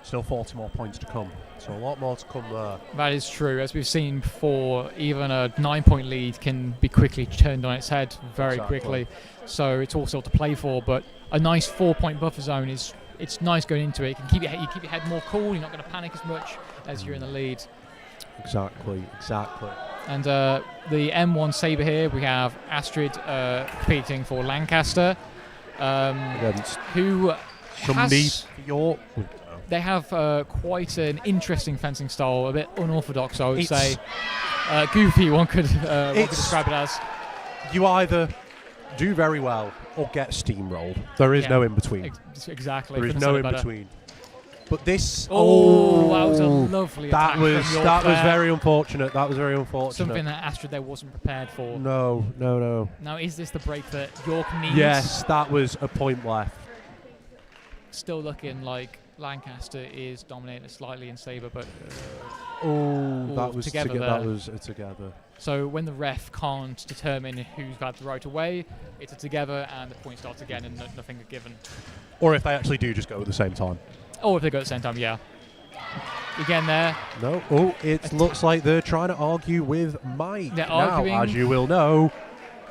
still 40 more points to come. So a lot more to come there. That is true. As we've seen before, even a 9-point lead can be quickly turned on its head very quickly. So it's also to play for. But a nice 4-point buffer zone it's nice going into it. You keep your head more cool. You're not going to panic as much as you're in the lead. Exactly. And the M1 Sabre here, we have Astrid competing for Lancaster, who has York. They have quite an interesting fencing style, a bit unorthodox, I would say. Goofy, one could describe it as. You either do very well or get steamrolled. There is no in between. Exactly. There is no in between. But this. That was a lovely attack from York that was there. very unfortunate. That was very unfortunate. Something that Astrid there wasn't prepared for. No. Now, is this the break that York needs? Yes, that was a point left. Still looking like Lancaster is dominating slightly in Sabre, but that was together. That was together. So when the ref can't determine who's got the right away, it's a together and the point starts again and nothing is given. Or if they actually do just go at the same time. Or if they go at the same time, yeah. Again there. No. It looks like they're trying to argue with Mike. They're now, arguing. as you will know.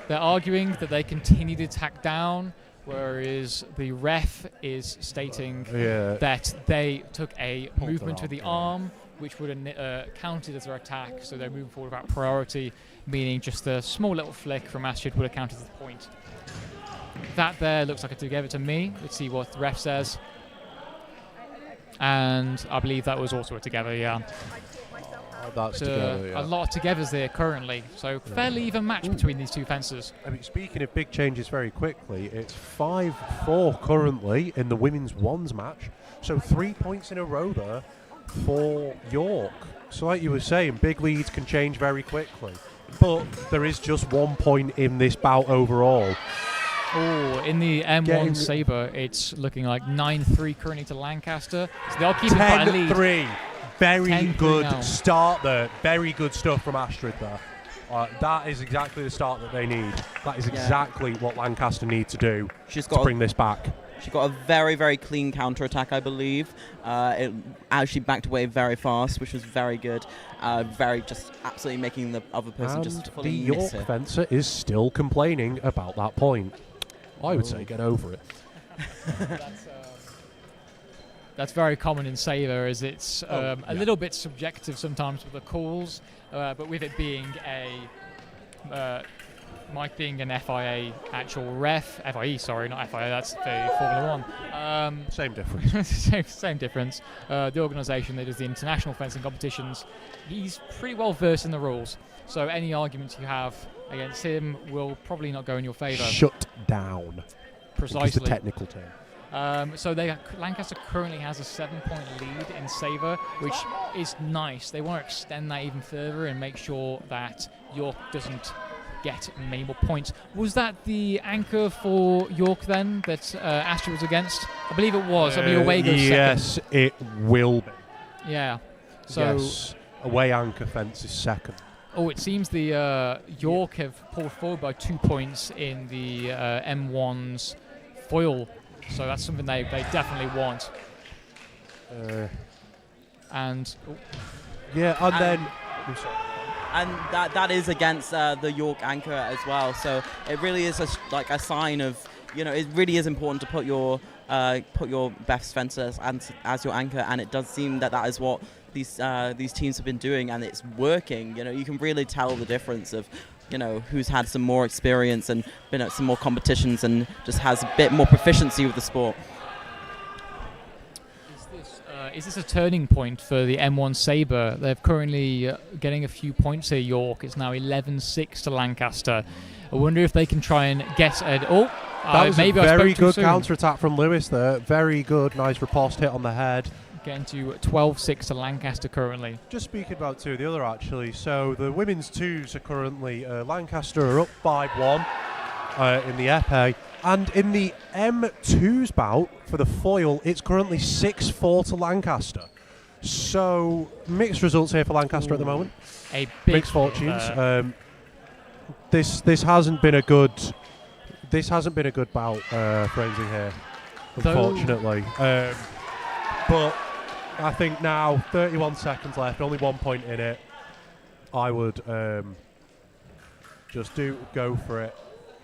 They're arguing that they continue to attack down, whereas the ref is stating that they took a movement with the arm, which would have counted as their attack, so they're moving forward without priority, meaning just a small little flick from Astrid would have counted as a point. That there looks like a together to me. Let's see what the ref says. And I believe that was also a together, yeah. That's together, yeah. A lot of togethers there currently, so fairly even match between these two fencers. I mean, speaking of big changes very quickly, it's 5-4 currently in the women's ones match, so 3 points in a row there for York. So like you were saying, big leads can change very quickly, but there is just 1 point in this bout overall. In the M1 Sabre, it's looking like 9-3 currently to Lancaster. So they're keeping quite a lead. 10-3. Very good now. start there. Very good stuff from Astrid there. That is exactly the start that they need. That is exactly what Lancaster need to do to bring this back. She got a very, very clean counter-attack, I believe. It actually backed away very fast, which was very good. Just absolutely making the other person just fully miss it. The York fencer is still complaining about that point. I would say get over it. That's very common in Sabre, as it's a little bit subjective sometimes with the calls, but with it being a Mike being an FIA actual ref, FIE, sorry, not FIA, that's the Formula 1. Same difference. same difference. The organisation that does the international fencing competitions, he's pretty well versed in the rules. So any arguments you have against him will probably not go in your favour. Shut down. Precisely. Is the technical term. So Lancaster currently has a 7-point lead in Sabre, which is nice. They want to extend that even further and make sure that York doesn't get many more points. Was that the anchor for York then that Astra was against? I believe it was. I mean, away goes yes, second. it will be. Yeah. So yes, away anchor fence is second. Oh, it seems the York have pulled forward by 2 points in the M1's foil. So that's something they definitely want. And then I'm sorry. And that is against the York anchor as well. So it really is like a sign of, it really is important to put your best fencers as your anchor, and it does seem that is what these teams have been doing, and it's working. You can really tell the difference of who's had some more experience and been at some more competitions and just has a bit more proficiency with the sport. Is this a turning point for the M1 Sabre? They're currently getting a few points here, York. It's now 11-6 to Lancaster. I wonder if they can try and get that was maybe a very good counter-attack from Lewis there. Very good, nice riposte hit on the head. Getting to 12-6 to Lancaster currently. Just speaking about two of the other, actually. So the women's twos are currently Lancaster are up 5-1 in the Epee. And in the M2's bout for the foil, it's currently 6-4 to Lancaster. So mixed results here for Lancaster at the moment. A big mixed fortunes. This hasn't been a good bout for anything here, unfortunately. But I think now 31 seconds left, only 1 point in it. I would just go for it.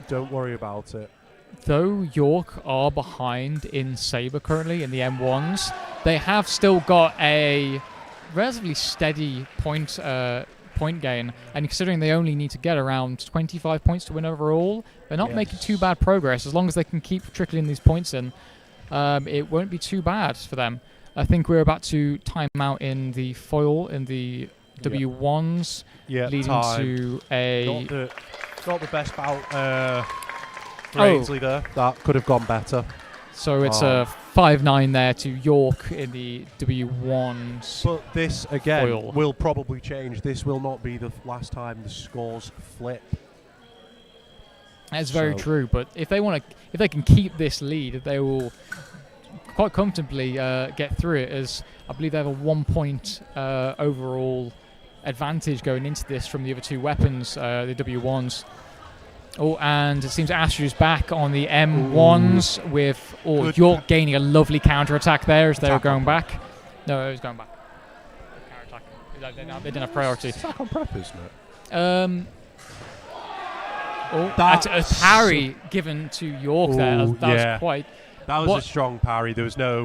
Don't worry about it. Though York are behind in Sabre currently in the M1s, they have still got a relatively steady point gain, and considering they only need to get around 25 points to win overall, they're not making too bad progress. As long as they can keep trickling these points in, it won't be too bad for them. I think we're about to time out in the foil in the W1s, leading to a... Not the best bout for Ainsley there. That could have gone better. So it's a 5-9 there to York in the W1s. But this, again, foil will probably change. This will not be the last time the scores flip. That's very true, but if they can keep this lead, they will quite comfortably get through it, as I believe they have a 1 point overall advantage going into this from the other two weapons, the W1s. Oh, and it seems Astra's back on the M1s with York gaining a lovely counter-attack there as they were going back. No, it was going back. Counter-attack. They didn't have priority. Attack on prep, isn't it? That's a parry given to York there. That was quite... That was a strong parry. There was no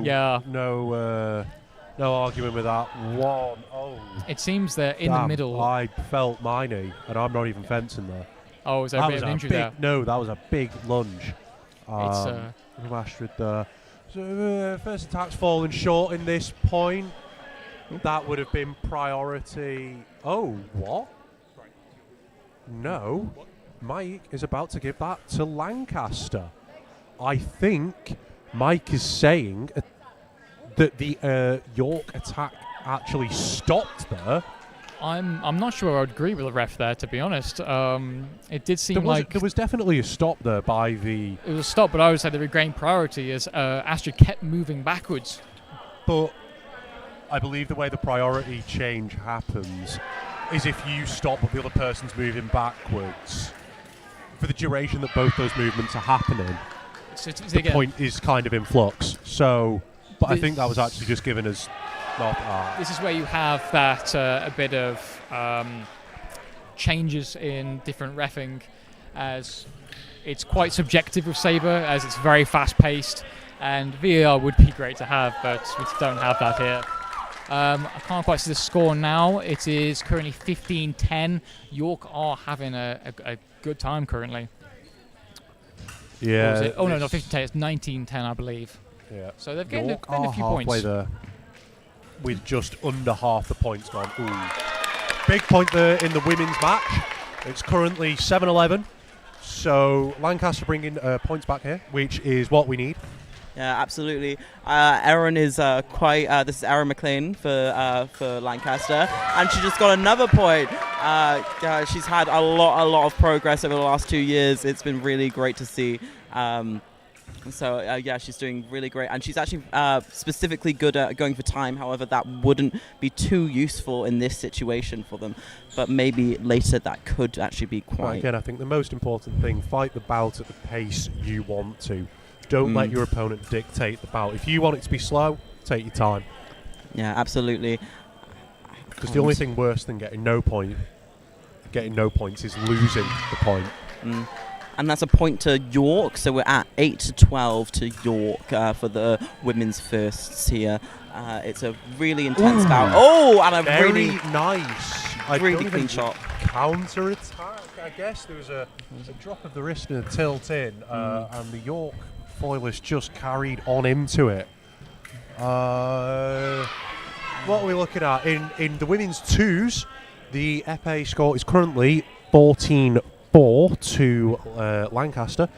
argument with that one. It seems they're in the middle. I felt my knee, and I'm not even fencing there. Oh, was there a bit of injury there? No, that was a big lunge. It's Astrid there. So first attack's fallen short in this point. That would have been priority. Oh, what? No. Mike is about to give that to Lancaster. I think Mike is saying that the York attack actually stopped there. I'm not sure I would agree with the ref there, to be honest. It did seem there was definitely a stop there by the... It was a stop, but I would say the regained priority as Astra kept moving backwards. But I believe the way the priority change happens is if you stop but the other person's moving backwards for the duration that both those movements are happening. The point is kind of in flux. So, but I think that was actually just given as... This is where you have that a bit of changes in different reffing, as it's quite subjective with Sabre, as it's very fast-paced, and VAR would be great to have, but we don't have that here. I can't quite see the score now. It is currently 15-10. York are having a good time currently. Yeah. Oh no, not 15-10. It's 19-10, I believe. Yeah. So they've gained York a few halfway points. there, with just under half the points gone. Ooh. Big point there in the women's match. It's currently 7-11. So Lancaster bringing points back here, which is what we need. Yeah, absolutely. Erin is this is Erin McLean for Lancaster, and she just got another point. She's had a lot of progress over the last 2 years. It's been really great to see. So she's doing really great, and she's actually specifically good at going for time. However, that wouldn't be too useful in this situation for them, but maybe later that could actually be quite. Well, again, I think the most important thing: fight the bout at the pace you want to. Don't let your opponent dictate the bout. If you want it to be slow, take your time. Yeah, absolutely. Because the only thing worse than getting no points is losing the point. And that's a point to York, so we're at 8-12 to York for the women's firsts here. It's a really intense bout. Oh, and a very really nice, really clean shot. Counter attack. I guess there was a drop of the wrist and a tilt in, and the York foilist just carried on into it. What are we looking at in the women's twos? The Epee score is currently 14-4 to Lancaster.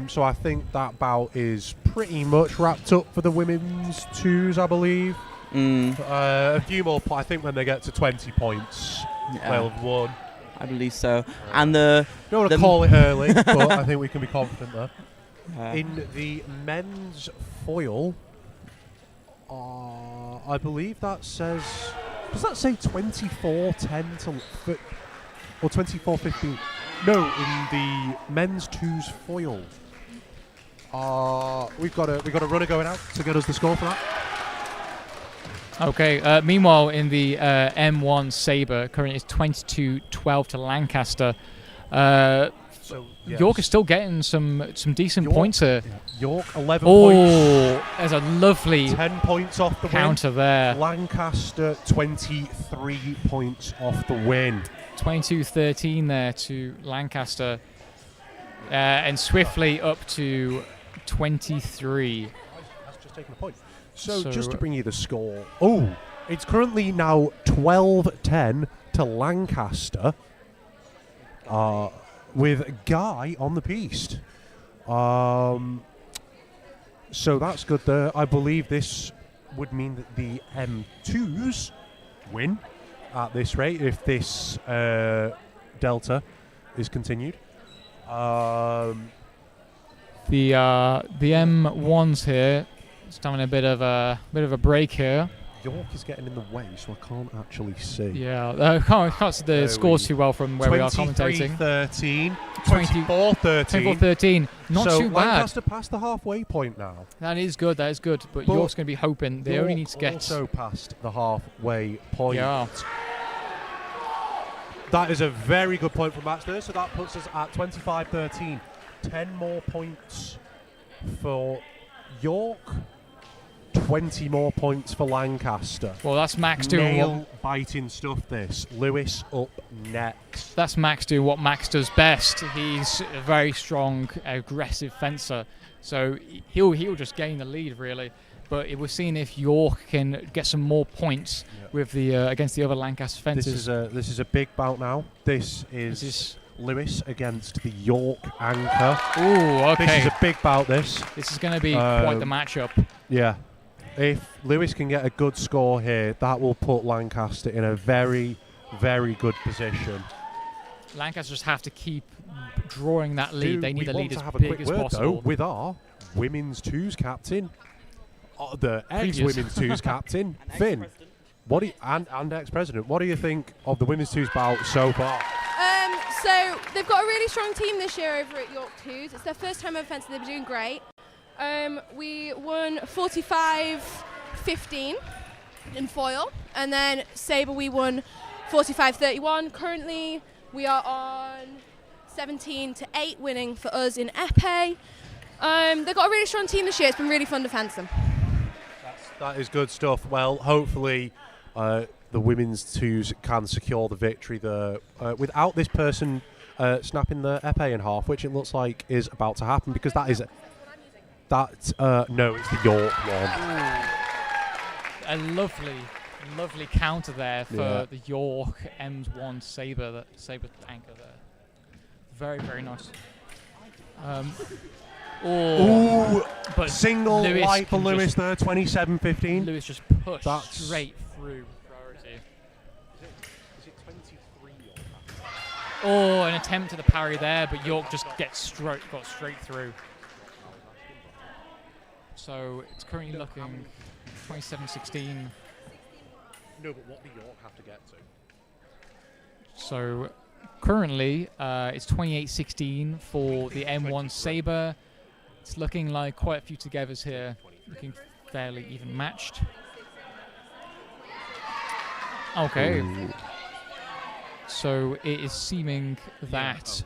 So I think that bout is pretty much wrapped up for the women's twos, I believe. A few more I think when they get to 20 points, they'll have won. I believe so. And don't want to call it early, but I think we can be confident there. In the men's foil, I believe that says... Does that say 24-10 to... Or 24-15? No, in the men's twos foil. We've got a runner going out to get us the score for that. Okay, meanwhile in the M1 Sabre, currently it's 22-12 to Lancaster. So, yes. York is still getting some decent points here. Yeah. York 11 points. Oh, there's a lovely 10 points off the counter win. there. Lancaster 23 points off the win. 22-13 there to Lancaster, and swiftly up to 23. That's just taken a point. So just to bring you the score. It's currently now 12-10 to Lancaster. With Guy on the piste. So that's good there. I believe this would mean that the M2s win at this rate if this delta is continued. The M1s here, just having a bit of a break here. York is getting in the way, so I can't actually see. Yeah, I can't see the scores too well from where we are commentating. 23-13, 24-13. 24-13, not too bad. Lancaster past the halfway point now. That is good, but York's going to be hoping. They only need to get... also past the halfway point. Yeah. That is a very good point from Max there, so that puts us at 25-13. 10 more points for York. 20 more points for Lancaster. Well, that's Max doing nail-biting stuff, this. Lewis up next. That's Max doing what Max does best. He's a very strong, aggressive fencer. So he'll just gain the lead, really. But we're seeing if York can get some more points with the against the other Lancaster fencers. This is a big bout now. This is Lewis against the York anchor. Ooh, okay. This is a big bout, this. This is going to be quite the matchup. Yeah. If Lewis can get a good score here, that will put Lancaster in a very, very good position. Lancaster just have to keep drawing that lead. They need the lead as big as possible. Though, with our women's twos captain, the ex-women's twos captain, Finn. And ex-president. What do you think of the women's twos bout so far? So they've got a really strong team this year over at York Twos. It's their first time over fencing. They've been doing great. We won 45-15 in foil, and then Sabre we won 45-31. Currently we are on 17-8 winning for us in Epee. They've got a really strong team this year. It's been really fun to fence them. That is good stuff. Well, hopefully the women's twos can secure the victory there without this person snapping the epee in half, which it looks like is about to happen, because that is no, it's the York one. A lovely counter there for the York M1 Sabre anchor there. Very, very nice. But single Lewis light for can Lewis there, 27-15. Lewis just pushed straight through priority. Is it 23 York? Oh, an attempt at the parry there, but York just got straight through. So it's currently looking 27-16. No, but what do York have to get to? So currently it's 28-16 for the M1 Sabre. It's looking like quite a few togethers here, looking fairly even matched. Okay. Ooh. So it is seeming that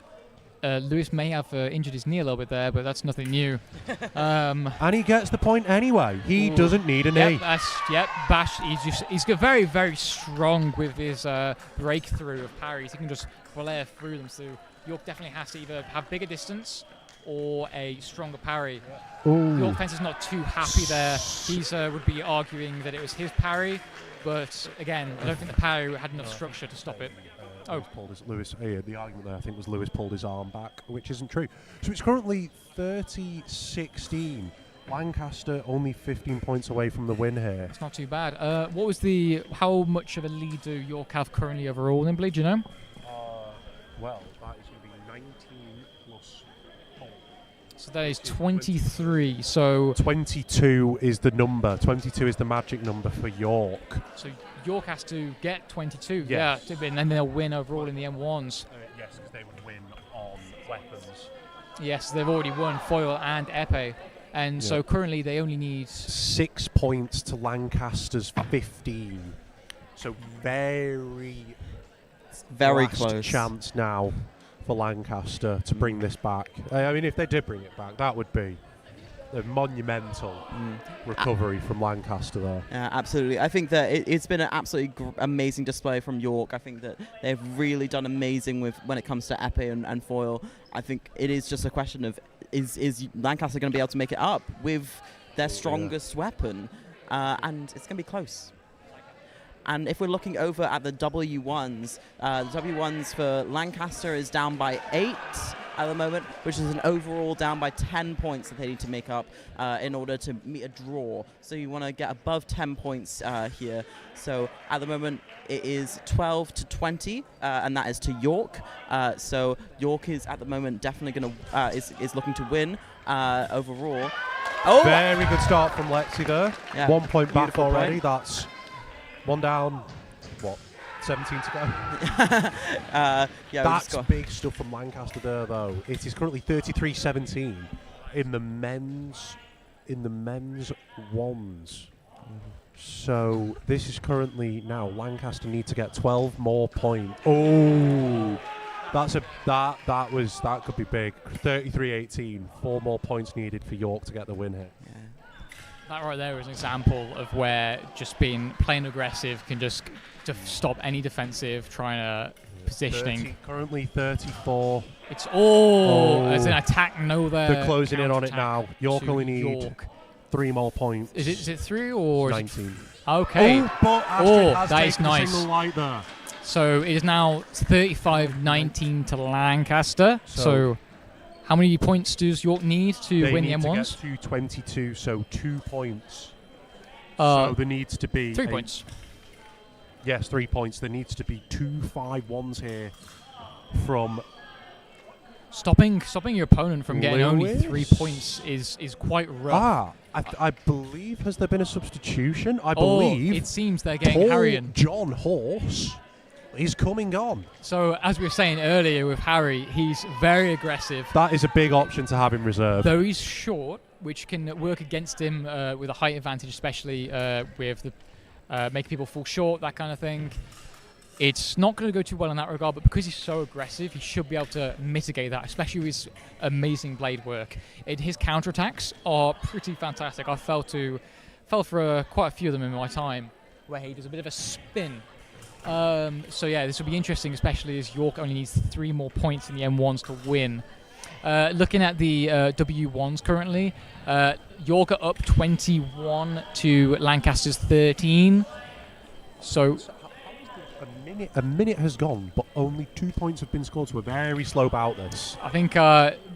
Lewis may have injured his knee a little bit there, but that's nothing new. And he gets the point anyway. He doesn't need a knee. Bash. He's very, very strong with his breakthrough of parries. He can just flare through them. So York definitely has to either have bigger distance or a stronger parry. York Fence is not too happy there. He's would be arguing that it was his parry, but again, I don't think the parry had enough structure to stop it. The argument there, I think, was Lewis pulled his arm back, which isn't true. So it's currently 30-16. Lancaster only 15 points away from the win here. It's not too bad. How much of a lead do York have currently overall in Bleed, do you know? Well, that is going to be 19 plus 4. So that is 23. So 22 is the number. 22 is the magic number for York. So York has to get 22. Yes. Yeah, and then they'll win overall in the M1s. Yes, because they would win on weapons. Yes, they've already won foil and epee. And so currently they only need 6 points to Lancaster's 15. So very close chance now for Lancaster to bring this back. I mean, if they did bring it back, that would be a monumental recovery from Lancaster there. Yeah, absolutely. I think that it's been an absolutely amazing display from York. I think that they've really done amazing when it comes to epee and foil. I think it is just a question of is Lancaster going to be able to make it up with their strongest weapon? And it's going to be close. And if we're looking over at the W1s, the W1s for Lancaster is down by 8 at the moment, which is an overall down by 10 points that they need to make up in order to meet a draw. So you want to get above 10 points here. So at the moment it is 12-20, and that is to York. So York is at the moment definitely going to is looking to win overall. Oh, very good start from Lexi there. Yeah. 1 point back already. Point. That's one down. 17 to go. That's big stuff from Lancaster there, though. It is currently 33-17 in the men's ones. So this is currently now Lancaster need to get 12 more points. Oh, that could be big. 33-18. 4 more points needed for York to get the win here. Yeah. That right there is an example of where just being plain aggressive can just stop any defensive trying to positioning. Currently 34. It's as an attack no there. They're closing in on it now. York only need 3 more points. Is it 3 or 19? Okay. That is nice. Single light there. So it is now 35-19 to Lancaster. So how many points does York need to win the M1s? They need to get to 22, so 2 points. So there needs to be 3 points. Yes, 3 points. There needs to be 2 5-1s here from stopping your opponent from getting only 3 points is quite rough. I believe, has there been a substitution? I believe it seems they're getting Harry. John Horse is coming on. So as we were saying earlier with Harry, he's very aggressive. That is a big option to have in reserve. Though he's short, which can work against him with a height advantage, especially with the making people fall short, that kind of thing. It's not going to go too well in that regard, but because he's so aggressive, he should be able to mitigate that, especially with his amazing blade work. His counterattacks are pretty fantastic. I fell to fell for quite a few of them in my time, where he does a bit of a spin. So yeah, this will be interesting, especially as York only needs 3 more points in the M1s to win. Looking at the W1s currently, York are up 21 to Lancaster's 13. So a minute has gone, but only 2 points have been scored, so a very slow bout this. I think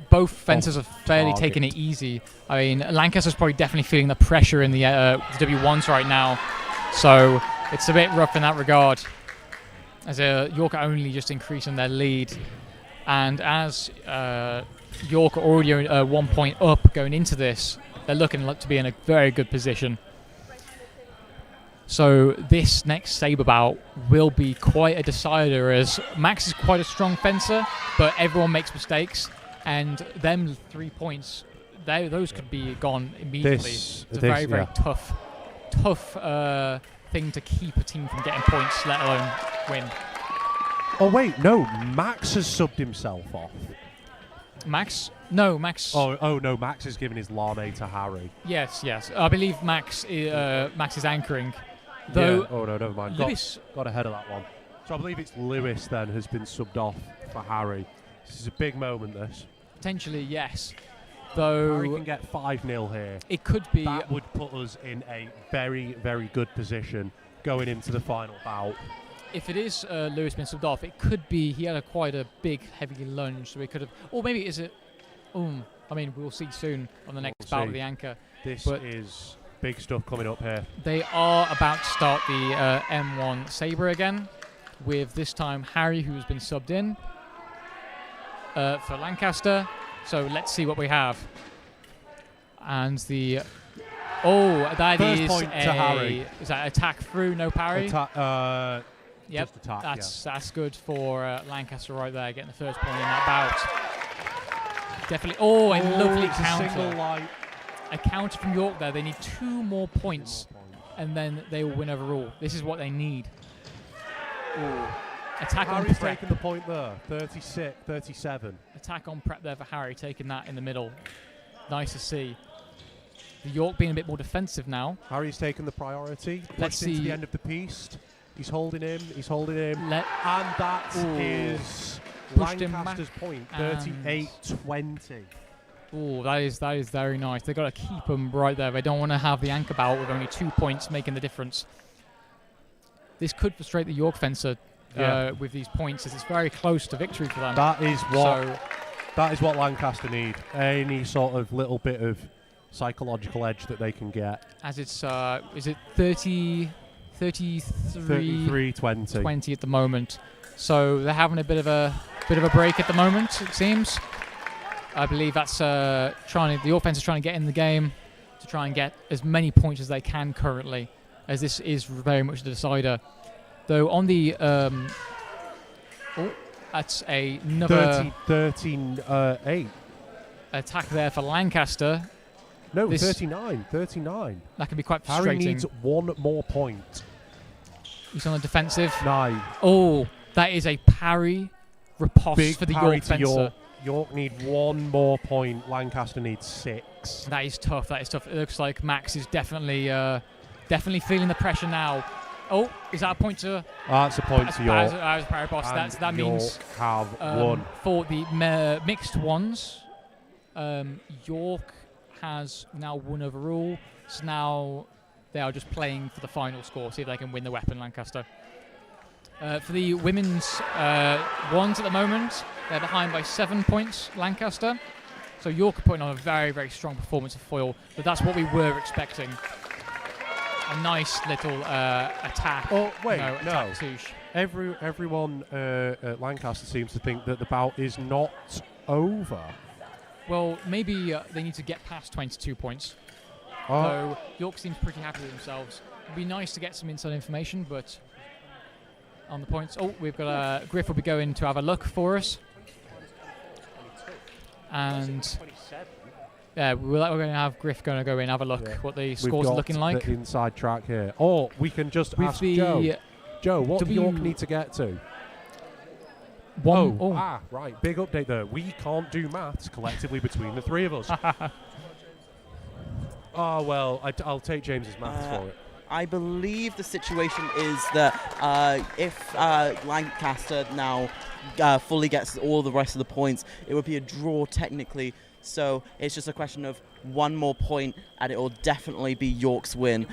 both fencers are fairly taking it easy. I mean, Lancaster's probably definitely feeling the pressure in the W1s right now, so it's a bit rough in that regard, as York are only just increasing their lead. And as York are already 1 point up going into this, they're looking to be in a very good position. So this next sabre bout will be quite a decider, as Max is quite a strong fencer, but everyone makes mistakes, and them 3 points, those could be gone immediately. It's a very tough thing to keep a team from getting points, let alone win. Oh wait, no, Max has subbed himself off. Max? No, Max. Oh no, Max is giving his lame to Harry. Yes. I believe Max is anchoring. Though yeah. Oh no, never mind. Lewis got ahead of that one. So I believe it's Lewis then has been subbed off for Harry. This is a big moment, this. Potentially, yes. Though Harry can get 5-0 here. It could be. That would put us in a very, very good position going into the final bout. If it is Lewis being subbed off, it could be he had quite a big, heavy lunge, so he could have. Or maybe is it? I mean, we'll see soon on the next bout of the anchor. This is big stuff coming up here. They are about to start the M1 Sabre again, with this time Harry, who's been subbed in for Lancaster. So let's see what we have. And the that first is point to Harry. Is that attack through, no parry? Yep, just attack, that's good for Lancaster right there, getting the first point in that bout. Definitely. A lovely counter. Single light. A counter from York there. They need 2 more points, and then they will win overall. This is what they need. Attack Harry's on prep. taking the point there. 36, 37. Attack on prep there for Harry, taking that in the middle. Nice to see. The York being a bit more defensive now. Harry's taken the priority. Let's into see. the end of the piece. He's holding him. And that is Lancaster's point. 38-20. Oh, that is very nice. They've got to keep them right there. They don't want to have the anchor bout with only 2 points making the difference. This could frustrate the York fencer with these points, as it's very close to victory for them. That is what Lancaster need. Any sort of little bit of psychological edge that they can get. As it's, is it 33-20 at the moment. So they're having a bit of a break at the moment, it seems. I believe that's the offense is trying to get in the game to try and get as many points as they can currently, as this is very much the decider. Though on the that's another 13-8 attack there for Lancaster. No, 39. That can be quite frustrating. Harry needs 1 more point. He's on the defensive. 9. Oh, that is a parry riposte Big for the parry York to fencer. York need 1 more point. Lancaster needs 6. That is tough. It looks like Max is definitely feeling the pressure now. Oh, is that a point to? That's a point to York. As a parry boss. That means York have won. For the mixed ones. York has now won overall. So now they are just playing for the final score. See if they can win the weapon, Lancaster. For the women's ones at the moment, they're behind by 7 points, Lancaster. So York are putting on a very, very strong performance of foil, but that's what we were expecting. A nice little attack. Oh, wait, attack touche. Everyone at Lancaster seems to think that the bout is not over. Well, maybe they need to get past 22 points. Though York seems pretty happy with themselves. It'd be nice to get some inside information, but on the points. Oh, we've got Griff will be going to have a look for us. And yeah, we're going to have Griff going to go in and have a look what the scores are looking like. The inside track here. Or we can just ask Joe. Joe, what do York need to get to? Right. Big update there. We can't do maths collectively between the 3 of us. Oh, well, I'll take James's maths for it. I believe the situation is that if Lancaster now fully gets all the rest of the points, it would be a draw technically. So it's just a question of one more point, and it will definitely be York's win.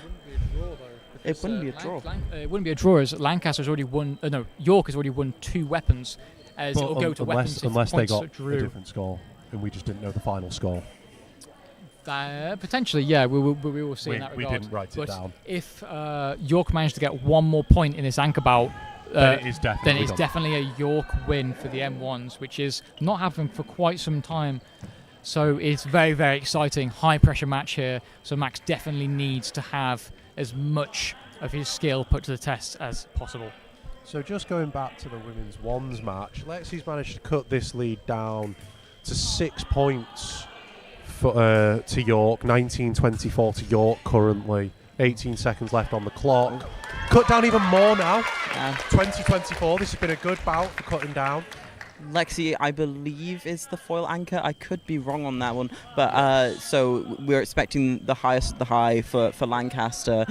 It wouldn't be a draw. It wouldn't be a draw, as Lancaster's already won. No, York has already won 2 weapons, as it will go to weapons unless they points got drew. a different score, and we just didn't know the final score. Potentially, yeah, we will see in that regard. We didn't write it down. If York managed to get one more point in this anchor bout, then it is definitely a York win for the M1s, which is not happening for quite some time. So it's very, very exciting, high pressure match here. So Max definitely needs to have as much of his skill put to the test as possible. So just going back to the women's ones match, Lexi's managed to cut this lead down to 6 points to York, 19-24 to York currently. 18 seconds left on the clock. Cut down even more now. 20-24. This has been a good bout for cutting down. Lexi, I believe, is the foil anchor. I could be wrong on that one, but so we're expecting the highest of the high for Lancaster.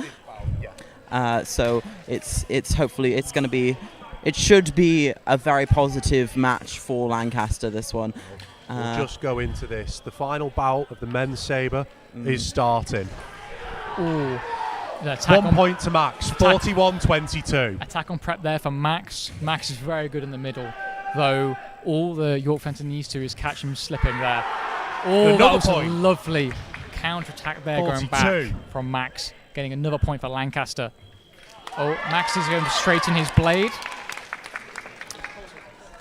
So it's hopefully it's going to be, it should be a very positive match for Lancaster. This one. We'll just go into this. The final bout of the men's sabre is starting. Ooh. 1 point to Max, 41-22. Attack on prep there for Max. Max is very good in the middle, though all the York fencer needs to is catch him slipping there. Oh, that was a lovely counter-attack there 42. going back from Max, getting another point for Lancaster. Oh, Max is going to straighten his blade.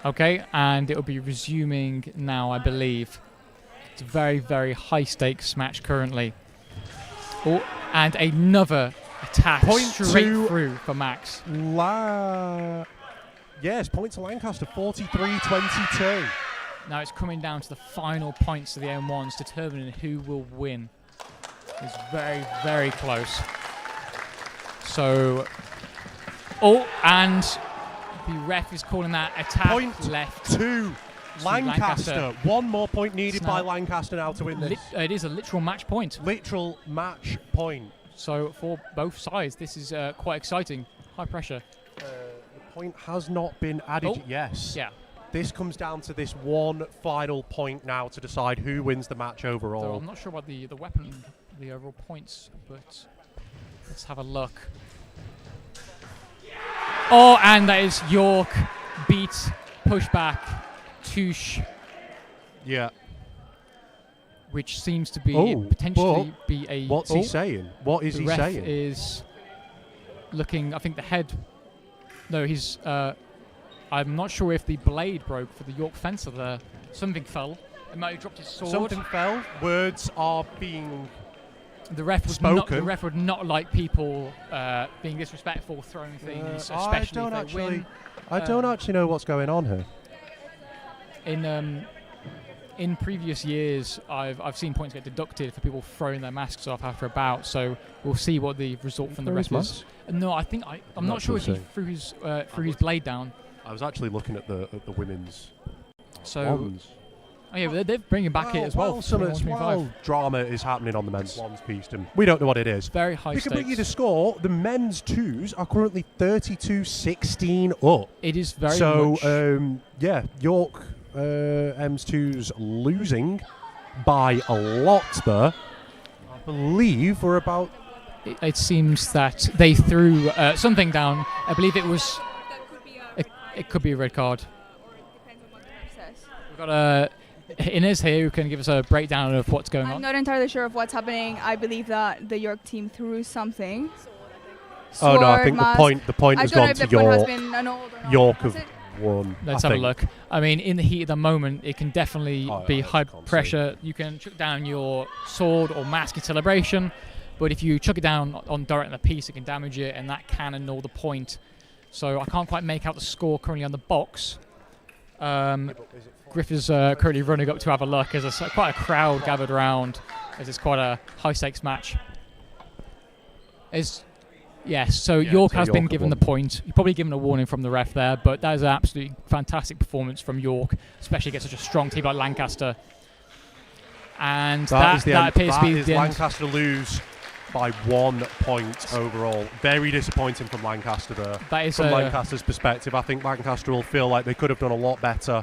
Okay, and it will be resuming now, I believe. It's a very, very high-stakes match currently. Oh, and another attack straight through for Max. Yes, point to Lancaster, 43-22. Now it's coming down to the final points of the M1s, determining who will win. It's very, very close. So, and the ref is calling that attack point left to Lancaster. One more point needed by Lancaster now to win this. It is a literal match point. Literal match point. So for both sides, this is quite exciting. High pressure. The point has not been added. Yes. Yeah. This comes down to this one final point now to decide who wins the match overall. So I'm not sure about the weapon, the overall points, but let's have a look. Oh, and that is York beat, pushback, touche. Yeah. Which seems to be potentially be a. What's he saying? What is he saying? The ref is looking. I think the head. No, he's. I'm not sure if the blade broke for the York fencer there. Something fell. It might have dropped his sword. Something fell. Words are being. The ref would spoken. not. The ref would not like people being disrespectful, throwing things, especially if they win. I don't actually know what's going on here. In previous years, I've seen points get deducted for people throwing their masks off after a bout. So we'll see what the result from the ref is. No, I think I'm not sure if he threw his blade down. I was actually looking at the women's. So. Ones. Oh yeah, they're bringing back it as well. While drama is happening on the men's ones piece, and we don't know what it is. Very high stakes. We can bring you the stakes. score. The men's twos are currently 32-16 up. It is very so. Yeah, York M's twos losing by a lot there. I believe we're about. It seems that they threw something down. I believe it was. It could be a red card. We've got Inez here who can give us a breakdown of what's going on. I'm not entirely sure of what's happening. I believe that the York team threw something. Oh no, I think the point has gone to York. York have won. Let's have a look. I mean, in the heat of the moment, it can definitely be high pressure. You can chuck down your sword or mask in celebration, but if you chuck it down on direct in the piece, it can damage it, and that can annul the point. So I can't quite make out the score currently on the box. Griff is currently running up to have a look. There's quite a crowd gathered around, as it's quite a high-stakes match. So York has been given the point. You're probably given a warning from the ref there, but that is an absolutely fantastic performance from York, especially against such a strong team like Lancaster. and that appears to be is the end. Lancaster lose by 1 point overall. Very disappointing from Lancaster there. That is from Lancaster's perspective. I think Lancaster will feel like they could have done a lot better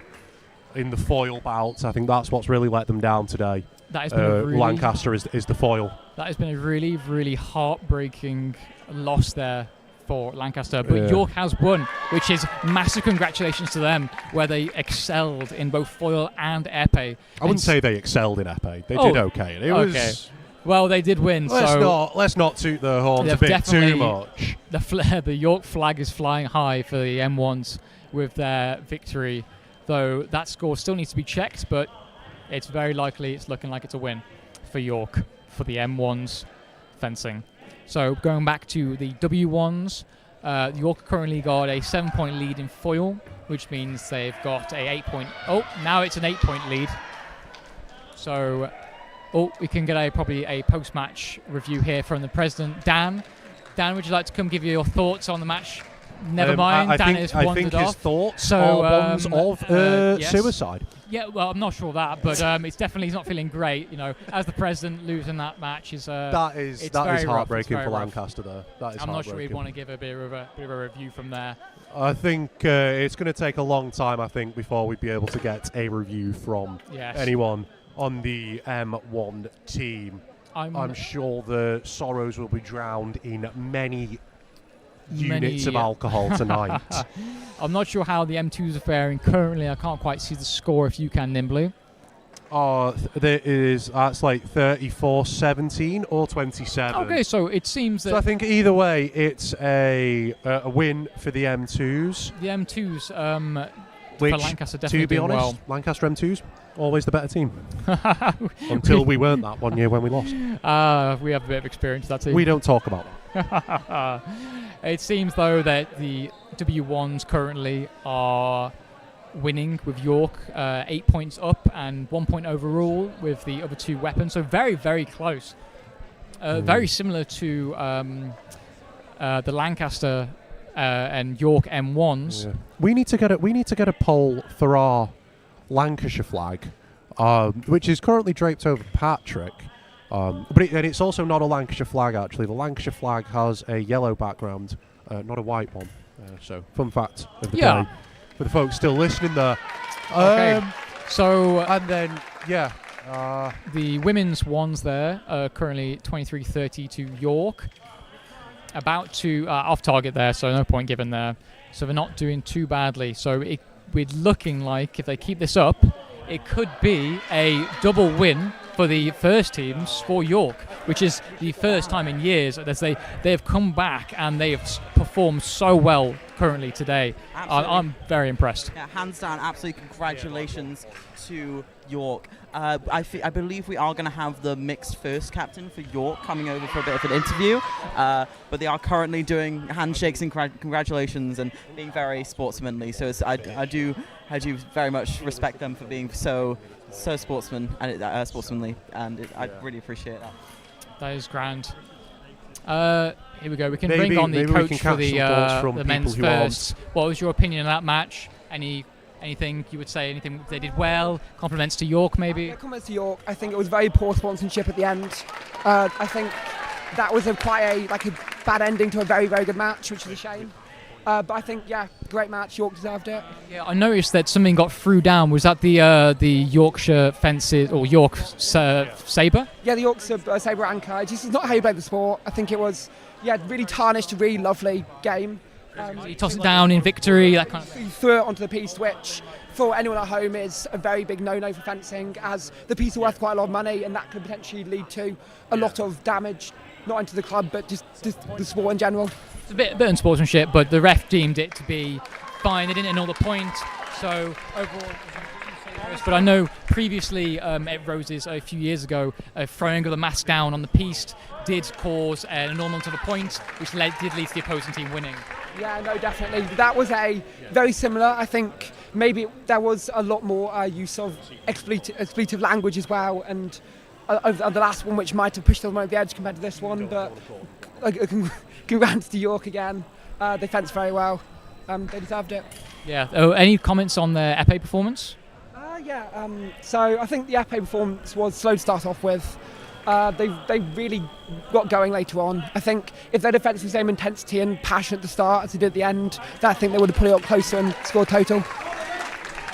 in the foil bouts. I think that's what's really let them down today. That has been Lancaster is the foil. That has been a really, really heartbreaking loss there for Lancaster. But York has won, which is massive congratulations to them, where they excelled in both foil and epee. I wouldn't say they excelled in epee. They did okay. It was. Well, they did win. Let's not toot their horns a bit too much. The York flag is flying high for the M1s with their victory, though that score still needs to be checked, but it's very likely it's looking like it's a win for York for the M1s fencing. So going back to the W1s, York currently got a 7-point lead in foil, which means they've got a 8-point. Oh, now it's an 8-point lead. So, we can get probably a post-match review here from the president, Dan. Dan, would you like to come give your thoughts on the match? Never mind, Dan has wandered off. I think his thoughts are ones of yes. suicide. Yeah, well, I'm not sure that, but it's definitely he's not feeling great. You know, as the president, losing that match is that is heartbreaking for Lancaster. There, I'm not sure we'd want to give a bit of a review from there. I think it's going to take a long time. I think before we'd be able to get a review from anyone on the M1 team. I'm sure the sorrows will be drowned in many units of alcohol tonight. I'm not sure how the M2s are faring currently. I can't quite see the score if you can, Nimbly. That's like 34-17 or 27. Okay, so it seems that... So I think either way, it's a win for the M2s. The M2s, which, for Lancaster definitely to be honest, well. Lancaster M2s, always the better team. Until we weren't that one year when we lost. We have a bit of experience with that team. We don't talk about that. It seems, though, that the W1s currently are winning with York, 8 points up and 1 point overall with the other two weapons. So very, very close. Very similar to the Lancaster and York M1s. Yeah. We need to get a poll for our Lancashire flag, which is currently draped over Patrick. But it's also not a Lancashire flag, actually. The Lancashire flag has a yellow background, not a white one. So, fun fact of the day for the folks still listening there. Okay. So, and then, the women's ones there are currently 23-30 to York. About to off target there, so no point given there. So they're not doing too badly. So we're looking like if they keep this up, it could be a double win for the first teams for York, which is the first time in years as they've come back and they have performed so well currently today. I'm very impressed. Yeah, hands down, absolutely congratulations to York. I believe we are going to have the mixed first captain for York coming over for a bit of an interview, but they are currently doing handshakes and congratulations and being very sportsmanly. So I do very much respect them for being so sportsmanly, and I really appreciate that. That is grand. Here we go. We can bring on the coach for the men's first. What was your opinion of that match? Anything you would say? Anything they did well? Compliments to York, maybe? Yeah, compliments to York. I think it was very poor sportsmanship at the end. I think that was quite a bad ending to a very, very good match, which is a shame. But I think, great match. York deserved it. Yeah, I noticed that something got through down. Was that the Yorkshire fences or York sabre? Yeah, the York sabre anchor. This is not how you play the sport. I think it was, really tarnished, a really lovely game. You toss it down in victory, that kind of thing. You threw it onto the piece, which for anyone at home is a very big no-no for fencing, as the piece is worth quite a lot of money, and that could potentially lead to a lot of damage, not into the club, but just the sport in general. It's a bit unsportsmanship, but the ref deemed it to be fine. They didn't annul the point, so overall. But I know previously at Roses a few years ago, throwing of the mask down on the piece did cause an annulment of a point, which did lead to the opposing team winning. Yeah, no, definitely. That was a very similar. I think maybe there was a lot more use of expletive language as well, and the last one, which might have pushed them over the edge compared to this one. But congrats to York again. They fenced very well. They deserved it. Yeah. Any comments on their Epee performance? So I think the Epee performance was slow to start off with. They really got going later on. I think if they'd have had the same intensity and passion at the start as they did at the end, then I think they would have put it up closer and scored total.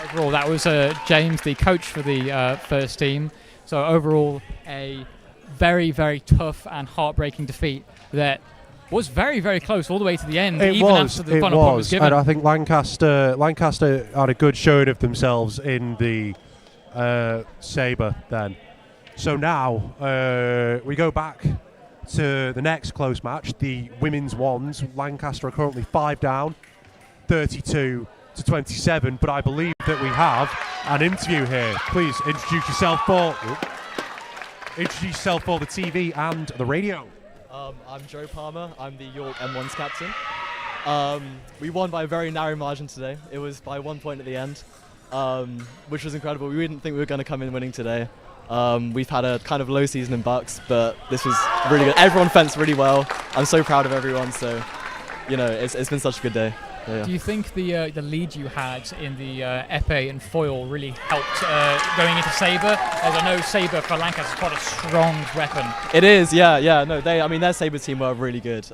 Overall, that was James, the coach for the first team. So overall, a very, very tough and heartbreaking defeat that was very, very close all the way to the end, after the final point was given. And I think Lancaster had a good showing of themselves in the Sabre then. So now we go back to the next close match, the women's ones. Lancaster are currently 5 down, 32-27. But I believe that we have an interview here. Please introduce yourself for the TV and the radio. I'm Joe Palmer. I'm the York M1's captain. We won by a very narrow margin today. It was by 1 point at the end, which was incredible. We didn't think we were going to come in winning today. We've had a kind of low season in bucks, but this was really good. Everyone fenced really well. I'm so proud of everyone. So, it's been such a good day. Yeah. Do you think the lead you had in the epee and foil really helped going into Sabre? As I know Sabre for Lancaster is quite a strong weapon. It is, yeah. No, their Sabre team were really good.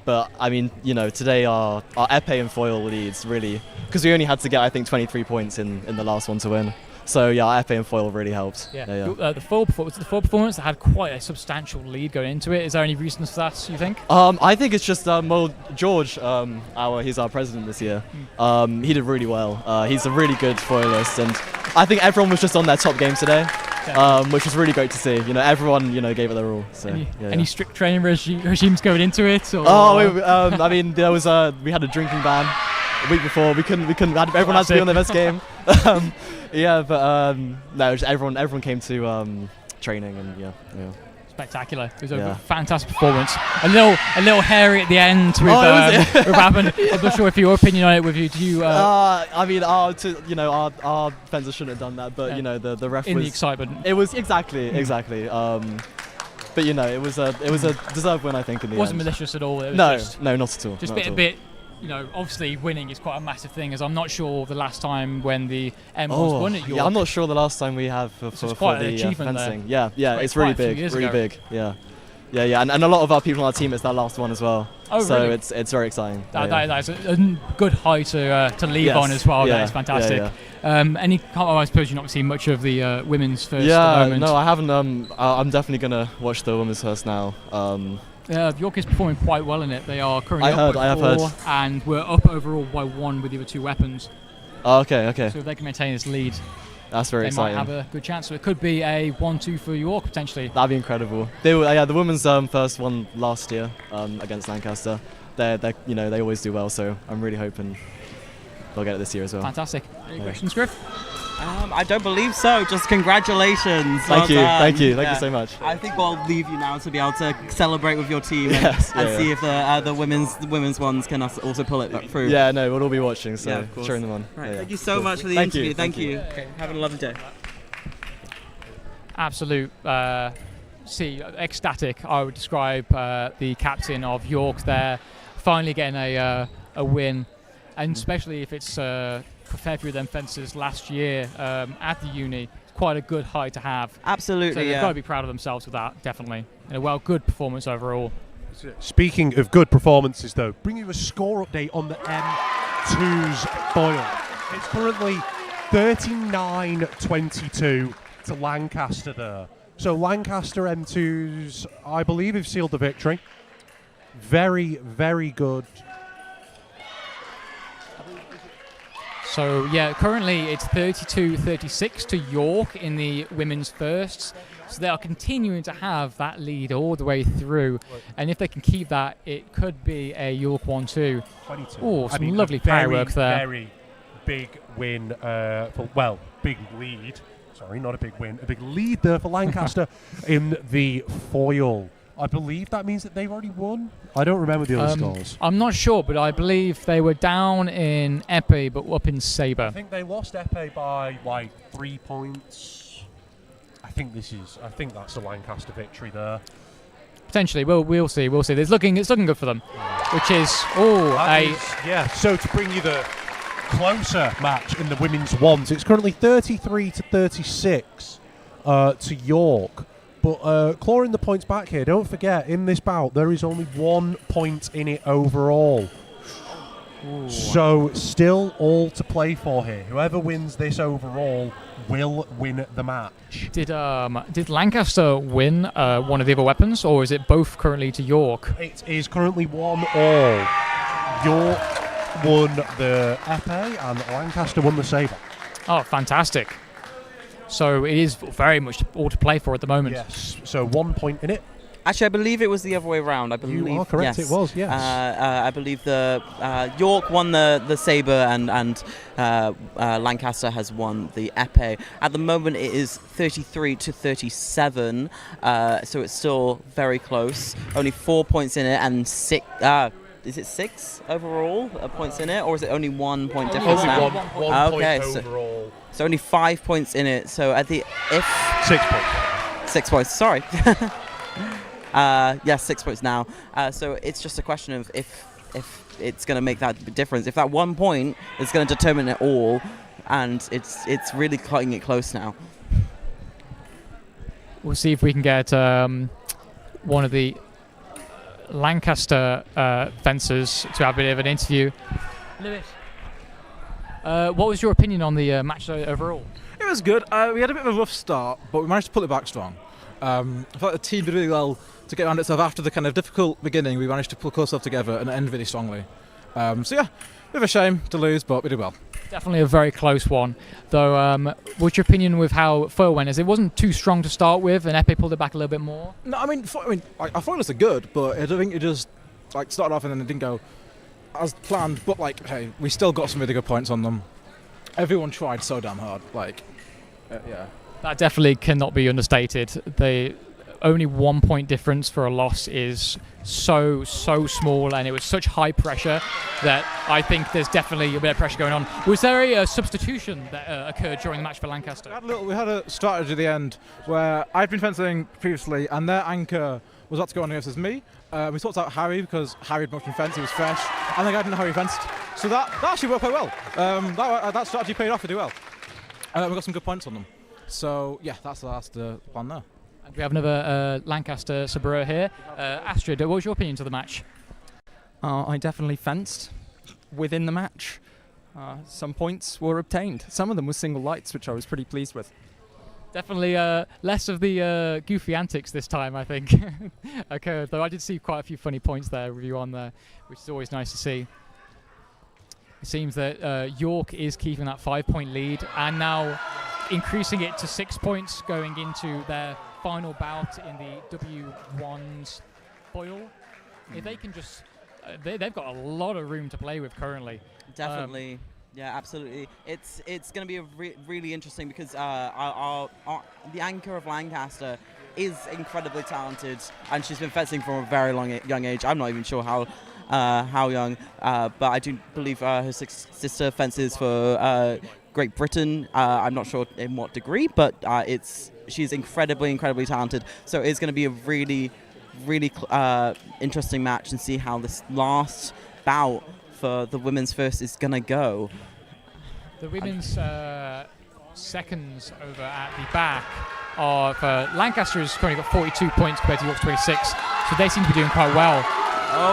But today our epee and foil leads really, because we only had to get I think 23 points in the last one to win. So yeah, our epee and foil really helped. The foil performance that had quite a substantial lead going into it. Is there any reasons for that, you think? I think it's just George, he's our president this year. He did really well. He's a really good foilist, and I think everyone was just on their top game today, which was really great to see. Everyone gave it their all. So, any strict training regimes going into it? Or? There was we had a drinking ban a week before. We couldn't. Everyone had to be on their best game. No, just everyone came to training, and spectacular. It was a fantastic performance. A little hairy at the end with Raven. I'm not sure if your opinion on it with you. Do you? Our fencer shouldn't have done that, but the ref in was the excitement. It was exactly. But it was a deserved win, I think. In the it wasn't end. malicious at all. It was no, not at all. Just a bit. Obviously winning is quite a massive thing, as I'm not sure the last time when the M was won at York. Yeah, I'm not sure the last time we have for quite the an achievement fencing. there. Yeah, it's really big, big. Yeah, and a lot of our people on our team, it's their last one as well. Oh, so really? it's very exciting. That's a good high to leave on as well. That is fantastic. I suppose you've not seen much of the women's first at the moment. No, I haven't. I'm definitely gonna watch the women's first now. York is performing quite well in it. They are currently I have heard. And we're up overall by 1 with the other 2 weapons. Oh, okay. So if they can maintain this lead, that's very exciting. They might have a good chance. So it could be a 1-2 for York potentially. That'd be incredible. The women's first one last year against Lancaster. They always do well. So I'm really hoping they'll get it this year as well. Fantastic. Any questions, Griff? I don't believe so. Just congratulations. Thank you so much. I think I'll leave you now to be able to celebrate with your team and see if the women's ones can also pull it through. Yeah, no, we'll all be watching, so cheering them on. Right, thank you so much for the interview. Thank you. Okay, have a lovely day. Absolute, ecstatic. I would describe the captain of York there, finally getting a win, and especially if it's compared with them fencers last year at the uni. It's quite a good high to have. Absolutely, so they've got to be proud of themselves with that, definitely. And good performance overall. Speaking of good performances, though, bringing you a score update on the M2's foil. It's currently 39-22 to Lancaster there. So Lancaster M2's, I believe, have sealed the victory. Very, very good. So currently it's 32-36 to York in the women's firsts. So they are continuing to have that lead all the way through. And if they can keep that, it could be a York 1-2. Oh, some lovely power work there. Very big win big lead. Sorry, not a big win. A big lead there for Lancaster in the foil. I believe that means that they've already won. I don't remember the other scores. I'm not sure, but I believe they were down in Epee, but up in Sabre. I think they lost Epee by 3 points. I think that's the Lancaster victory there. Potentially, we'll see. It's looking good for them, which is So to bring you the closer match in the women's ones. It's currently 33 to 36 to York. But clawing the points back here, don't forget, in this bout, there is only 1 point in it overall. Ooh. So, still all to play for here. Whoever wins this overall will win the match. Did Lancaster win one of the other weapons, or is it both currently to York? It is currently 1-all. York won the epee and Lancaster won the sabre. Oh, fantastic. So it is very much all to play for at the moment. Yes, so 1 point in it. Actually, I believe it was the other way around. I believe you are correct. Yes. It was, yes. I believe the York won the sabre and Lancaster has won the epee. At the moment, it is 33 to 37, so it's still very close. Only 4 points in it and 6. Is it 6 overall points in it, or is it only 1 point difference now? One point overall. So only 5 points in it. So at the 6 points. 6 points. Sorry. Yes, 6 points now. So it's just a question of if it's going to make that difference. If that 1 point is going to determine it all, and it's really cutting it close now. We'll see if we can get one of the Lancaster fencers to have a bit of an interview. Lewis, what was your opinion on the match overall? It was good. We had a bit of a rough start, but we managed to pull it back strong. I thought the team did really well to get around itself after the kind of difficult beginning. We managed to pull ourselves together and end really strongly. So yeah, bit of a shame to lose, but we did well. Definitely a very close one, though. What's your opinion with how Foil went? As it wasn't too strong to start with, and Epee pulled it back a little bit more. No, I thought it was good, but I think it just started off and then it didn't go as planned. But hey, we still got some really good points on them. Everyone tried so damn hard. Yeah. That definitely cannot be understated. The only 1 point difference for a loss is so small, and it was such high pressure that I think there's definitely a bit of pressure going on. Was there a substitution that occurred during the match for Lancaster? We had a strategy at the end where I'd been fencing previously, and their anchor was about to go on against me. We sorted out Harry because Harry had much been fenced, he was fresh, and the guy didn't know how he fenced. So that actually worked quite well. That strategy paid off really well. We got some good points on them. So yeah, that's the plan there. And we have another Lancaster Sabura here. Astrid, what was your opinion to the match? I definitely fenced within the match. Some points were obtained. Some of them were single lights, which I was pretty pleased with. Definitely less of the goofy antics this time, I think, occurred. Though I did see quite a few funny points there with you on there, which is always nice to see. It seems that York is keeping that 5 point lead and now increasing it to 6 points going into their final bout in the W1's foil. If they can just... they've got a lot of room to play with currently. Definitely. Yeah, absolutely. It's going to be really interesting because the anchor of Lancaster is incredibly talented, and she's been fencing from a very young age. I'm not even sure how young, but I do believe her sister fences for Great Britain. I'm not sure in what degree, but she's incredibly talented. So it's going to be a really interesting match, and see how this last bout for the women's first is going to go. The women's seconds over at the back are for Lancaster has currently got 42 points compared to York's 26, so they seem to be doing quite well.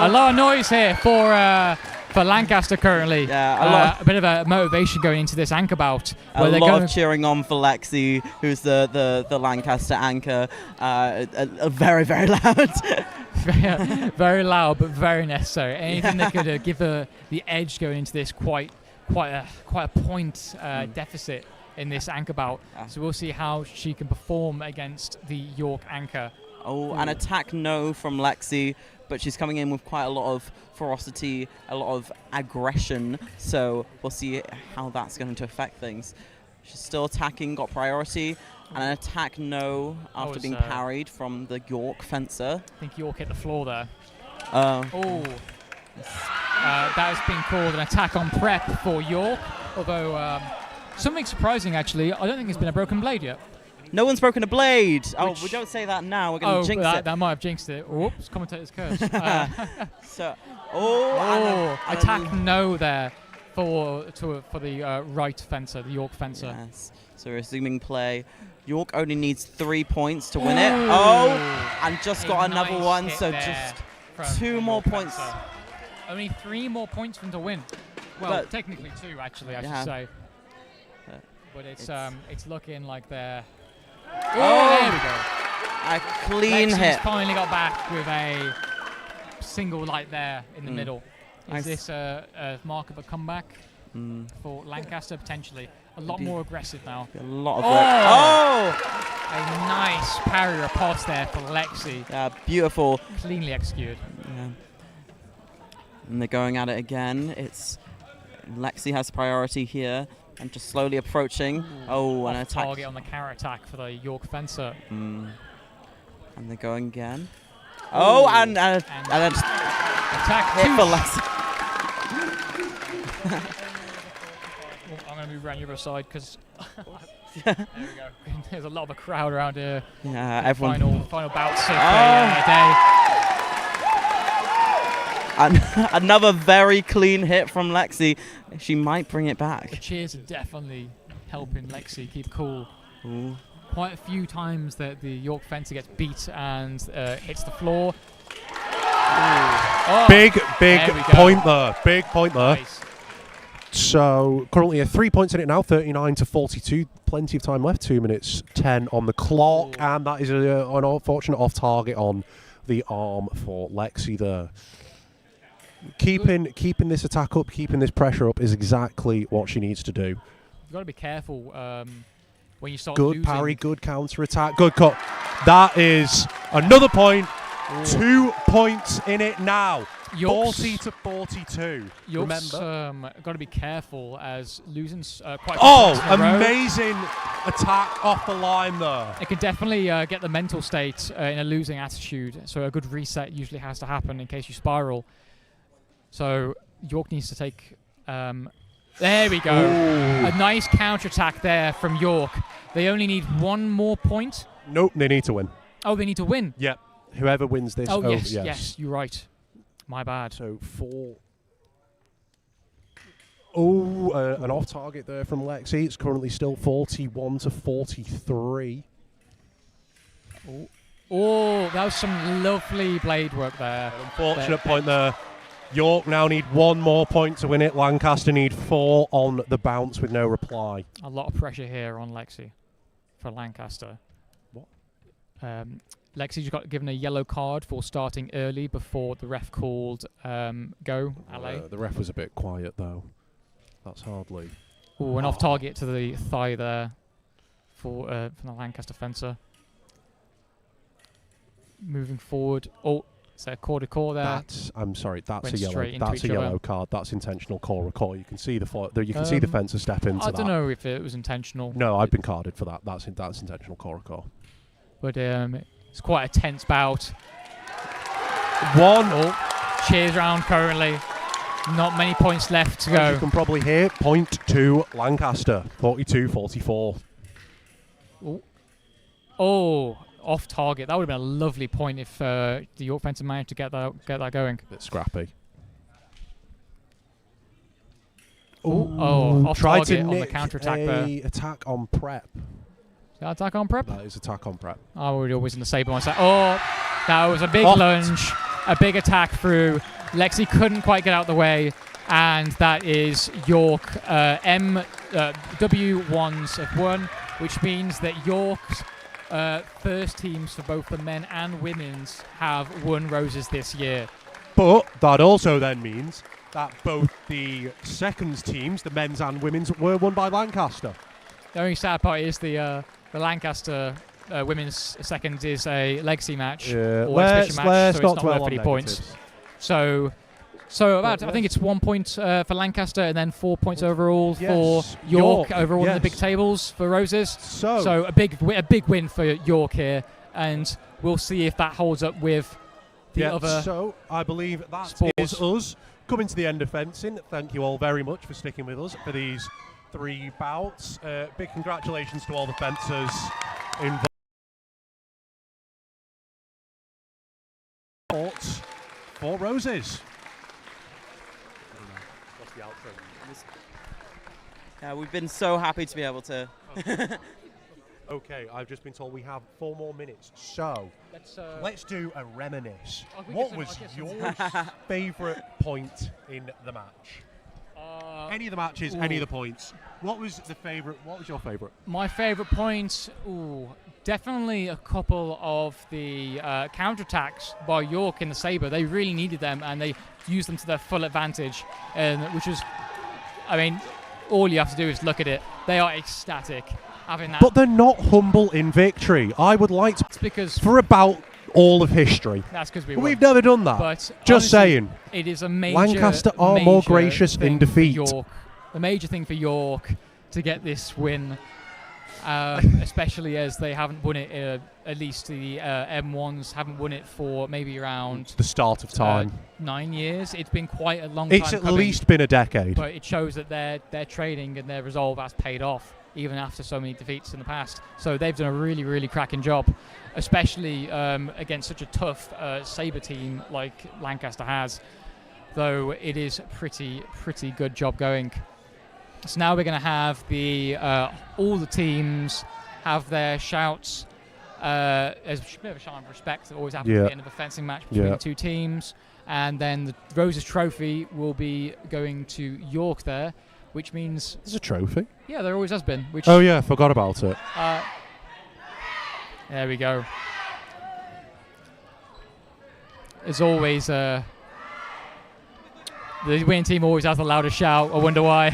A lot of noise here for Lancaster currently. Yeah, a bit of a motivation going into this anchor bout. A lot of cheering on for Lexi, who's the Lancaster anchor. Very loud. Very loud, but very necessary. Anything that could give her the edge going into this quite a point deficit in this anchor bout. So we'll see how she can perform against the York anchor. An attack no from Lexi, but she's coming in with quite a lot of ferocity, a lot of aggression. So we'll see how that's going to affect things. She's still attacking, got priority, and an attack no after being parried from the York fencer. I think York hit the floor there. That has been called an attack on prep for York, although something surprising actually, I don't think it's been a broken blade yet. No one's broken a blade. We don't say that now. We're going to jinx it. That might have jinxed it. Oops, commentator's curse. Attack no there for the right fencer, the York fencer. Yes. So resuming play. York only needs 3 points to win it. Oh, and just got another nice one. hit So there just from 2 the more York points. fencer. Only 3 more points for him to win. Well, But technically 2, actually, I yeah. should say. But it's looking like they're. Oh, there we go. A clean Lexi's hit. finally got back with a single light there in the middle. Is Nice. this a mark of a comeback for Lancaster? Potentially. A lot more aggressive now. A lot of A nice parry riposte there for Lexi. Yeah, beautiful. Cleanly executed. Yeah. And they're going at it again. It's Lexi has priority here and just slowly approaching. Oh, an Off attack. target on the counter attack for the York fencer. And they're going again. Oh, and then attack hit for two. Lexi. I'm going to move around your other side because there we go. There's a lot of a crowd around here. Yeah, everyone. Final bouts of the day. And another very clean hit from Lexi. She might bring it back. The cheers are definitely helping Lexi keep cool. Ooh. Quite a few times that the York fencer gets beat and hits the floor. Oh, Big there we go. point there. Big point there. Nice. So currently 3 points in it now, 39-42. Plenty of time left. 2 minutes 10 on the clock, and that is an unfortunate off target on the arm for Lexi there. Keeping this attack up, keeping this pressure up is exactly what she needs to do. You've got to be careful when you start Good losing. parry, good counter attack, good cut. That is another point. Ooh. 2 points in it now. York's 40-42. York's Remember? got to be careful as losing quite a few points in a row. Amazing attack off the line there. It can definitely get the mental state in a losing attitude. So a good reset usually has to happen in case you spiral. So York needs to take. There we go. Ooh. A nice counter attack there from York. They only need 1 more point. Nope, they need to win. Oh, they need to win. Yep. Whoever wins this. Oh, yes, you're right. My bad. So 4. Oh, an off target there from Lexi. It's currently still 41-43. Oh, that was some lovely blade work there. Unfortunate point there. York now need 1 more point to win it. Lancaster need 4 on the bounce with no reply. A lot of pressure here on Lexi for Lancaster. What? Lexi just got given a yellow card for starting early before the ref called go, LA. The ref was a bit quiet though. That's hardly. Oh, an off target to the thigh there for from the Lancaster fencer. Moving forward. Oh, it's a core there. I'm sorry. That's Went a yellow. straight into That's each a yellow other. card. That's intentional core recall. You can see you can see the fencer step into that. I don't know if it was intentional. No, I've been carded for that. That's intentional core recall. But it's quite a tense bout. 1. Oh, cheers round currently. Not many points left to As go. you can probably hear, point to Lancaster, 42-44. Oh, off target. That would have been a lovely point if the York fencer managed to get that going. Bit scrappy. Oh, off tried target to on the nick counter attack a there. attack on prep. Is that attack on prep? That is attack on prep. I would always in the saber one side. Oh, that was a big lunge, a big attack through. Lexi couldn't quite get out the way, and that is York W1s of 1, which means that York's first teams for both the men and women's have won roses this year. But that also then means that both the seconds teams, the men's and women's, were won by Lancaster. The only sad part is the Lancaster women's seconds is a legacy match or exhibition match, so it's not worth any points. So I think it's 1 point for Lancaster and then 4 points overall for York overall in the big tables for roses. So a big win for York here, and we'll see if that holds up with the other. So I believe that is us coming to the end of fencing. Thank you all very much for sticking with us for these 3 bouts. Big congratulations to all the fencers involved. For roses. the outro. Yeah, we've been so happy to be able to. Okay, I've just been told we have 4 more minutes, so let's do a reminisce. What was your favourite point in the match? Any of the matches, any of the points. What was the favourite? What was your favourite? My favourite point, definitely a couple of the counterattacks by York in the Sabre. They really needed them, and they used them to their full advantage, which is, I mean, all you have to do is look at it. They are ecstatic having that. But they're not humble in victory. I would like to. It's because for about all of history. That's because we've never done that. But just honestly, saying. It is a major. Lancaster are more gracious in defeat. York, a major thing for York to get this win, especially as they haven't won it. At least the M1s haven't won it for maybe around the start of time. 9 years. It's been quite a long time. It's at coming, least been a decade. But it shows that their training and their resolve has paid off, even after so many defeats in the past. So they've done a really, really cracking job, especially against such a tough Sabre team like Lancaster has. Though it is pretty good job going. So now we're going to have all the teams have their shouts. There's a bit of a shout of respect that always happens at the end of a fencing match between the two teams. And then the Roses Trophy will be going to York there, which means... There's a trophy? Yeah, there always has been. Which oh yeah, forgot about it. There we go. As always, the winning team always has the loudest shout. I wonder why.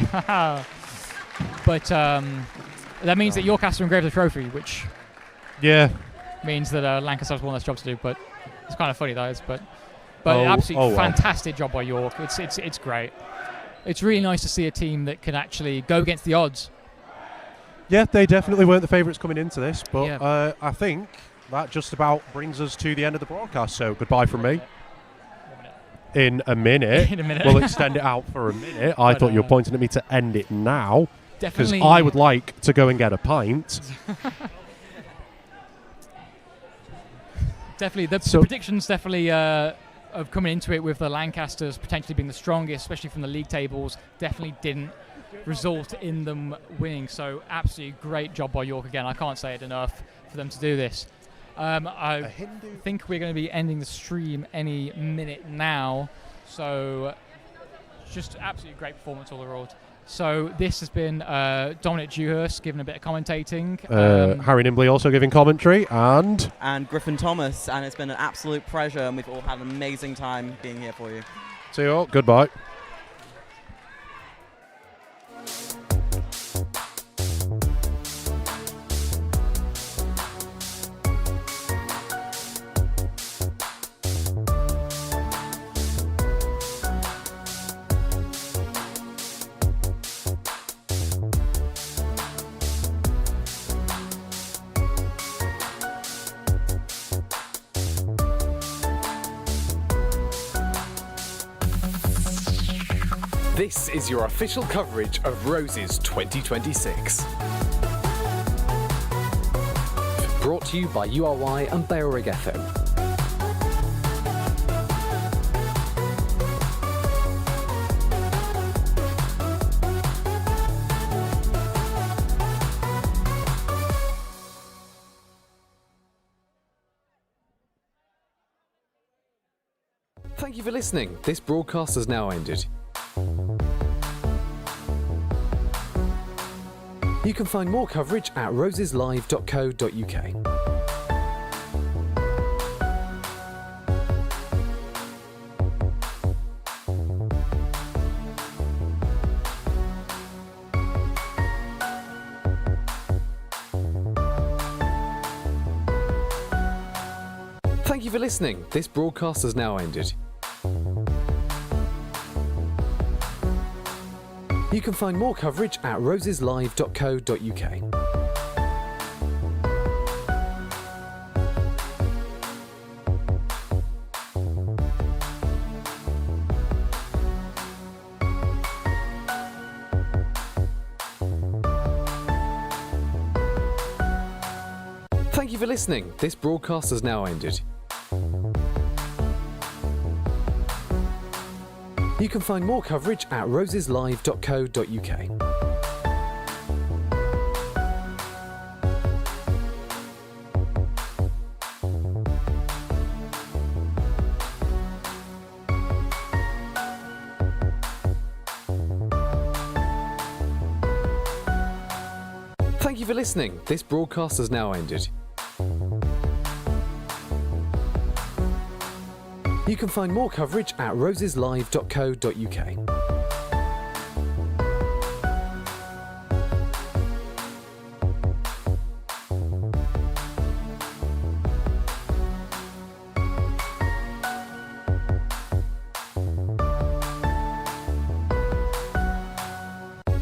But that means that York has to engrave the trophy, which means that Lancaster has one less job to do. But it's kind of funny, that is. But absolutely fantastic job by York. It's great. It's really nice to see a team that can actually go against the odds. Yeah, they definitely weren't the favourites coming into this, but I think that just about brings us to the end of the broadcast. So goodbye from me. In a minute. In a minute. We'll extend it out for a minute. I thought you were pointing at me to end it now. Because Definitely. I would like to go and get a pint. Definitely. The predictions definitely of coming into it with the Lancasters potentially being the strongest, especially from the league tables, definitely didn't result in them winning. So absolutely great job by York again. I can't say it enough for them to do this. I think we're going to be ending the stream any minute now. So just absolutely great performance all around. So this has been Dominic Dewhurst giving a bit of commentating. Harry Nimbley also giving commentary, and Griffin Thomas, and it's been an absolute pleasure, and we've all had an amazing time being here for you. See you all. Goodbye. This is your official coverage of Roses 2026. Brought to you by URY and Bailrig FM. Thank you for listening. This broadcast has now ended. You can find more coverage at roseslive.co.uk. Thank you for listening. This broadcast has now ended. You can find more coverage at roseslive.co.uk. Thank you for listening. This broadcast has now ended. You can find more coverage at roseslive.co.uk. Thank you for listening. This broadcast has now ended. You can find more coverage at roseslive.co.uk.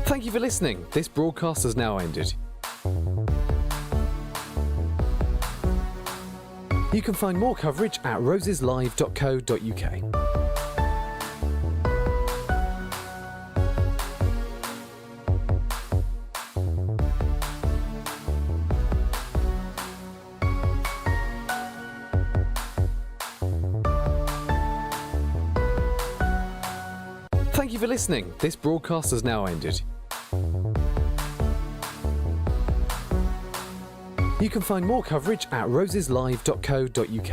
Thank you for listening. This broadcast has now ended. You can find more coverage at roseslive.co.uk. Thank you for listening. This broadcast has now ended. You can find more coverage at roseslive.co.uk.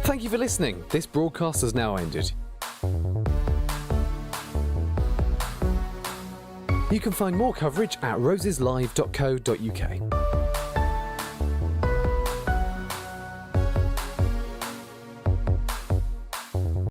Thank you for listening. This broadcast has now ended. You can find more coverage at roseslive.co.uk.